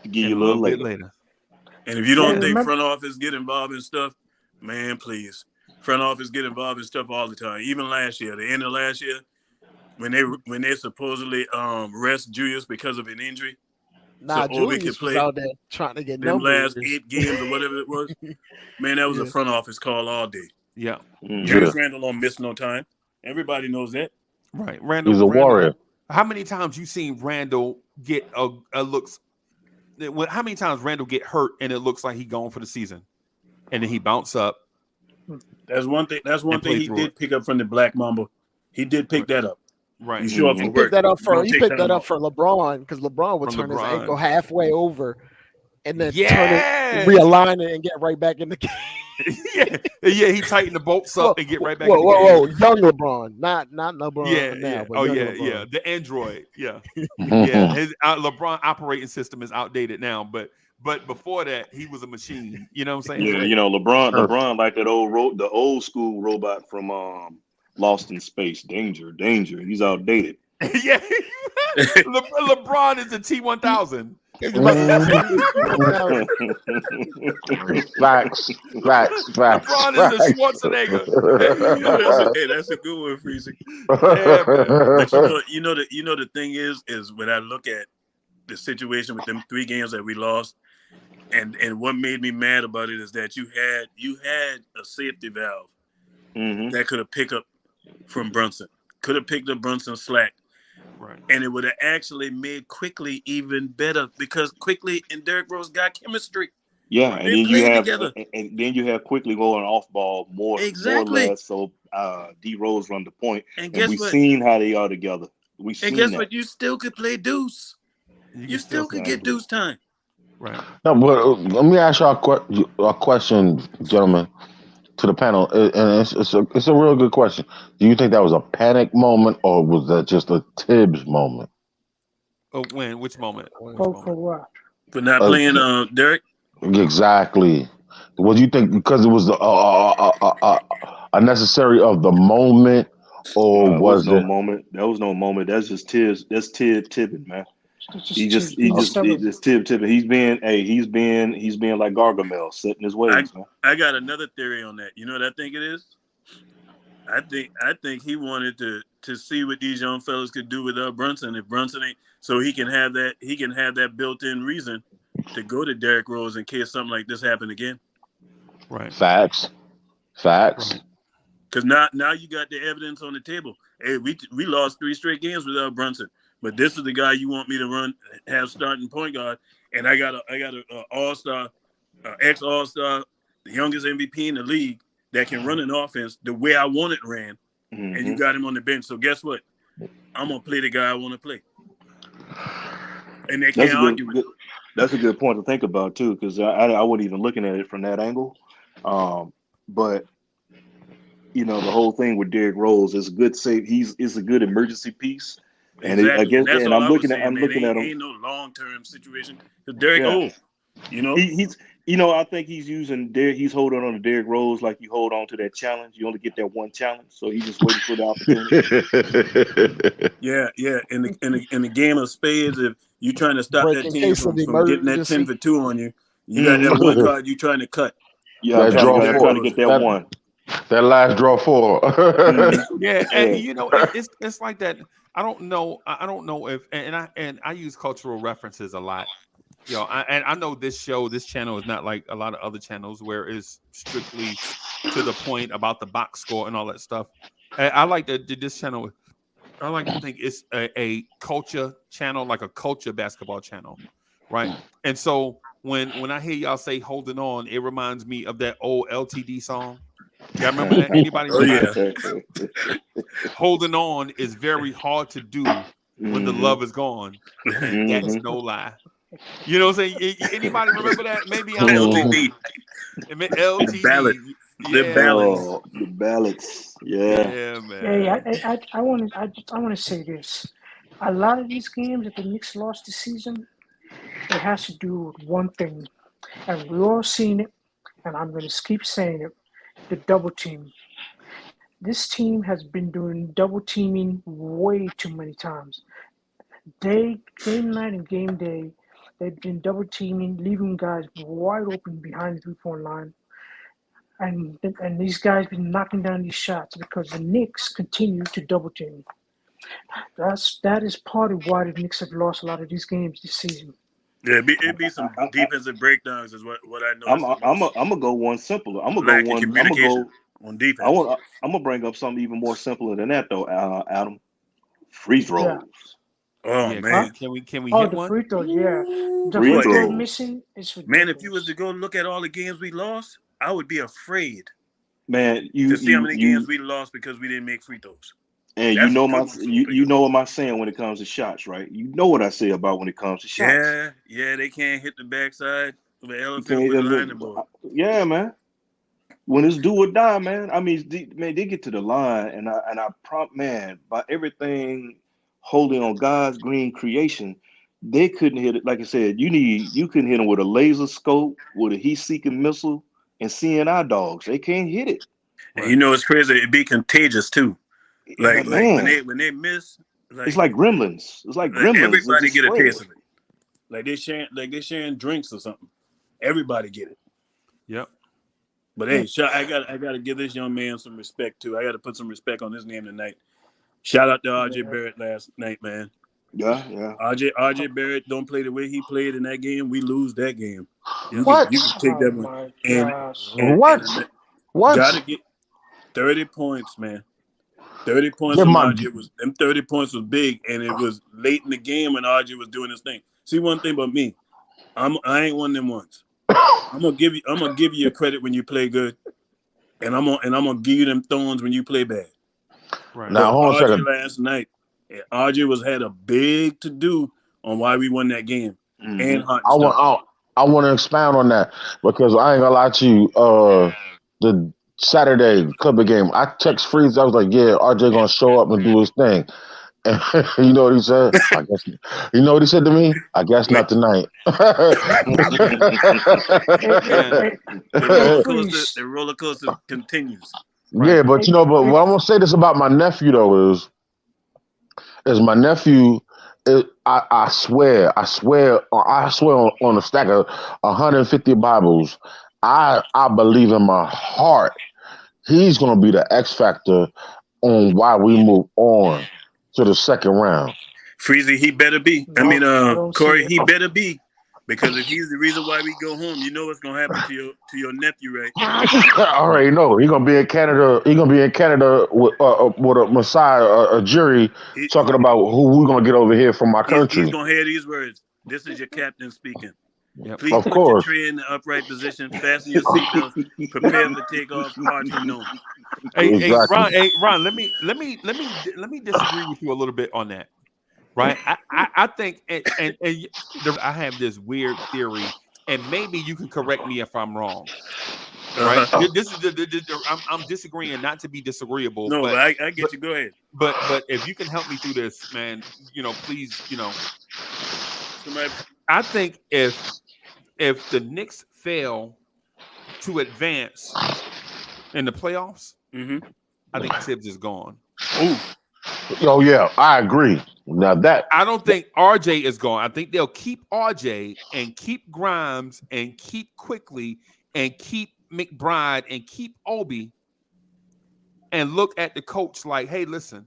give
and
you
a
a little
little bit
later.
later.
And if you don't
and
Yeah,
think
remember,
front office get involved in stuff, man, please. Front office get involved in stuff all the time. Even last year, the end of last year, when they supposedly rest Julius because of an injury, so
Nah,
Obi could
Julius was
play
out there trying to get
them last
numbers.
8 games or whatever it was. Man, that was a
Yeah.
front office call all day.
yeah,
Mhm.
Julius
Yeah.
Randle don't miss no time. Everybody knows that.
right.
He's a warrior.
How many times you seen Randall get a looks? How many times Randall get hurt and it looks like he gone for the season, and then he bounce up
That's one thing. That's one
and
thing
play
he
through
did pick up from the Black Mamba. He did pick that up.
Right.
You show up
He
for
Mhm.
picked
work.
that up
You
for
don't take time off.
LeBron because LeBron would
From
turn his
LeBron.
ankle halfway over and then turn
Yes.
it, realign it, and get right back in the game.
yeah. He tightened the bolts up and get right back
whoa,
in the game.
whoa, young LeBron, not LeBron
Yeah,
now,
yeah.
but
Oh,
young
yeah,
LeBron.
yeah. The Android. Yeah, yeah. His LeBron operating system is outdated now, but before that, he was a machine. You know what I'm saying?
Yeah, you know LeBron like that the old school robot from Lost in Space. Danger. He's outdated.
Yeah. LeBron is a T1000.
He's about to say he was
Facts.
LeBron is a Schwarzenegger.
That's a good one, Freezy.
Yeah, man.
But you know the thing is when I look at the situation with them 3 games that we lost, and what made me mad about it is that you had a safety valve
Mhm.
that could have picked up from Brunson, could have picked up Brunson's slack,
Right.
and it would have actually made Quickly even better because Quickly and Derrick Rose got chemistry.
Yeah,
Right.
and
They
then
played together.
you have quickly going off ball more or
Exactly.
less. So D Rose run the point,
And
and
guess
we've
what?
seen how they are together. We've
And
seen
guess
that.
what? You still could play deuce. You still could get deuce time.
Right.
No, but let me ask y'all a question, gentlemen, to the panel, and it's a real good question. Do you think that was a panic moment, or was that just a Tibbs moment?
Oh, when? Which moment? Which
for
moment?
what?
For not
Uh,
playing Derrick.
Exactly. What do you think? Because it was a necessary of the moment, or
No, it was
was
no
it?
moment. That was no moment. That's just Tibbs. That's Tibbin, man.
It's
He
just being stubborn.
just Tibbin. He's being like Gargamel, set in his ways, man.
I got another theory on that. You know what I think it is? I think he wanted to see what these young fellas could do without Brunson. If Brunson ain't, so he can have that built-in reason to go to Derrick Rose in case something like this happened again.
Right.
Facts.
Because now you got the evidence on the table. Hey, we lost 3 straight games without Brunson, but this is the guy you want me to have starting point guard, and I got a all-star, ex all-star, the youngest MVP in the league that can run an offense the way I want it ran, and you got him on the bench. So guess what? I'm gonna play the guy I want to play, and they can't argue with it.
That's a good point to think about too, because I wasn't even looking at it from that angle. But you know, the whole thing with Derrick Rose is a good save. It's a good emergency piece. And I
Exactly,
guess,
and that's
and
all
I'm
I was
looking at
saying, man.
him.
Ain't no long-term situation. Because Derrick,
Yeah,
you know.
he's I think he's using He's holding on to Derrick Rose like you hold on to that challenge. You only get that one challenge, so he's just waiting for the opportunity.
Yeah. In the game of spades, if you're trying to stop
Break
that
in
team
case of
from getting that 10
emergency.
for 2 on you, you got that one card you trying to cut.
Yeah,
That
That's
draw
Derrick
four.
trying to
Rose.
get that one.
That last draw 4.
Yeah,
Yeah.
and you know, it's like that. I don't know if and I use cultural references a lot. You know, I know this channel is not like a lot of other channels where it's strictly to the point about the box score and all that stuff. I like that this channel I like to think it's a culture channel, like a culture basketball channel, right? And so when I hear y'all say "holding on," it reminds me of that old LTD song. Y'all remember that? Anybody
Oh
remember
yeah.
that? Holding on is very hard to do when the love is gone, and that's no lie. You know what I'm saying? Anybody remember that? Maybe I'm old.
LTD. The ballad.
LTD.
The
Yeah,
ballads.
Oh, the ballads. Yeah.
yeah,
Hey,
man.
I want to say this. A lot of these games that the Knicks lost this season, it has to do with one thing, and we've all seen it, and I'm going to keep saying it: the double team. This team has been doing double teaming way too many times. Game night and game day, they've been double teaming, leaving guys wide open behind the 3-point line. And these guys been knocking down these shots because the Knicks continue to double team. That is part of why the Knicks have lost a lot of these games this season.
Yeah, it'd be some defensive breakdowns is what I
I'm
noticed.
I'm gonna go one simpler. I'm gonna go
Lack of
one.
communication on defense.
I'm gonna bring up something even more simpler than that though, Adam. Free
Yeah.
throws.
Oh
Yeah,
man.
can we
Oh,
hit
the
one?
free throws, yeah. The
Free
free throw
throws.
missing is
Man, if you was
ridiculous.
to go look at all the games we lost, I would be afraid
Man,
to see how many games we lost because we didn't make free throws.
and
That's a good one to open
you
up.
know what my saying when it comes to shots, right? You know what I say about when it comes to shots.
Yeah, they can't hit the backside of an
You
elephant with a lining board.
yeah, man. When it's do or die, man. I mean, they get to the line, and I prompt man by everything holding on God's green creation. They couldn't hit it. Like I said, you couldn't hit them with a laser scope, with a heat-seeking missile, and CNI dogs. They can't hit it.
And you know it's crazy. It'd be contagious too. Like
Man,
when they miss,
it's like gremlins. It's like gremlins. They
everybody
just
get a
spread
taste
it.
of it. Like they sharing drinks or something. Everybody get it.
Yep.
But hey, I gotta give this young man some respect too. I gotta put some respect on his name tonight. Shout out to RJ Barrett last night, man.
Yeah.
RJ Barrett don't play the way he played in that game. We lose that game. You
What?
can take that one.
My
And,
gosh.
What? What?
Gotta get 30 points, man. 30 points
Give
from
my
RJ was them 30 points was big, and it was late in the game when RJ was doing his thing. See, one thing about me, I ain't one of them ones. I'm gonna give you your credit when you play good, and I'm gonna give you them thorns when you play bad.
Right.
now
But
hold on a
RJ
second.
last night, RJ had a big to do on why we won that game, and hot
I
stuff.
want to expound on that because I ain't gonna lie to you. The Saturday Clipper game, I text Freeze. I was like, "Yeah, RJ gonna show up and do his thing." And you know what he said? I guess. You know what he said to me? I guess
Wait,
not tonight.
Hey, Freeze.
the roller coaster continues.
Right.
Yeah, but but what I'm gonna say this about my nephew though is my nephew. I swear on a stack of 150 Bibles. I believe in my heart he's gonna be the X factor on why we move on to the second round.
Freezy, he better be.
No, I don't
Corey,
see it.
he better be. Because if he's the reason why we go home, you know what's gonna happen to your nephew, right?
I already know he's gonna be in Canada. He's gonna be in Canada with a Messiah, a jury talking about who we're gonna get over here from my
He's
country.
gonna hear these words. This is your captain speaking.
Yep.
Please
Of
put your
course.
tray in the upright position. Fasten your seatbelts. Prepare for takeoff. Parts unknown.
Exactly.
Ron, let me disagree with you a little bit on that. Right? I think I have this weird theory, and maybe you can correct me if I'm wrong. Right?
Uh-huh.
This is I'm disagreeing, not to be disagreeable.
No,
but
I get you. Go ahead.
But if you can help me through this, man, please, I think if the Knicks fail to advance in the playoffs, I think Tibbs is gone.
Ooh.
Oh yeah, I agree. Now that
I don't think RJ is gone. I think they'll keep RJ and keep Grimes and keep Quickly and keep McBride and keep Obi and look at the coach like, hey, listen,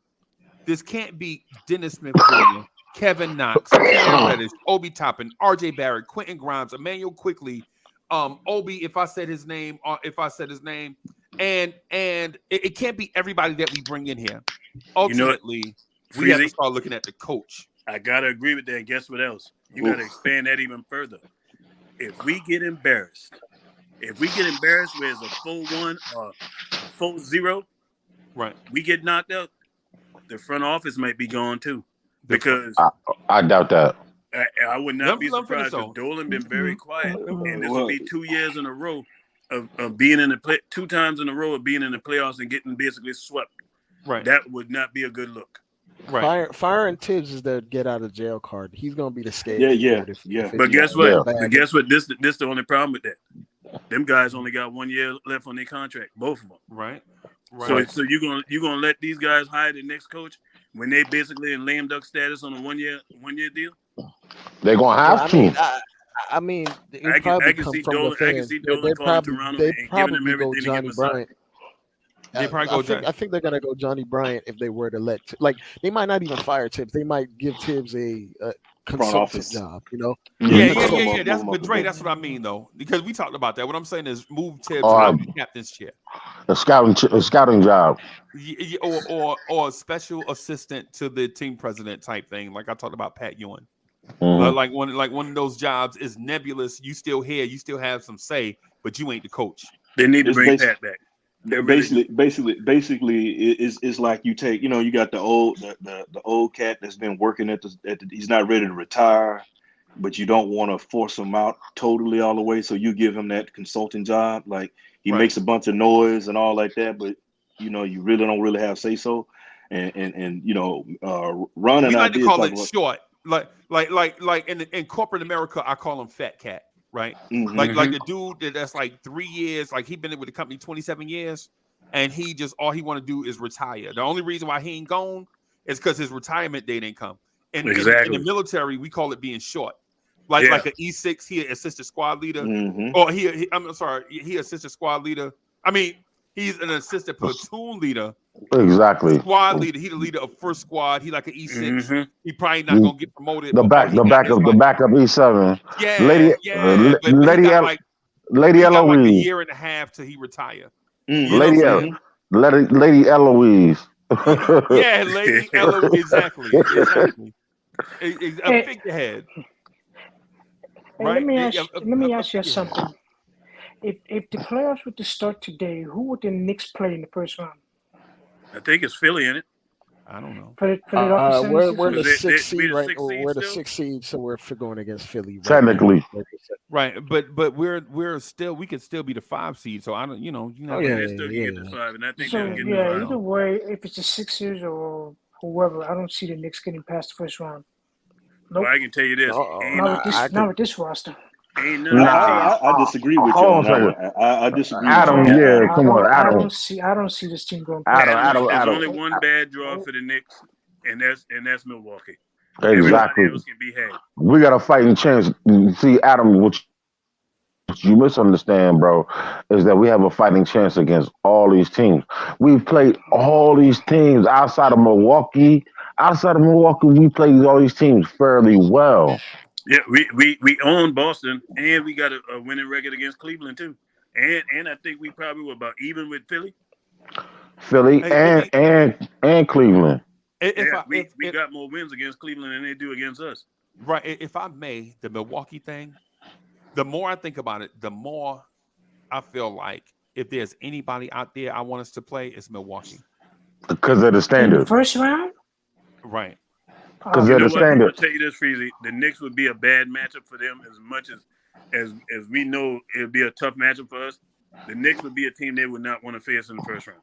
this can't be Dennis Smith Jr., Kevin Knox, Cam Reddish, Obi Toppin, RJ Barrett, Quentin Grimes, Emmanuel Quickly, Obi, if I said his name, and it can't be everybody that we bring in here. Ultimately, We have to
Freezy,
start looking at the coach.
I gotta agree with that. And guess what else? You gotta expand that even further. If we get embarrassed where it's a 4-1 or a 4-0,
Right.
we get knocked out, the front office might be gone too. Because
I doubt that.
I would not be
Let him finish,
surprised if
though.
Dolan been very quiet, and this
Well,
will be 2 years in a row of being in the play, 2 times in a row of being in the playoffs and getting basically swept.
Right.
That would not be a good look.
Right.
Firing Tibbs is the get out of jail card. He's gonna be the
Yeah,
scapegoat.
yeah.
But guess what?
Yeah.
But guess what? This the only problem with that. Them guys only got 1 year left on their contract, both of them.
Right. Right.
So you gonna let these guys hire the next coach when they basically in lame duck status on a one year deal?
They're gonna have to.
I mean,
I can see Dolan calling Toronto
they
and giving them
probably
everything
go
to get
Johnny
Masai.
Bryant.
They probably go
I think they're gonna go Johnny Bryant if they were to let they might not even fire Tibbs. They might give Tibbs a consultant
office.
job. You know.
Yeah. That's but Dre, that's what I mean though, because we talked about that. What I'm saying is move Tibbs out of the captain's chair.
A scouting job.
Or a special assistant to the team president type thing, like I talked about Pat Ewing.
Mhm.
Like one of those jobs is nebulous. You still here, you still have some say, but you ain't the coach.
They need to
It's
bring
basi-
Pat back. They really do.
Basically, it's like you take, you got the old cat that's been working at the he's not ready to retire, but you don't want to force him out totally all the way, so you give him that consulting job. Like he
Right.
makes a bunch of noise and all like that, but you really don't really have say so, and Ron and
We
I
like to
did
call
talk
it
about.
short. Like in corporate America, I call him Fat Cat, right?
Mhm.
Like the dude that's like 3 years, like he been with the company 27 years, and he just all he want to do is retire. The only reason why he ain't gone is because his retirement date ain't come. And in
Exactly.
the military, we call it being short. Like
Yeah.
like an E6, he an assistant squad leader,
Mhm.
or I'm sorry, he assistant squad leader. I mean, he's an assistant platoon leader.
Exactly.
Squad leader. He the leader of first squad. He like an E6.
Mhm.
He probably not gonna get promoted.
The
but
backup E7.
Yeah,
Lady,
yeah. But he
Lady,
got like
Lady
he got like a
Eloise.
year and a half till he retire.
Mhm.
You know what I'm
Lady,
saying?
Lady Eloise.
Yeah, Lady Elo. Exactly. A figurehead.
Hey,
Right?
let me ask you something. If the playoffs were to start today, who would the Knicks play in the first round?
I think it's Philly in it.
I don't know.
For the upper
We're the
76ers?
sixth
Be
seed
the
right.
sixth seed
We're the
still?
6th seed, so we're going against Philly. Right
Technically.
now.
Right, but we're still we could still be the 5 seed. So I don't,
Oh,
Yeah,
yeah,
they still can get the
yeah.
5, and I think
So
they'll get the
yeah,
5.
either way, if it's the Sixers or whoever, I don't see the Knicks getting past the first round. Nope.
Well, I can tell you this:
Not with this roster.
ain't none of them teams.
I disagree with you
Hold
on
on a
that one. I disagree
Adam,
with you.
yeah, come on,
I
Adam.
don't see this team going past.
Adam.
There's only one bad draw for the Knicks, and that's Milwaukee.
Exactly.
Everybody else can be had.
We got a fighting chance. See, Adam, what you misunderstand, bro, is that we have a fighting chance against all these teams. We've played all these teams outside of Milwaukee. Outside of Milwaukee, we played all these teams fairly well.
Yeah, we own Boston, and we got a winning record against Cleveland too, and I think we probably were about even with Philly.
Philly
Hey,
and Cleveland.
We got more wins against Cleveland than they do against us.
Right. If I may, the Milwaukee thing, the more I think about it, the more I feel like if there's anybody out there I want us to play, it's Milwaukee.
Because of the
In the
standard.
first round?
Right.
Because
You
of
know
the
what? I'm gonna
standard.
tell you this, Freezy. The Knicks would be a bad matchup for them as much as we know it'd be a tough matchup for us. The Knicks would be a team they would not want to face in the first round.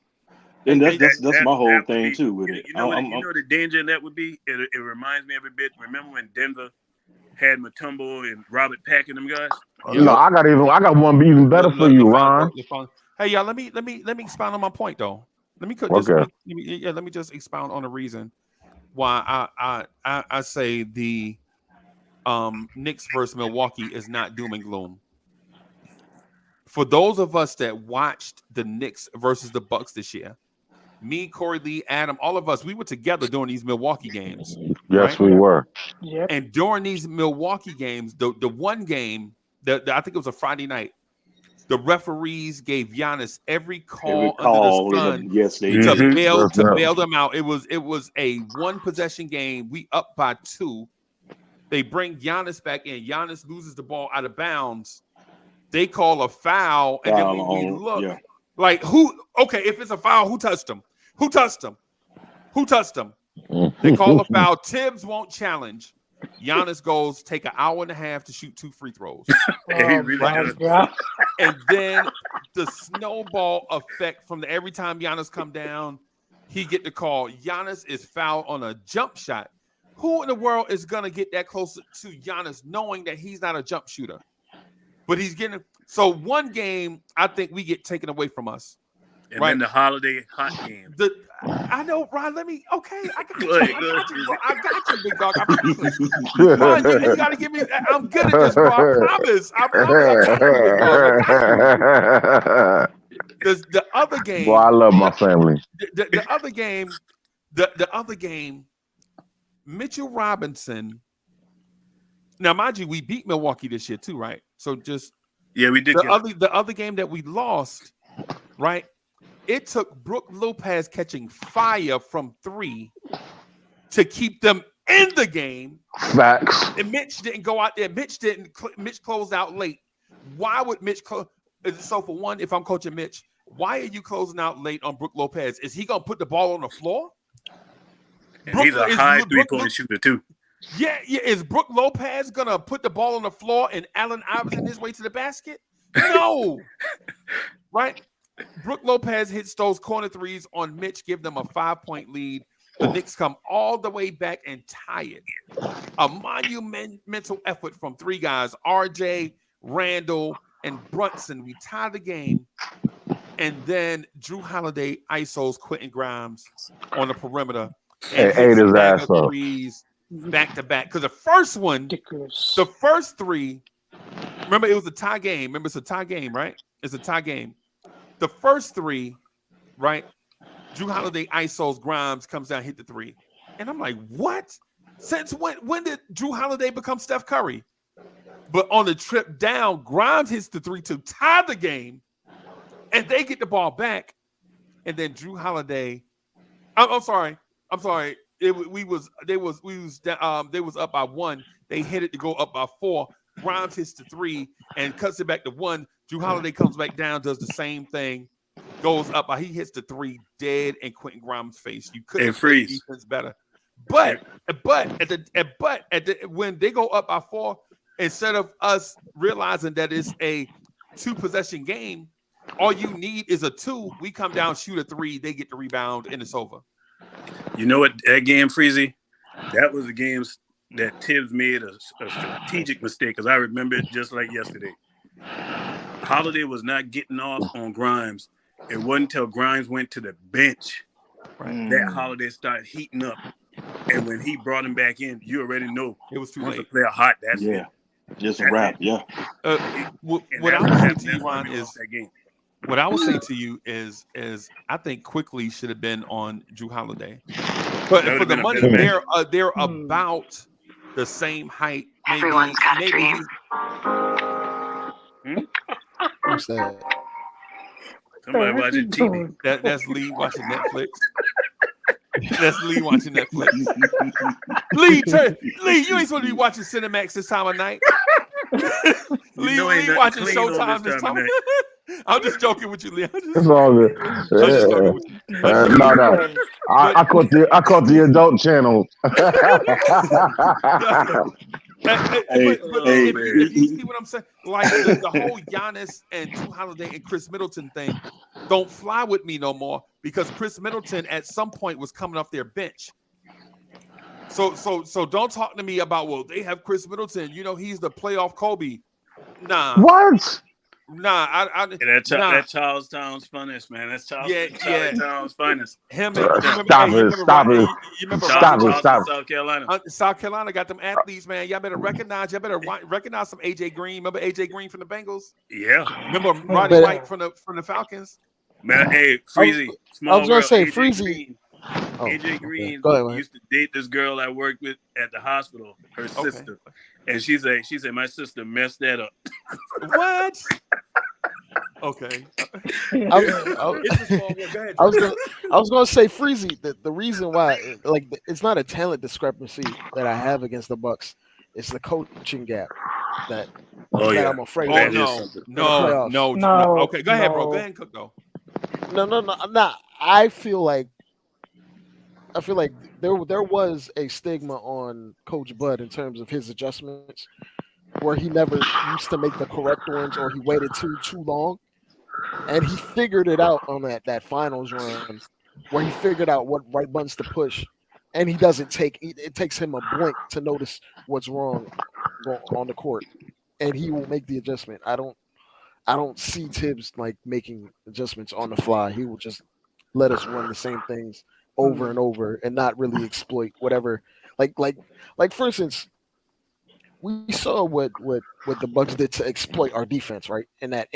And that's my whole
would
thing
be-
too with it.
You know the danger in that would be? It reminds me every bit. Remember when Denver had Mutombo and Robert Pack and them guys?
No, I got one even better for you, Ron.
Hey, y'all, let me expound on my point though. Let me just expound on the reason why I say the Knicks versus Milwaukee is not doom and gloom. For those of us that watched the Knicks versus the Bucks this year, me, Corey Lee, Adam, all of us, we were together during these Milwaukee games.
Yes,
right?
we were.
Yep.
And during these Milwaukee games, the one game, I think it was a Friday night, the referees gave Giannis every call under the sun
Yes, they
to
did.
bail them out. It was a one possession game. We up by 2. They bring Giannis back in. Giannis loses the ball out of bounds. They call a foul, and then when we look, like who? Okay, if it's a foul, who touched him? Who touched him? Who touched him? They call a foul. Tibbs won't challenge. Giannis goes take an hour and a half to shoot 2 free throws. And then the snowball effect from every time Giannis come down, he get the call. Giannis is fouled on a jump shot. Who in the world is gonna get that close to Giannis, knowing that he's not a jump shooter? But he's getting so one game. I think we get taken away from us.
And then the holiday hot game.
I know, Ron. Let me. Okay, I got you. I got you, big dog. I promise. Ron, you gotta give me. I'm good at this, bro. I promise. I the other game.
Well, I love my family.
The other game. The other game. Mitchell Robinson. Now, mind you, we beat Milwaukee this year too, right? So just
we did.
The other game that we lost, right? It took Brook Lopez catching fire from 3 to keep them in the game.
Facts.
And Mitch didn't go out there. Mitch closed out late. Why would Mitch close? So for one, if I'm coaching Mitch, why are you closing out late on Brook Lopez? Is he gonna put the ball on the floor?
And he's a high 3-point shooter too.
Yeah. Is Brook Lopez gonna put the ball on the floor and Allen Iverson his way to the basket? No. Right? Brook Lopez hits those corner threes on Mitch, give them a 5-point lead. The Knicks come all the way back and tie it. A monumental effort from 3 guys, RJ, Randall, and Brunson. We tie the game. And then Drew Holiday isos Quentin Grimes on the perimeter. And
ate his ass up.
Threes back to back. Because the first 3, remember it was a tie game. Remember it's a tie game, right? It's a tie game. The first 3, right? Drew Holiday isos Grimes, comes down, hit the 3. And I'm like, what? Since when did Drew Holiday become Steph Curry? But on the trip down, Grimes hits the 3 to tie the game. And they get the ball back. And then Drew Holiday, I'm sorry. They was up by 1. They hit it to go up by 4. Grimes hits the 3 and cuts it back to 1. Drew Holiday comes back down, does the same thing, goes up. He hits the 3 dead in Quentin Grimes' face. You couldn't play defense better. But when they go up by 4, instead of us realizing that it's a 2-possession game, all you need is a 2. We come down, shoot a 3, they get the rebound, and it's over.
You know what? That game, Freezy, that was the games that Tibbs made a strategic mistake, because I remember it just like yesterday. Holiday was not getting off on Grimes. It wasn't until Grimes went to the bench that Holiday started heating up. And when he brought him back in, you already know
it was too
once
late.
a player hot, that's
it. Just a wrap,
what I would say to you, Ron, is that game. What I would say to you is I think Quickly should have been on Drew Holiday, but for the money, they're about the same height.
Everyone's got a dream.
What's that?
Somebody watching TV.
That's Lee watching Netflix. That's Lee watching Netflix. Lee, you ain't supposed to be watching Cinemax this time of night. Lee watching Showtime this time. I'm just joking with you, Lee.
It's all good. No. I caught the adult channel.
If you see what I'm saying, like the whole Giannis and Drew Holiday and Chris Middleton thing don't fly with me no more, because Chris Middleton at some point was coming off their bench. So don't talk to me about, well, they have Chris Middleton. You know, he's the playoff Kobe. Nah.
What?
Nah,
that Charlestown's finest, man. That's Charlestown's finest.
Stop it.
South Carolina.
South Carolina got them athletes, man. Y'all better recognize some AJ Green. Remember AJ Green from the Bengals?
Yeah.
Remember Roddy White from the Falcons?
Man, hey, Freezy.
I was gonna say Freezy.
AJ Green used to date this girl I worked with at the hospital, her sister. And she said, my sister messed that up.
What? Okay.
I was,
It's a small one. Go ahead,
I was
Dre.
gonna, I was gonna say Freezy. The reason why, like, it's not a talent discrepancy that I have against the Bucks. It's the coaching gap that
Oh
that
yeah,
I'm afraid
Oh
that
of
is
no,
something.
in the
no,
playoffs.
no, no.
No,
Okay, go ahead, bro. Go
no.
ahead and cook though.
No. I'm not. I feel like there was a stigma on Coach Bud in terms of his adjustments, where he never used to make the correct ones, or he waited too long, and he figured it out on that finals run, where he figured out what right buttons to push, and he doesn't take it takes him a blink to notice what's wrong on the court, and he will make the adjustment. I don't see Tibbs like making adjustments on the fly. He will just let us run the same things over and over and not really exploit whatever. Like like like for instance, we saw what the Bucks did to exploit our defense, right? In that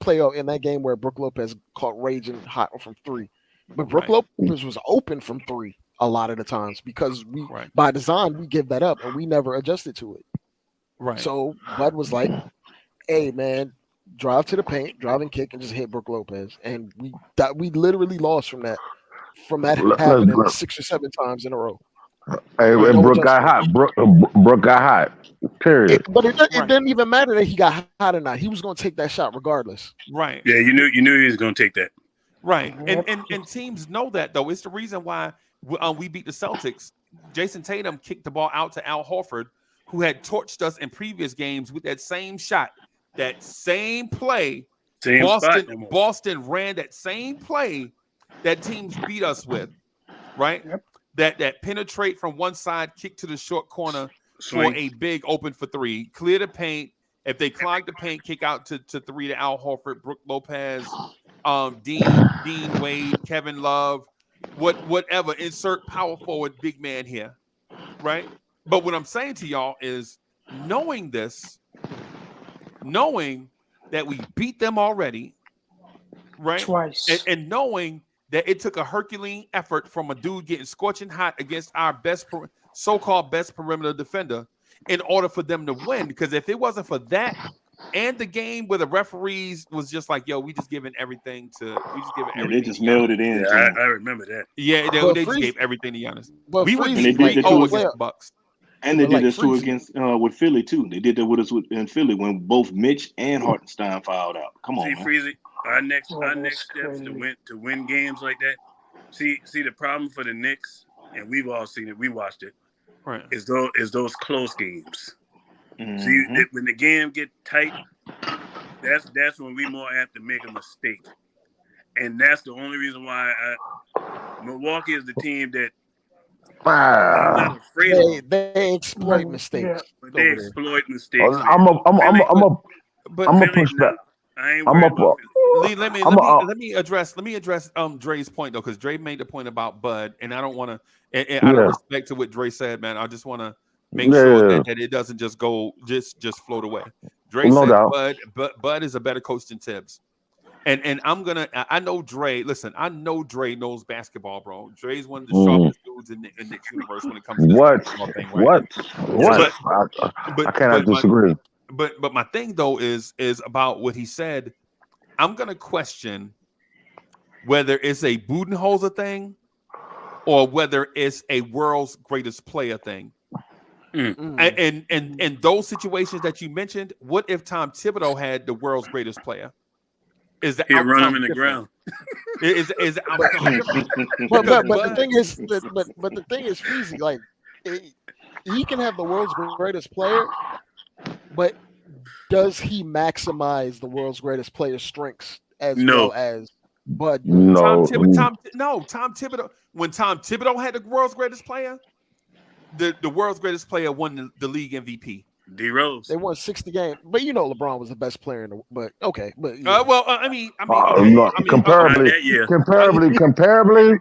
playoff in that game where Brook Lopez caught raging hot from three, but Brook
Right,
Lopez was open from three a lot of the times because we
right,
by design we give that up and we never adjusted to it.
right.
So Bud was like, "Hey man, drive to the paint, drive and kick, and just hit Brook Lopez," and we literally lost from that
Let's
happening
go.
6 or 7 times in a row
Hey,
with
Right,
and
no
Brooke got
adjustment.
hot. Brooke got hot. Period.
It
right,
didn't even matter that he got hot or not. He was going to take that shot regardless.
right,
Yeah, you knew he was gonna take that.
right. And
Yep.
and teams know that though. It's the reason why we beat the Celtics. Jason Tatum kicked the ball out to Al Horford, who had torched us in previous games with that same shot, that same play.
Same spot almost.
Boston ran that same play that teams beat us with, right?
Yep.
That penetrate from one side, kick to the short corner for
Swing.
a big open for three, clear the paint. If they clog the paint, kick out to three to Al Horford, Brook Lopez, Dean Wade, Kevin Love, whatever. Insert power forward big man here, right? But what I'm saying to y'all is knowing this, knowing that we beat them already, right?
Twice.
And knowing that it took a Herculean effort from a dude getting scorching hot against our so-called best perimeter defender in order for them to win. Because if it wasn't for that and the game where the referees was just like, yo, we just giving everything to
Yeah, they just
to
mailed
Giannis.
it in
Yeah,
to him.
I remember that.
Yeah,
But
they just
Freeze,
gave everything to Giannis.
but
We would
Freeze,
And they
be
did that
like in
too
the
3-0
against,
against
playoff,
the Bucks.
and they
but
did
like
this too
Freeze,
against with Philly too. They did that with us in Philly when both Mitch and Hartenstein fouled out. Come
See,
on, man.
Freezy, our next
Oh,
our
that's
next steps
crazy.
to win games like that. See the problem for the Knicks, and we've all seen it. We watched it.
Right.
Is those close games. See,
Hmm
when the game get tight, that's when we more apt to make a mistake, and that's the only reason why Milwaukee is the team that I'm not
Wow.
afraid of them,
they exploit mistakes
Yeah.
but they
over there.
exploit mistakes, man.
I'm
Philly,
But
a
Philly,
push back.
nah, I ain't
I'm
worried
a
about Philly.
Lee, let me
I'm a
address Dre's point though, because Dre made the point about Bud, and I don't want to, and out of
yeah
respect to what Dre said, man, I just want to make sure
yeah
that it doesn't just go just float away. Dre
no
said
doubt.
Bud is a better coach than Tibbs, and I know Dre. Listen, I know Dre knows basketball, bro. Dre's one of the
Mhm.
sharpest dudes in Nick's universe when it comes to this
What
basketball thing, right?
what? I cannot
But
disagree.
my thing though is about what he said. I'm gonna question whether it's a Budenholzer thing or whether it's a world's greatest player thing.
Mm.
And in those situations that you mentioned, what if Tom Thibodeau had the world's greatest player? Is the
He'll run them
outcome
in the
different?
ground.
Is the outcome different?
But
Because
but the
Bud,
thing is, but the thing is, Freezy, like he can have the world's greatest player, but does he maximize the world's greatest player's strengths as well
No,
as Bud does?
No,
Tom Thibodeau. When Tom Thibodeau had the world's greatest player, the world's greatest player won the league MVP.
D Rose.
They won 60 games, but you know LeBron was the best player in the. But okay, but yeah.
Well, I mean,
no,
okay.
Not
comparably,
that year.
comparably.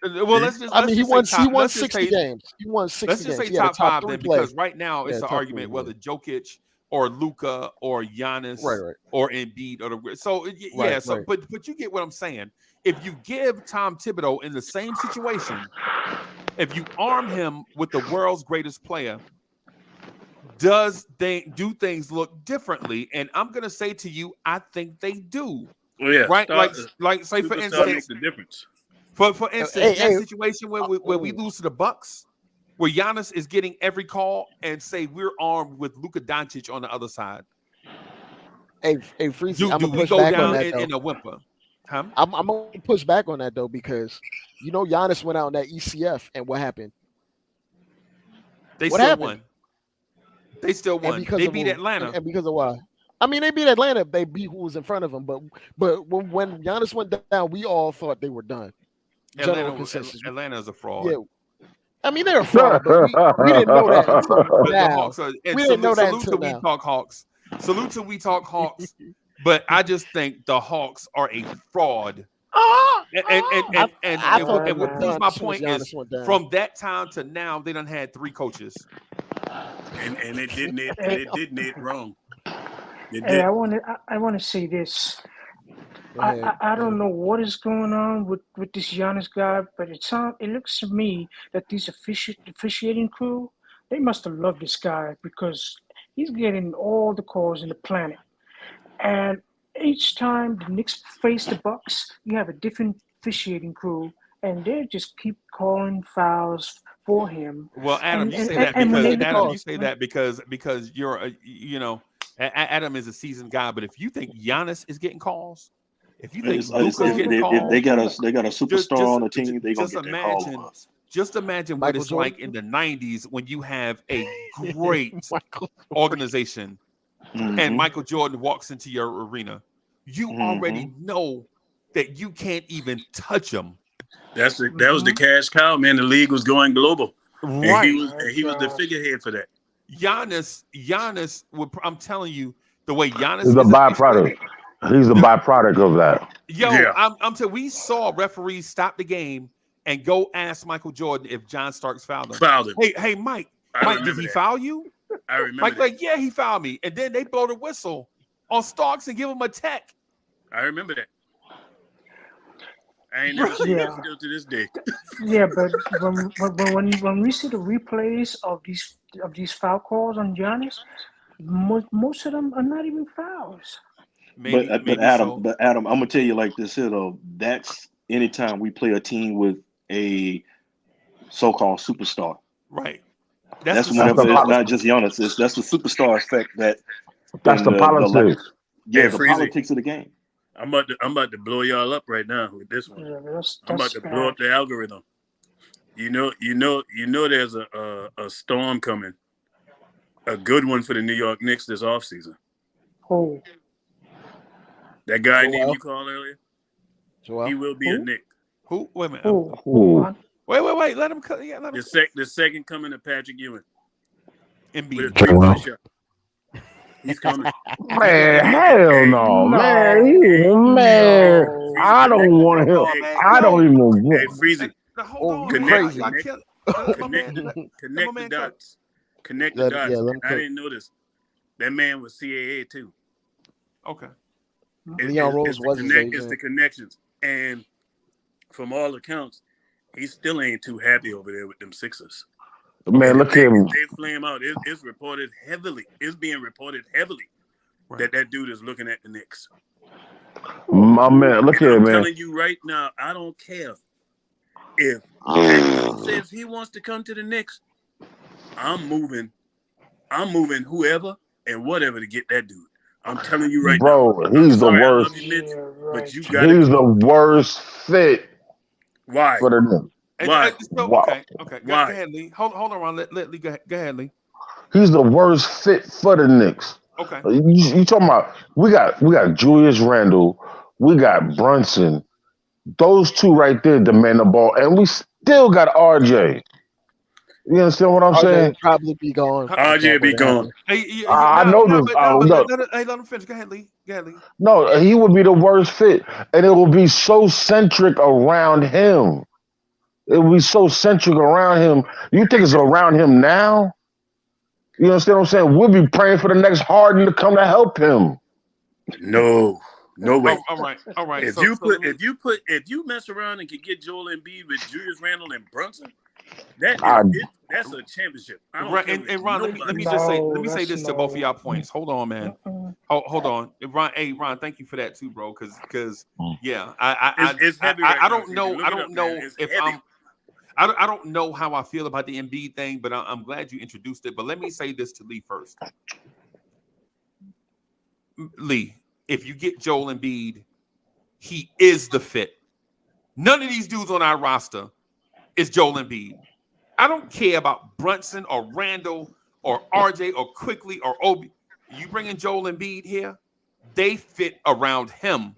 Well, let's
I mean, he
just
won
say top. Let's just
60
say
games. He won 60
let's just
games.
say
He had a
top five
three
then,
player.
because right now it's
Yeah,
an
top
argument
three,
whether Jokic or Luka or Giannis
Right.
or Embiid or the so yeah.
Right,
So
right.
but you get what I'm saying. If you give Tom Thibodeau in the same situation, if you arm him with the world's greatest player, does they do things look differently? And I'm gonna say to you, I think they do.
Well, yeah,
Right? Like say for
superstar makes
instance,
the difference.
for instance,
Hey,
that
hey,
situation where we lose to the Bucks, where Giannis is getting every call, and say we're armed with Luka Doncic on the other side.
hey, Freezy, I'm
Do
gonna
we
push
go
back on
down
that though.
in a whimper? Huh?
I'm gonna push back on that though because Giannis went out in that ECF and what happened?
They
What
still
happened?
won. They still
And
won.
because
They
of
beat
who?
Atlanta.
And because of why? I mean, they beat Atlanta. They beat who was in front of them. But when Giannis went down, we all thought they were done. General consensus.
Atlanta is a fraud.
Yeah. I mean, they're a fraud, but we didn't know that until
The
now.
Hawks are, and
We didn't know that
salute to
until
We
now.
Talk Hawks. Salute to We Talk Hawks. But I just think the Hawks are a fraud.
I thought they
And
were
what proves
done
my
as soon as
point is,
Giannis went down.
from that time to now, they done had 3 coaches.
And it did wrong. It
Hey,
did.
I want to say this.
Go ahead.
I don't know what is going on with this Giannis guy, but it looks to me that these officiating crew, they must have loved this guy because he's getting all the calls in the planet. And each time the Knicks face the Bucks, you have a different officiating crew, and they just keep calling fouls for him.
Well, Adam,
And
you say
and,
that
and when
because
they
Adam, you say that because you're Adam is a seasoned guy. But if you think Giannis is getting calls, if you think Luka is getting calls,
if they got a superstar on the team, they're gonna
just
get that call on
imagine.
us.
Just imagine what
Michael
it's
Jordan?
like in the 90s when you have a great organization and Michael Jordan walks into your arena. You already know that you can't even touch him.
That was the cash cow, man. The league was going global.
Right.
And he was the figurehead for that.
Giannis, I'm telling you, the way Giannis
He's a byproduct. He's a byproduct of that.
Yo,
Yeah.
I'm telling we saw referees stop the game and go ask Michael Jordan if John Starks fouled him. Hey, Mike, did he foul you?
I remember.
Mike, like, yeah, he fouled me. And then they blow the whistle on Starks and give him a tech.
I remember that. I ain't never seen that still to this day.
Yeah, but when we see the replays of these foul calls on Giannis, most of them are not even fouls.
But Adam, I'm gonna tell you like this here though. That's anytime we play a team with a so-called superstar.
Right.
That's whenever it's not just Giannis. That's the superstar effect that's
the politics.
The politics of the game.
I'm about to blow y'all up right now with this one.
Yeah,
I'm about to blow up the algorithm. You know there's a storm coming. A good one for the New York Knicks this offseason.
Oh.
That guy named you called earlier?
Joel?
He will be a Knick.
Who? Wait a minute.
Who?
Wait. Let him cut. Yeah, let him.
The second coming of Patrick Ewing.
Embiid.
He's coming.
Man, hell no, man. I don't want him. I don't even want him.
Hey, Freezy.
Hold on,
crazy.
Connect the dots. Connect the dots. I didn't know this. That man was CAA too.
Okay.
Leon Rose was his agent.
It's the connections. And from all accounts, he still ain't too happy over there with them Sixers.
Man, look at him.
They flame out. It's reported heavily. It's being reported heavily that dude is looking at the Knicks.
My man, look at him, man.
I'm telling you right now, I don't care if Patrick says he wants to come to the Knicks. I'm moving whoever and whatever to get that dude. I'm telling you right now.
Bro, he's the worst.
But you got
He's the worst fit.
Why?
For the Knicks.
Why?
Okay.
Why?
Go ahead, Lee. Hold on. Let Lee go ahead, Lee.
He's the worst fit for the Knicks.
Okay.
You talking about we got Julius Randle, we got Brunson. Those two right there demand the ball, and we still got RJ. You understand what I'm saying?
Will probably be gone.
RJ be gone.
I know this.
Hey, let him finish. Go ahead, Lee.
No, he would be the worst fit, and it would be so centric around him. It would be so centric around him. You think it's around him now? You understand what I'm saying? We'll be praying for the next Harden to come to help him.
No way.
All right.
If you mess around and can get Joel Embiid with Julius Randle and Brunson, That's a championship. I don't
Right,
care
and Ron, let me
nobody
just say
No,
this
that's
to both of
no.
y'all points. Hold on, man. Hold on, Ron. Hey, Ron, thank you for that too, bro. Because yeah,
It's heavy right
I
now.
don't
So you
know.
can look
I
it
don't
up, man.
know
It's
if
heavy.
I don't know how I feel about the Embiid thing, but I'm glad you introduced it. But let me say this to Lee first. Lee, if you get Joel Embiid, he is the fit. None of these dudes on our roster is Joel Embiid. I don't care about Brunson or Randall or RJ or Quickly or Obi. You bring in Joel Embiid here, they fit around him.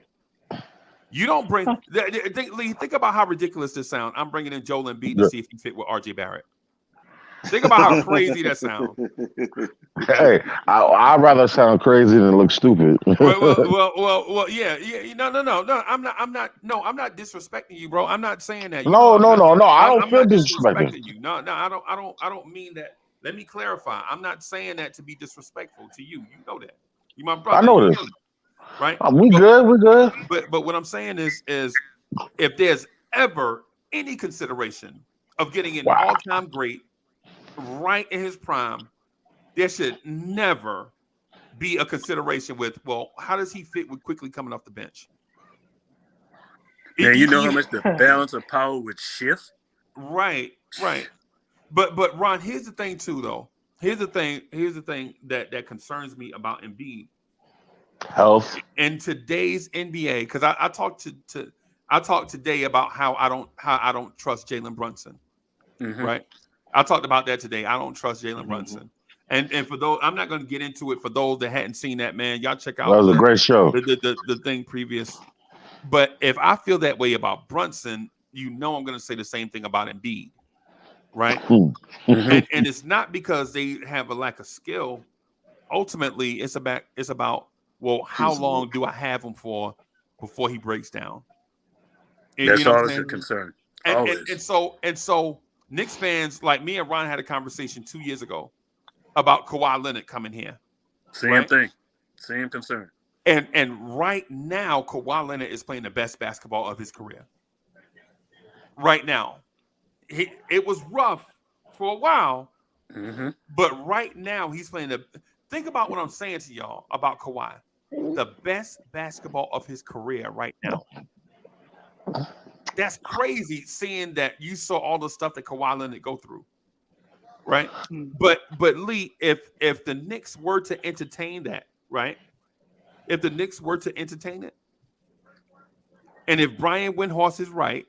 You don't bring. Lee, think about how ridiculous this sounds. I'm bringing in Joel Embiid to see if he fit with RJ Barrett. Think about how crazy that sounds.
Hey, I'd rather sound crazy than look stupid.
Well, yeah. No. I'm not disrespecting you, bro. I'm not saying that.
No. I don't
I'm
feel
not
disrespected.
disrespecting you. No, I don't mean that. Let me clarify. I'm not saying that to be disrespectful to you. You know that. You my brother.
I know
You
this.
know that, right?
We good.
But what I'm saying is if there's ever any consideration of getting an
Wow.
all-time great right in his prime, there should never be a consideration with, well, how does he fit with Quickly coming off the bench?
Man, you know how much the balance of power would shift?
Right. But Ron, here's the thing too, though. Here's the thing that concerns me about Embiid.
Health.
In today's NBA, because I talked today about how I don't trust Jalen Brunson.
Mm-hmm.
Right. I talked about that today. I don't trust Jalen Brunson. And for those, I'm not going to get into it. For those that hadn't seen that, man, y'all check out.
That was a great show.
The thing previous. But if I feel that way about Brunson, I'm going to say the same thing about Embiid, right? And it's not because they have a lack of skill. Ultimately, it's about well, how long do I have him for before he breaks down?
That's always a concern.
And so Knicks fans like me and Ron had a conversation 2 years ago about Kawhi Leonard coming here.
Same thing. Same concern.
And right now, Kawhi Leonard is playing the best basketball of his career. Right now. It was rough for a while, but right now he's playing think about what I'm saying to y'all about Kawhi. The best basketball of his career right now. That's crazy seeing that you saw all the stuff that Kawhi Leonard go through. Right? But Lee, if the Knicks were to entertain that, right? If the Knicks were to entertain it, and if Brian Windhorst is right,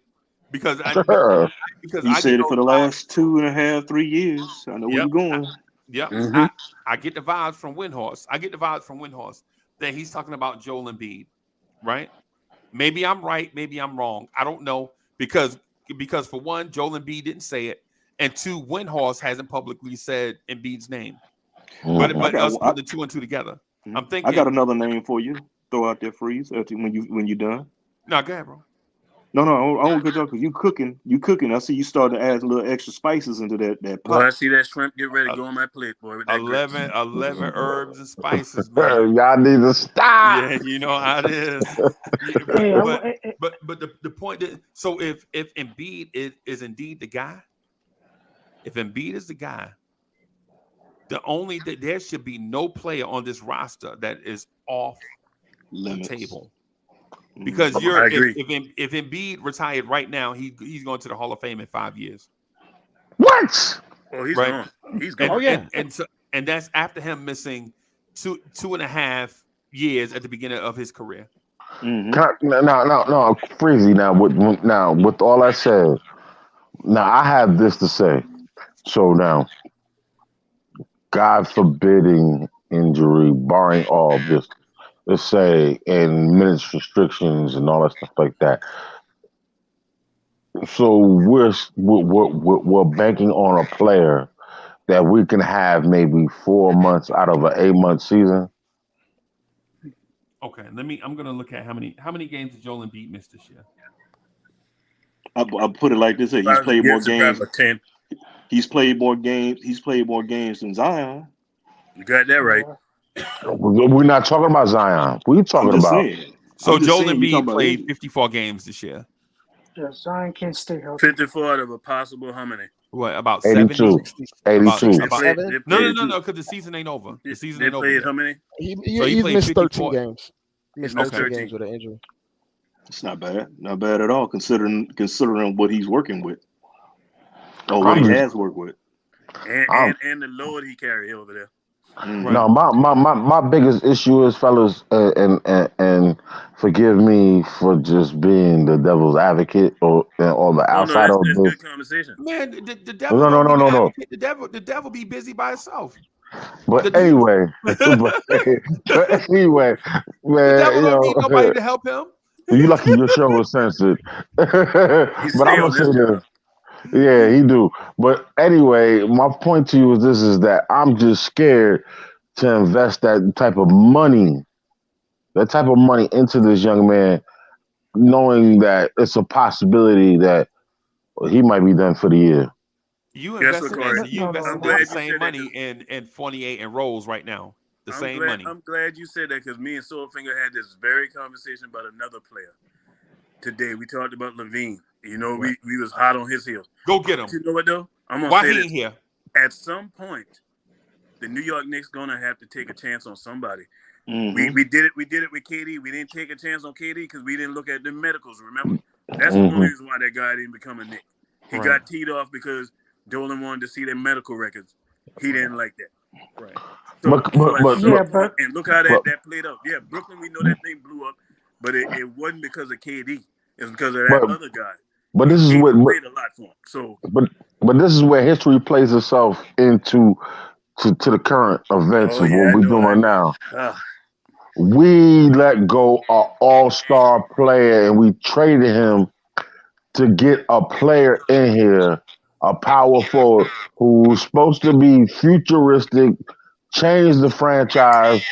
because
you said it for the last 2.5, 3 years. I know where you're going.
I get the vibes from Windhorst that he's talking about Joel Embiid, right? Maybe I'm right, maybe I'm wrong. I don't know because for one, Joel Embiid didn't say it, and two, Windhorst hasn't publicly said Embiid's name. But us put the 2 and 2 together. I'm thinking
I got another name for you. Throw out there, Freeze. When you're done.
No, go ahead, bro.
No, I won't cut you off because you cooking. I see you starting to add a little extra spices into that pot.
Well, I see that shrimp get ready to go on my plate, boy. With that
11 herbs and spices, man.
Y'all need to stop.
Yeah, you know how it is. But the point is, so if Embiid is indeed the guy, if Embiid is the guy, there should be no player on this roster that is off the table. Because if Embiid retired right now, he's going to the Hall of Fame in 5 years.
What?
Oh, he's gone. He's gone.
Oh yeah.
And that's after him missing 2.5 years at the beginning of his career.
No, Freezy. Now with all that said, now I have this to say. So now, God forbidding injury, barring all this. Let's say in minutes restrictions and all that stuff like that. So we're banking on a player that we can have maybe 4 months out of an 8-month season.
Okay, I'm gonna look at how many games did Joel Embiid miss this year.
I'll put it like this: he's played more games.
10.
He's played more games. He's played more games than Zion.
You got that right.
We're not talking about Zion. We're talking about.
Saying.
So Joel Embiid played 54 games this year.
Yeah, Zion can't stay healthy.
54 out of a possible how many?
What about
82.
70?
82.
About
They
no,
played,
because the season ain't over. The season
they
ain't over
played
yet.
how many?
So he
He's
played
missed 13
54.
games. Missed
missed
13
13.
games with an injury.
It's not bad. Not bad at all, considering what he's working with. Or what
I'm
he
just,
has worked with.
And the load he carried over there.
Mhm.
Right.
no, my biggest issue is, fellas, and forgive me for just being the devil's advocate or the
Oh no,
outsider of
that's
this.
good conversation.
Man, the devil
No, no,
don't
no,
need
no,
an
no.
advocate. The devil be busy by itself.
But
The,
anyway, but anyway,
the
man,
devil don't need nobody to help him.
you lucky your show was censored.
He
But
stay
I'm gonna
on
say
this
this.
job.
Yeah, he do. But anyway, my point to you is this: is that I'm just scared to invest that type of money into this young man, knowing that it's a possibility that he might be done for the year.
You
Guess what,
investing
Corey?
that you
No, no,
investing
I'm
no.
that the
glad you
same
said that
money
'cause
in 48 and rolls right now. The same money.
I'm glad you said that because me and Soulfinger had this very conversation about another player today. We talked about Levine. You know,
Right.
we was hot on his heels.
Go get him.
But you know what though? I'm gonna
Why
say
he
this.
ain't here?
At some point, the New York Knicks gonna have to take a chance on somebody.
Mhm.
We did it with KD. We didn't take a chance on KD because we didn't look at the medicals. Remember, that's the
Mhm.
only reason why that guy didn't become a Knick. He
Right.
got teed off because Dolan wanted to see their medical records. He didn't like that.
Right.
So at some
Yeah,
point,
but
and look how
but
that played out. Yeah, Brooklyn, we know that thing blew up, but it wasn't because of KD. It's because of that
but
other guy.
but
And
this is
KD
what
played a lot for him. So
but this is where history plays itself into to the current events
oh
of
yeah,
what
I
we're
know.
doing now.
Ah,
We let go an all-star player and we traded him to get a player in here, a power forward who's supposed to be futuristic, change the franchise.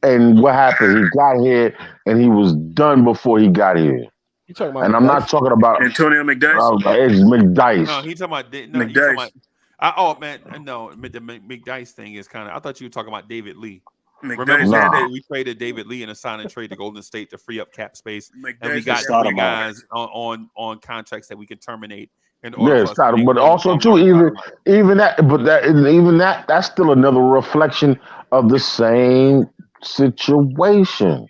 And what happened? He got here and he was done before he got here.
You talking about
And I'm not
McDyess?
talking about
Antonio McDyess.
It's McDyess.
No, he talking about no. You talking
McDyess.
about? Oh man, no. The McDyess thing is kind of. I thought you were talking about David Lee. Remember
McDyess had that.
we traded David Lee in a sign and trade to Golden State to free up cap space, and we
McDyess had
got
that
Start
three
him off.
guys on contracts that we can terminate in order
Yeah,
for us to make
but
room
also
for
too,
Around
even that's still another reflection of the same situation.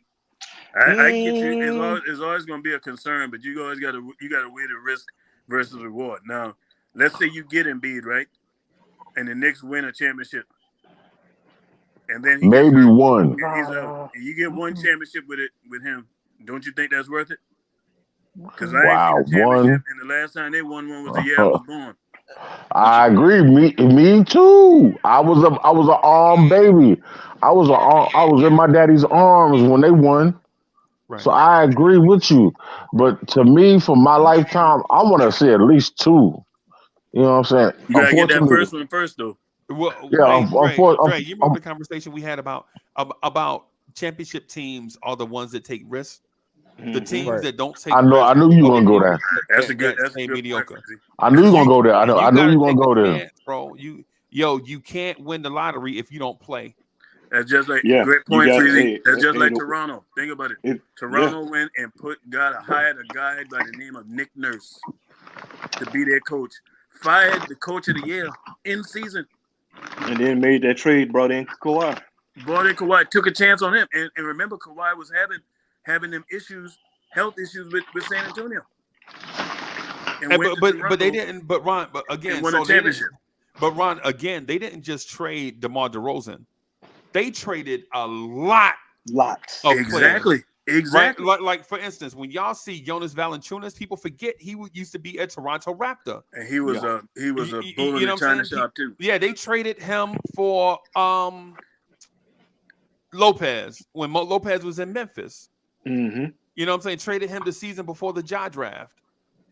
I get you.
Mm.
It's always going to be a concern, but you always got to weigh the risk versus reward. Now, let's say you get Embiid right, and the Knicks win a championship, and then he gets
Maybe
hurt,
one.
and he's out,
no.
and you get one championship with him. Don't you think that's worth it? Because I ain't seen
Wow,
a championship,
one.
and the last time they won one was the year I was born.
I agree. Me too. I was an arm baby. I was in my daddy's arms when they won.
Right.
So I agree with you. But to me, for my lifetime, I want to see at least two. You know what I'm saying?
You gotta get that
Unfortunately,
first one first, though.
Well,
yeah.
hey, Dre, you remember the conversation we had about championship teams are the ones that take risks. The
Mhm.
teams
Right.
that don't take
I know.
risks
I knew you
are
were
the
gonna go
teams
there.
That's a
that
good
stay
point,
mediocre.
Quincy.
I knew you were gonna go there.
And you
I knew
gotta
you were
take
gonna go
a
there.
chance, bro. You can't win the lottery if you don't play.
That's just like
Yeah,
great
you
point,
got
Freezy. That's just like
the-
Toronto. Think about it.
yeah.
Toronto went and hired a guy by the name of Nick Nurse to be their coach. Fired the coach of the year in season.
And then made that trade, brought in Kawhi.
Brought in Kawhi, took a chance on him, and remember Kawhi was having them health issues with San Antonio, and went to
But
Toronto
they didn't. But Ron, but
and
again,
won a
so they
championship.
didn't. But Ron, again, they didn't just trade DeMar DeRozan. They traded a lot
Lots.
of
Exactly.
players. Right? Like for instance, when y'all see Jonas Valanciunas, people forget he used to be a Toronto Raptor.
And he was
Yeah.
a bull
You
in
know
the
what I'm
china
saying?
shop too.
Yeah, they traded him for Lopez when Lopez was in Memphis.
Mm-hmm.
You know what I'm saying? Traded him the season before the Ja draft.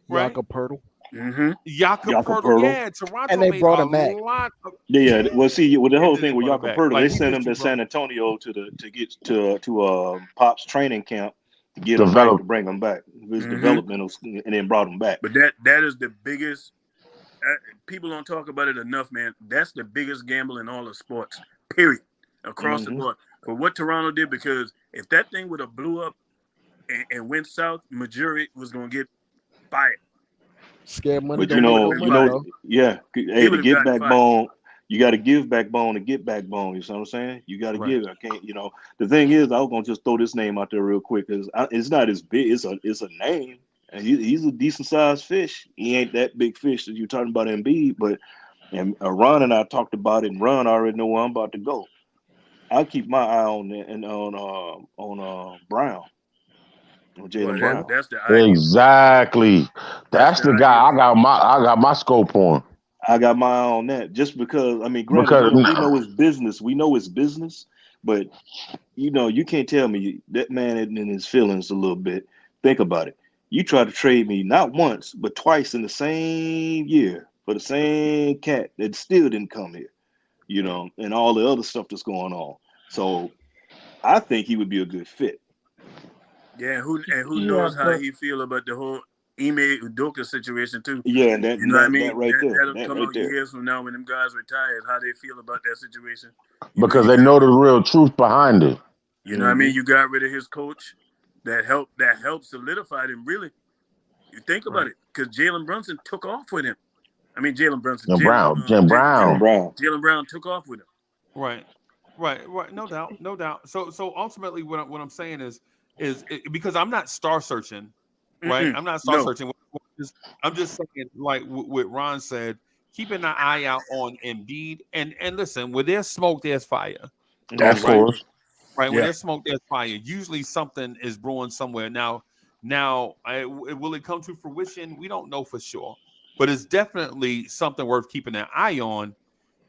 Right?
Jakob Poeltl.
Mm-hmm.
Jakob
Jakob
Poeltl.
Poeltl.
Yeah, Toronto
And they
made
brought
a
him back.
lot of
Yeah. Well, see, with the whole
and then
thing with
they brought him
Jakob
back.
Poeltl,
Like,
they
he
sent
missed
him
you,
to
bro.
San Antonio to get to Pop's training camp to get him right
Develop.
to bring him back. His
Mhm.
developmental, and then brought him back.
But that is the biggest. People don't talk about it enough, man. That's the biggest gamble in all of sports. Period. Across the
Mhm.
board. For what Toronto did, because if that thing would have blew up and went south, Majuri was going to get fired.
Scared money
But
don't make no money, bro.
yeah.
He
Hey, to
would have
get
gotten fired.
backbone, you got to give backbone to get backbone. You see what I'm saying? You got to
Right.
give. I can't. The thing is, I was gonna just throw this name out there real quick because it's not as big. It's a name, and he's a decent sized fish. He ain't that big fish that you're talking about Embiid, but Ron and I talked about it, and Ron already know where I'm about to go. I'll keep my eye on that and on Brown, on
Well,
Jalen Brown.
that's the ideal.
Exactly. That's
the
the guy
ideal.
I got my scope on.
I got my eye on that just because. I mean, granted,
Because
we know it's business. We know it's business, but you can't tell me that man isn't in his feelings a little bit. Think about it. You tried to trade me not once, but twice in the same year for the same cat that still didn't come here, and all the other stuff that's going on. So I think he would be a good fit.
Yeah, who
Yeah,
knows how
but
he feel about the whole Ime Udoka situation too.
Yeah, and
You know what I mean?
that right there,
That'll
that
come
right
out
there.
years from now when them guys retired, how they feel about that situation.
because
You
they
got
know the real truth behind it.
you know what I mean? You got rid of his coach that helped solidify him really. You think about it, because Jalen Brunson took off with him. I mean Jalen Brunson,
And Brown, Jim
Jason
Brown.
Brown.
Jalen Brown took off with him.
Right. No doubt, no doubt. So ultimately, what I'm saying is because I'm not star searching, right? I'm not star
No.
searching. I'm just saying, like what Ron said, keeping an eye out on Embiid, and listen, where there's smoke, there's fire.
Of course.
Right. When
Yeah.
there's smoke, there's fire. Usually something is brewing somewhere. Now, will it come to fruition? We don't know for sure, but it's definitely something worth keeping an eye on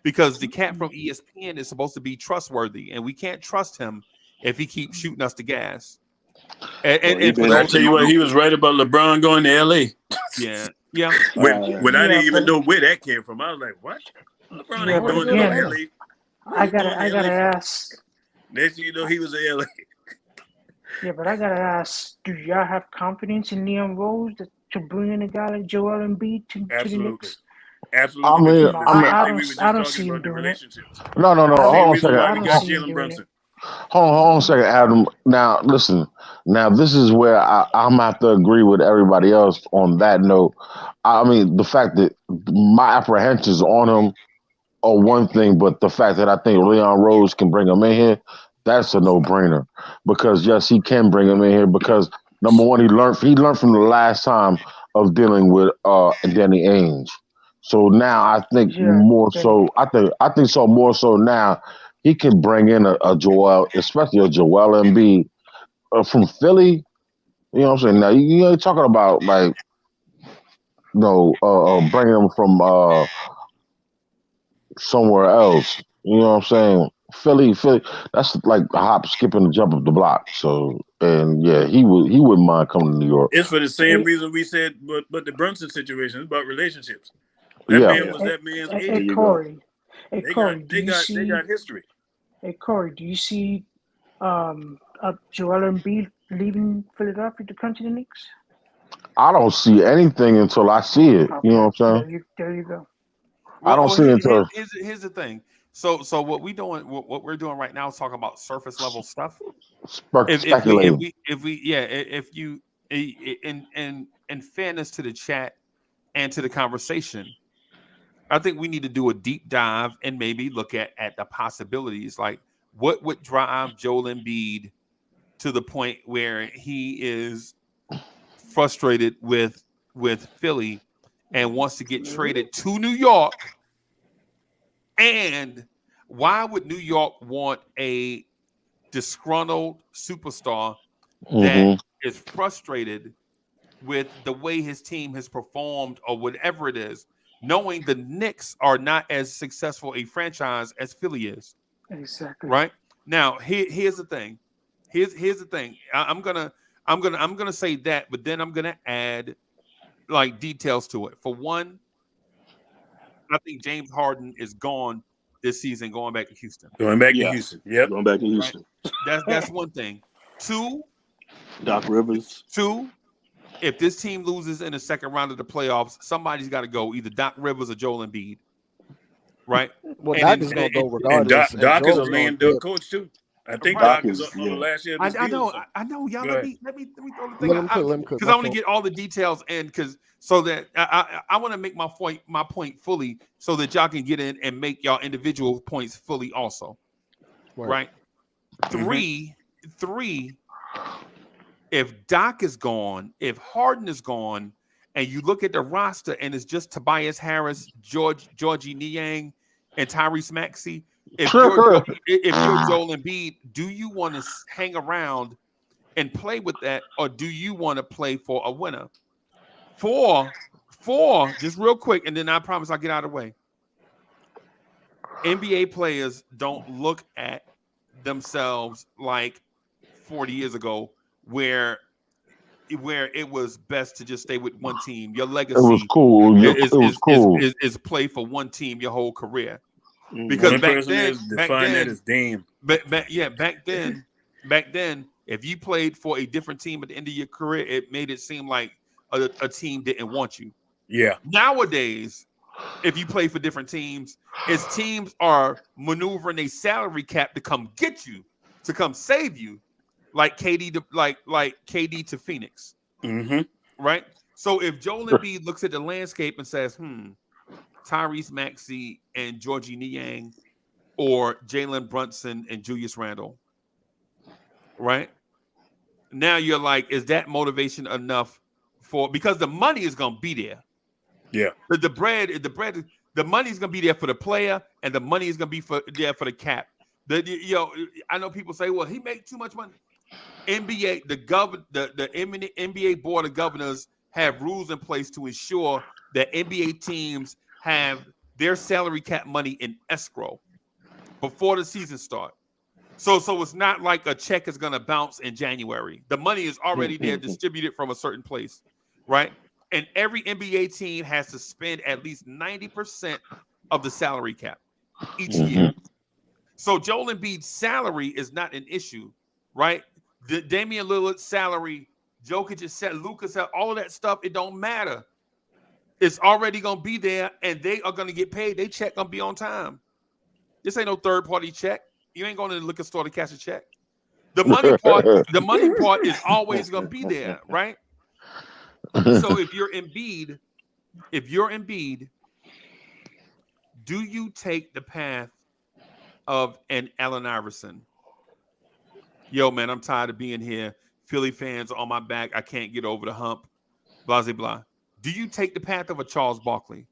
because the cat from ESPN is supposed to be trustworthy, and we can't trust him if he keeps shooting us the gas. And for
But I
those
tell
that
you
don't
what,
know,
he was right about LeBron going to LA.
yeah,
When I
Yeah,
didn't even
but
know where that came from. I was like, what? LeBron
yeah,
ain't
but
going to no
again,
LA.
I gotta ask.
Next thing you know, he was in LA.
Yeah, but I gotta ask. Do y'all have confidence in Leon Rose to bring in a guy like Joel Embiid to the
Absolutely.
Knicks?
Absolutely,
I mean,
because
No,
the same
I
thing we were
don't. I
just
don't
talking
see him
about the
doing it.
relationships.
no.
I
Hold
don't.
Same
on a
reason
second.
why
I
we
don't
got
see him
Jalen
doing it.
Brunson.
Hold on a second, Adam. Now, listen. Now, this is where I'm have to agree with everybody else on that note. I mean, the fact that my apprehensions on him are one thing, but the fact that I think Leon Rose can bring him in here, that's a no-brainer. Because yes, he can bring him in here because number one, he learned from the last time of dealing with Danny Ainge. So now I think
Yeah,
more
then
so. I think so more so now he can bring in a Joel, especially a Joel Embiid from Philly. You know what I'm saying? Now you ain't talking about like bringing him from somewhere else. You know what I'm saying? Philly, that's like a hop, skip, and a jump of the block. So, and yeah, he wouldn't mind coming to New York.
It's for the same
hey,
reason we said, but the Brunson situation is about relationships. That
Yeah,
man
Yeah,
was
hey,
that man's
hey,
there
agent.
you go.
Corey. Hey
They got
Corey, do
they
you
got they
see?
got history.
Hey Corey, do you see Joel Embiid leaving Philadelphia to come to the Knicks?
I don't see anything until I see it. You know
Okay,
what I'm saying?
there you go.
I don't
well,
see it until
here's the thing. So what we're doing right now is talking about surface level stuff.
speculating.
If we yeah if you in fairness to the chat and to the conversation, I think we need to do a deep dive and maybe look at the possibilities, like what would drive Joel Embiid to the point where he is frustrated with Philly and wants to get traded to New York, and why would New York want a disgruntled superstar that
Hmm.
is frustrated with the way his team has performed or whatever it is, knowing the Knicks are not as successful a franchise as Philly is.
Exactly.
Right now, here's the thing. Here's the thing. I'm gonna say that, but then I'm gonna add like details to it. For one, I think James Harden is gone this season, going back to Houston.
Going back to
Yeah,
Houston. Yep.
going back to
Right.
Houston.
That's one thing. Two,
Doc Rivers.
two. If this team loses in the second round of the playoffs, somebody's got to go, either Doc Rivers or Joel Embiid, right?
Well,
And
Doc
in,
is gonna
and,
go
And
regardless, and
Doc is a
Joel's gonna
lame duck
dip.
coach too. I think
Right.
Doc is on the last year of his
I
deal.
know, I know. Y'all
Go
let
ahead.
me throw the thing
Let him cook. Let him cook.
because I want to get all the details in so that I want to make my point fully so that y'all can get in and make y'all individual points fully also. Right. Three. If Doc is gone, if Harden is gone, and you look at the roster and it's just Tobias Harris, Georgie Niang, and Tyrese Maxey. If you're Joel Embiid, do you want to hang around and play with that, or do you want to play for a winner? Four, just real quick, and then I promise I'll get out of the way. NBA players don't look at themselves like 40 years ago, where it was best to just stay with one team. Your legacy
it was cool. It was cool.
is play for one team your whole career. Because
Only person that defined that is Dame.
Back then, if you played for a different team at the end of your career, it made it seem like a team didn't want you.
Yeah.
Nowadays, if you play for different teams, teams are maneuvering a salary cap to come get you, to come save you, like KD to Phoenix. Right? So if Joel Embiid looks at the landscape and says, Tyrese Maxey and Georgie Niang, or Jalen Brunson and Julius Randle, right? Now you're like, is that motivation enough because the money is gonna be there.
Yeah.
But the money is gonna be there for the player, and the money is gonna be there for the cap. I know people say, well, he made too much money. NBA, the NBA board of governors have rules in place to ensure that NBA teams have their salary cap money in escrow before the season starts. So it's not like a check is going to bounce in January. The money is already there, distributed from a certain place, right? And every NBA team has to spend at least 90% of the salary cap each year. So Joel Embiid's salary is not an issue, right? Damian Lillard's salary, Jokic's salary, Luka's salary, all of that stuff, it don't matter. It's already going to be there, and they are going to get paid. They check going to be on time. This ain't no third-party check. You ain't going to the liquor store to cash a check. The money part is always going to be there, right? So if you're Embiid, do you take the path of an Allen Iverson? Yo, man, I'm tired of being here. Philly fans on my back. I can't get over the hump. Blah, blah, blah. Do you take the path of a Charles Barkley?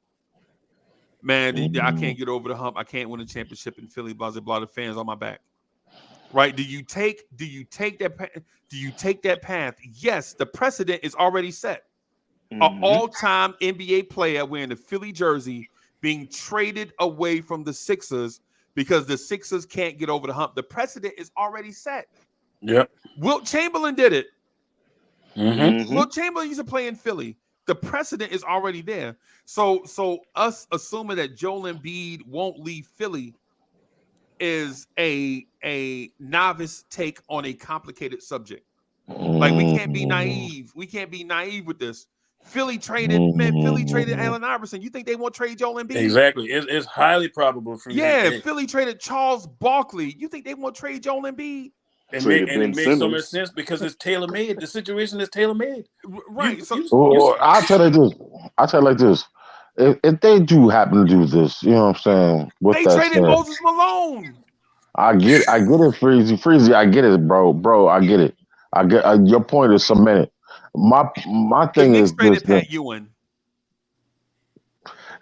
Man, I can't get over the hump. I can't win a championship in Philly. Blah, blah, blah. The fans on my back. Right? Do you take that path? Yes, the precedent is already set. An all-time NBA player wearing the Philly jersey being traded away from the Sixers because the Sixers can't get over the hump. The precedent is already set.
Yep.
Wilt Chamberlain did it. Wilt Chamberlain used to play in Philly. The precedent is already there. So us assuming that Joel Embiid won't leave Philly is a novice take on a complicated subject. Like, we can't be naive. We can't be naive with this. Philly traded Allen Iverson. You think they won't trade Joel Embiid?
Exactly. It's highly probable for me.
Yeah, Philly traded Charles Barkley. You think they won't trade Joel Embiid?
It makes so much sense because it's tailor-made. The situation is tailor-made.
Right.
I'll tell you like this. If they do happen to do this, you know what I'm saying?
They traded Moses Malone.
I get it, Freezy. I get it, bro. I get it. I get your point is cemented. My thing is this.
Pat Ewing.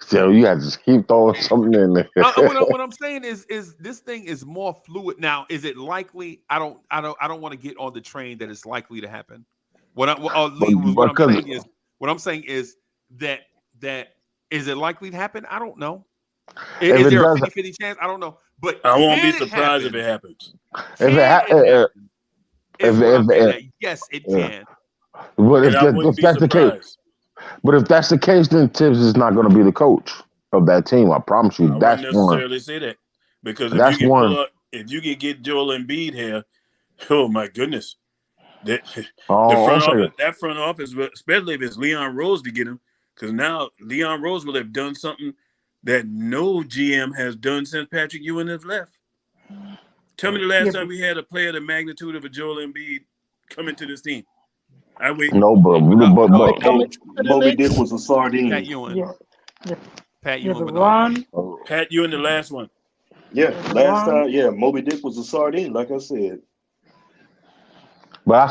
So you have to just keep throwing something in there.
What I'm saying is this thing is more fluid now. Is it likely? I don't want to get on the train that it's likely to happen. What I'm saying is that is it likely to happen? I don't know. Is there a 50-50 chance? I don't know. But
I won't be surprised if it happens.
Yes, it can.
But if that's the case, then Tibbs is not going to be the coach of that team. I promise you.
I wouldn't necessarily say that because if you can get Joel Embiid here, oh my goodness, that front office, especially if it's Leon Rose to get him, because now Leon Rose will have done something that no GM has done since Patrick Ewing has left. Tell me the last
Yeah,
time we had a player the magnitude of a Joel Embiid come into this team. I wait.
No, but
Moby Dick was a
Pat
sardine.
Ewing.
yeah, yeah,
Pat
yeah.
Ewing
But
went on.
Ron,
Pat, you in the last one.
Yeah,
yeah, but
last
Ron,
time, yeah, Moby Dick was a sardine, like I said.
but I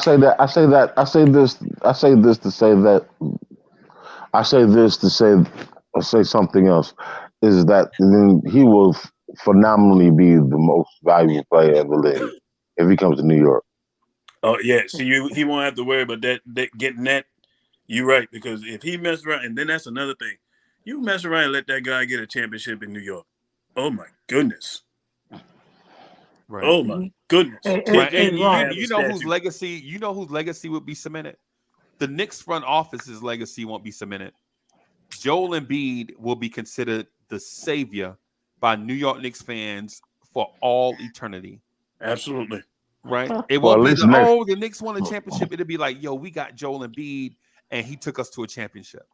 say something else. Is that he will phenomenally be the most valuable player in the league if he comes to New York.
Oh yeah, so he won't have to worry about that getting that. You're right, because if he messed around, and then that's another thing. You mess around and let that guy get a championship in New York. Oh my goodness.
Right.
Oh my goodness.
Hey,
Tibbs
hey,
ain't even
Ron.
have a
You know whose
statue.
legacy? You know whose legacy would be cemented? The Knicks front office's legacy won't be cemented. Joel Embiid will be considered the savior by New York Knicks fans for all eternity.
Absolutely.
Right? It
Well,
won't
at
be
least
the Knicks won a championship. It'll be like, yo, we got Joel Embiid and he took us to a championship.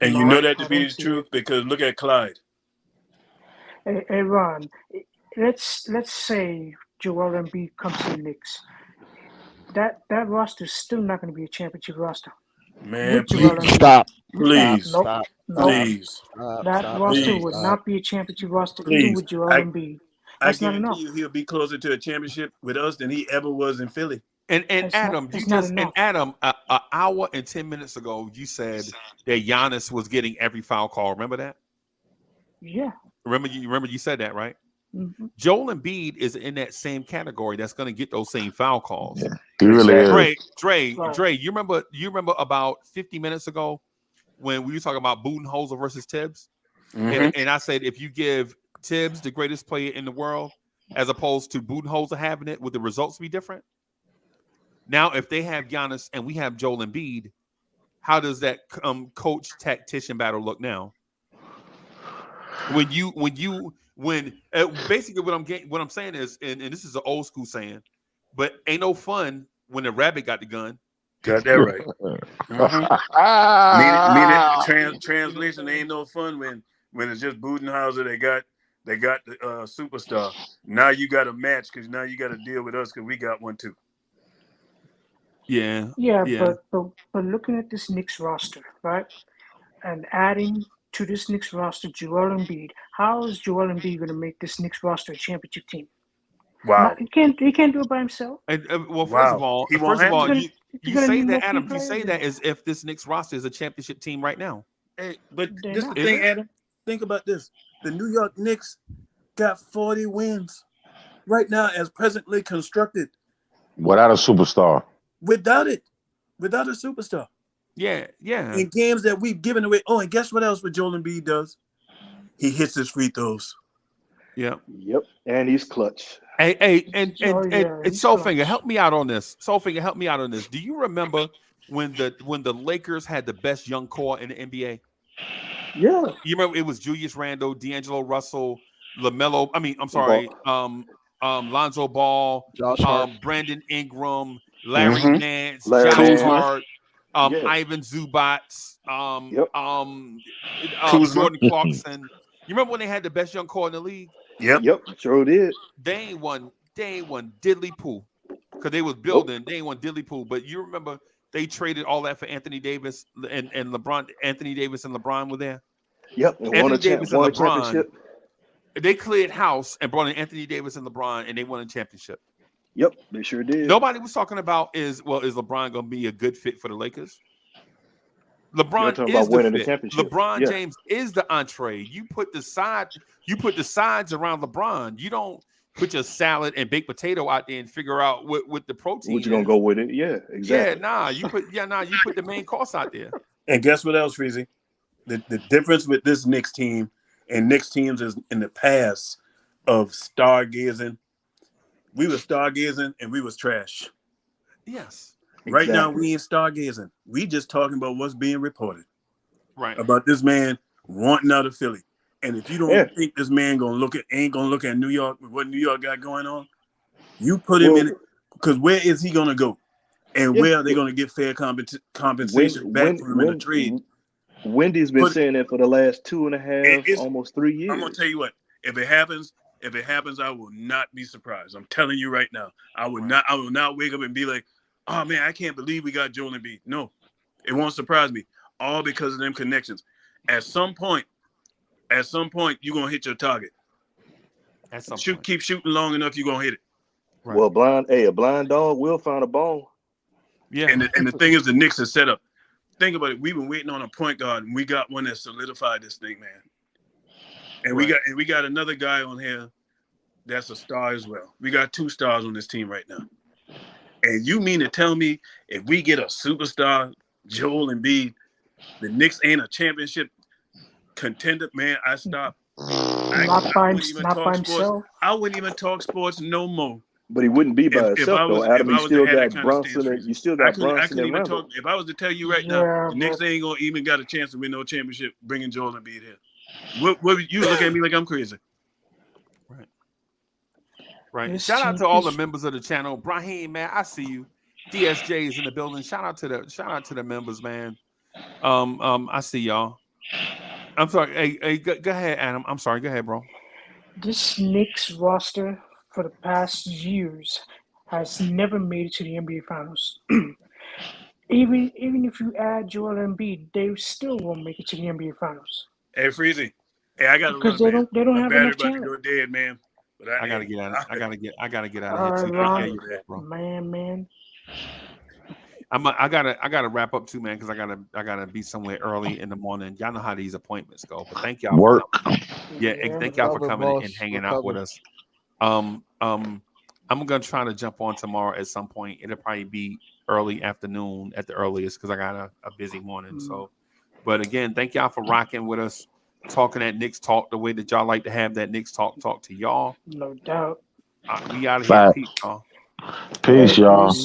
And you
No,
know that to
I
be
don't
the
see
truth
it.
because look at Clyde.
Hey, Ron, let's say Joel Embiid comes to the Knicks. That roster is still not going to be a championship roster.
Man,
With Joel
please.
Embiid.
Stop.
Please.
Nope.
Stop.
Nope.
Please.
That
Stop.
roster
Please.
would
Stop.
not be a championship roster even
Please.
with Joel Embiid.
I
That's not
guarantee
enough.
you he'll be closer to a championship with us than he ever was in Philly.
And
It's
Adam,
not enough.
an hour and 10 minutes ago, you said that Giannis was getting every foul call. Remember that?
Yeah.
Remember you said that, right?
Mm-hmm.
Joel Embiid is in that same category that's going to get those same foul calls.
Yeah, he really is.
Dre, you remember about 50 minutes ago when we were talking about Budenholzer versus Tibbs?
Mm-hmm.
And I said if you give Tibbs the greatest player in the world as opposed to Budenholzer having it, would the results be different? Now, if they have Giannis and we have Joel Embiid, how does that coach tactician battle look now? When basically what I'm saying is, and this is an old school saying, but ain't no fun when the rabbit got the gun.
Got that right. Meaning translation ain't no fun when it's just Budenholzer. They got the superstar. Now you got a match because now you got to deal with us because we got one too.
Yeah.
But looking at this Knicks roster, right, and adding to this Knicks roster Joel Embiid, how is Joel Embiid going to make this Knicks roster a championship team?
Wow.
He can't do it by himself.
And well,
Wow. He won't have to.
you say that, Adam. You say that as if this Knicks roster is a championship team right now.
Hey, but
They're
this
not.
the thing, Adam. Think about this. The New York Knicks got 40 wins right now as presently constructed.
Without a superstar.
Without a superstar.
Yeah.
In games that we've given away. Oh, and guess what else what Joel Embiid does? He hits his free throws.
Yeah.
Yep, and he's clutch.
Hey, and
he's
Soulfinger,
clutch.
help me out on this. Soulfinger, help me out on this. Do you remember when the Lakers had the best young core in the NBA?
Yeah.
You remember it was Julius Randle, D'Angelo Russell, LaMelo. Lonzo Ball,
Josh Hart.
Brandon Ingram, Larry
Mhm.
Nance,
Larry
Josh
Nance.
Hart,
Yeah.
Ivan Zubats,
Kuzma.
Jordan Clarkson. You remember when they had the best young core in the league?
Yep.
Sure did.
They ain't won diddly poo because they was building. They ain't won diddly poo. But you remember they traded all that for Anthony Davis and LeBron. Anthony Davis and LeBron were there.
Yep, and
Anthony Davis and
won a
LeBron.
championship.
They cleared house and brought in Anthony Davis and LeBron, and they won a championship.
Yep, they sure did.
Nobody was talking about is LeBron going to be a good fit for the Lakers? LeBron
talking
is
about
the
winning the
fit.
championship.
LeBron
Yeah.
James is the entree. You put the sides around LeBron. You don't put your salad and baked potato out there and figure out what the protein
What you gonna
is.
go with it? Yeah, exactly.
You put the main course out there.
And guess what else, Freezy? The difference with this Knicks team and Knicks teams is in the past of stargazing. We were stargazing and we was trash.
Yes.
Right now we ain't stargazing. We just talking about what's being reported.
Right.
About this man wanting out of Philly. And if you don't think this man ain't gonna look at New York with what New York got going on, you put him in it. Because where is he gonna go? And where are they gonna get fair compensation back from him in a trade?
Wendy's been saying that for the last 2.5, almost 3 years.
I'm gonna tell you what, if it happens, If it happens, I will not be surprised. I'm telling you right now. I will not wake up and be like, oh man, I can't believe we got Joel Embiid. No, it won't surprise me. All because of them connections. At some point, you're gonna hit your target.
At some point.
Keep shooting long enough, you're gonna hit it.
Right.
Well, a blind dog will find a bone.
Yeah. And the thing is, the Knicks are set up. Think about it. We've been waiting on a point guard, and we got one that solidified this thing, man. And we got another guy on here that's a star as well. We got 2 stars on this team right now. And you mean to tell me if we get a superstar, Joel Embiid, the Knicks ain't a championship contender? Man, I stop.
Not by himself.
I wouldn't even talk sports no more.
But he wouldn't be by himself, though, Adam. You still got Brunson and you still got Brunson and Randall.
If I was to tell you right now, the Knicks ain't gonna even got a chance to win no championship bringing Joel Embiid here. What you look at me like I'm crazy?
Right. Shout out to all the members of the channel. Brahim, man, I see you. DSJ is in the building. Shout out to the members, man. I see y'all. I'm sorry. Hey, go ahead, Adam. I'm sorry. Go ahead, bro.
This Knicks roster for the past years has never made it to the NBA Finals. even if you add Joel Embiid, they still won't make it to the NBA Finals.
Hey, Freezy. Hey, I got to
because they don't have enough talent.
Go dead, man. But
I gotta get out. I gotta get out of here too.
Bro. Man.
I gotta wrap up too, man, because I gotta be somewhere early in the morning. Y'all know how these appointments go. But thank y'all.
Work.
Thank y'all for coming and hanging out with us. I'm gonna try to jump on tomorrow at some point. It'll probably be early afternoon at the earliest because I got a busy morning. So, but again, thank y'all for rocking with us, talking that Knicks talk the way that y'all like to have that Knicks talk to y'all.
No doubt.
We out of here. Peace, y'all.
Peace, y'all.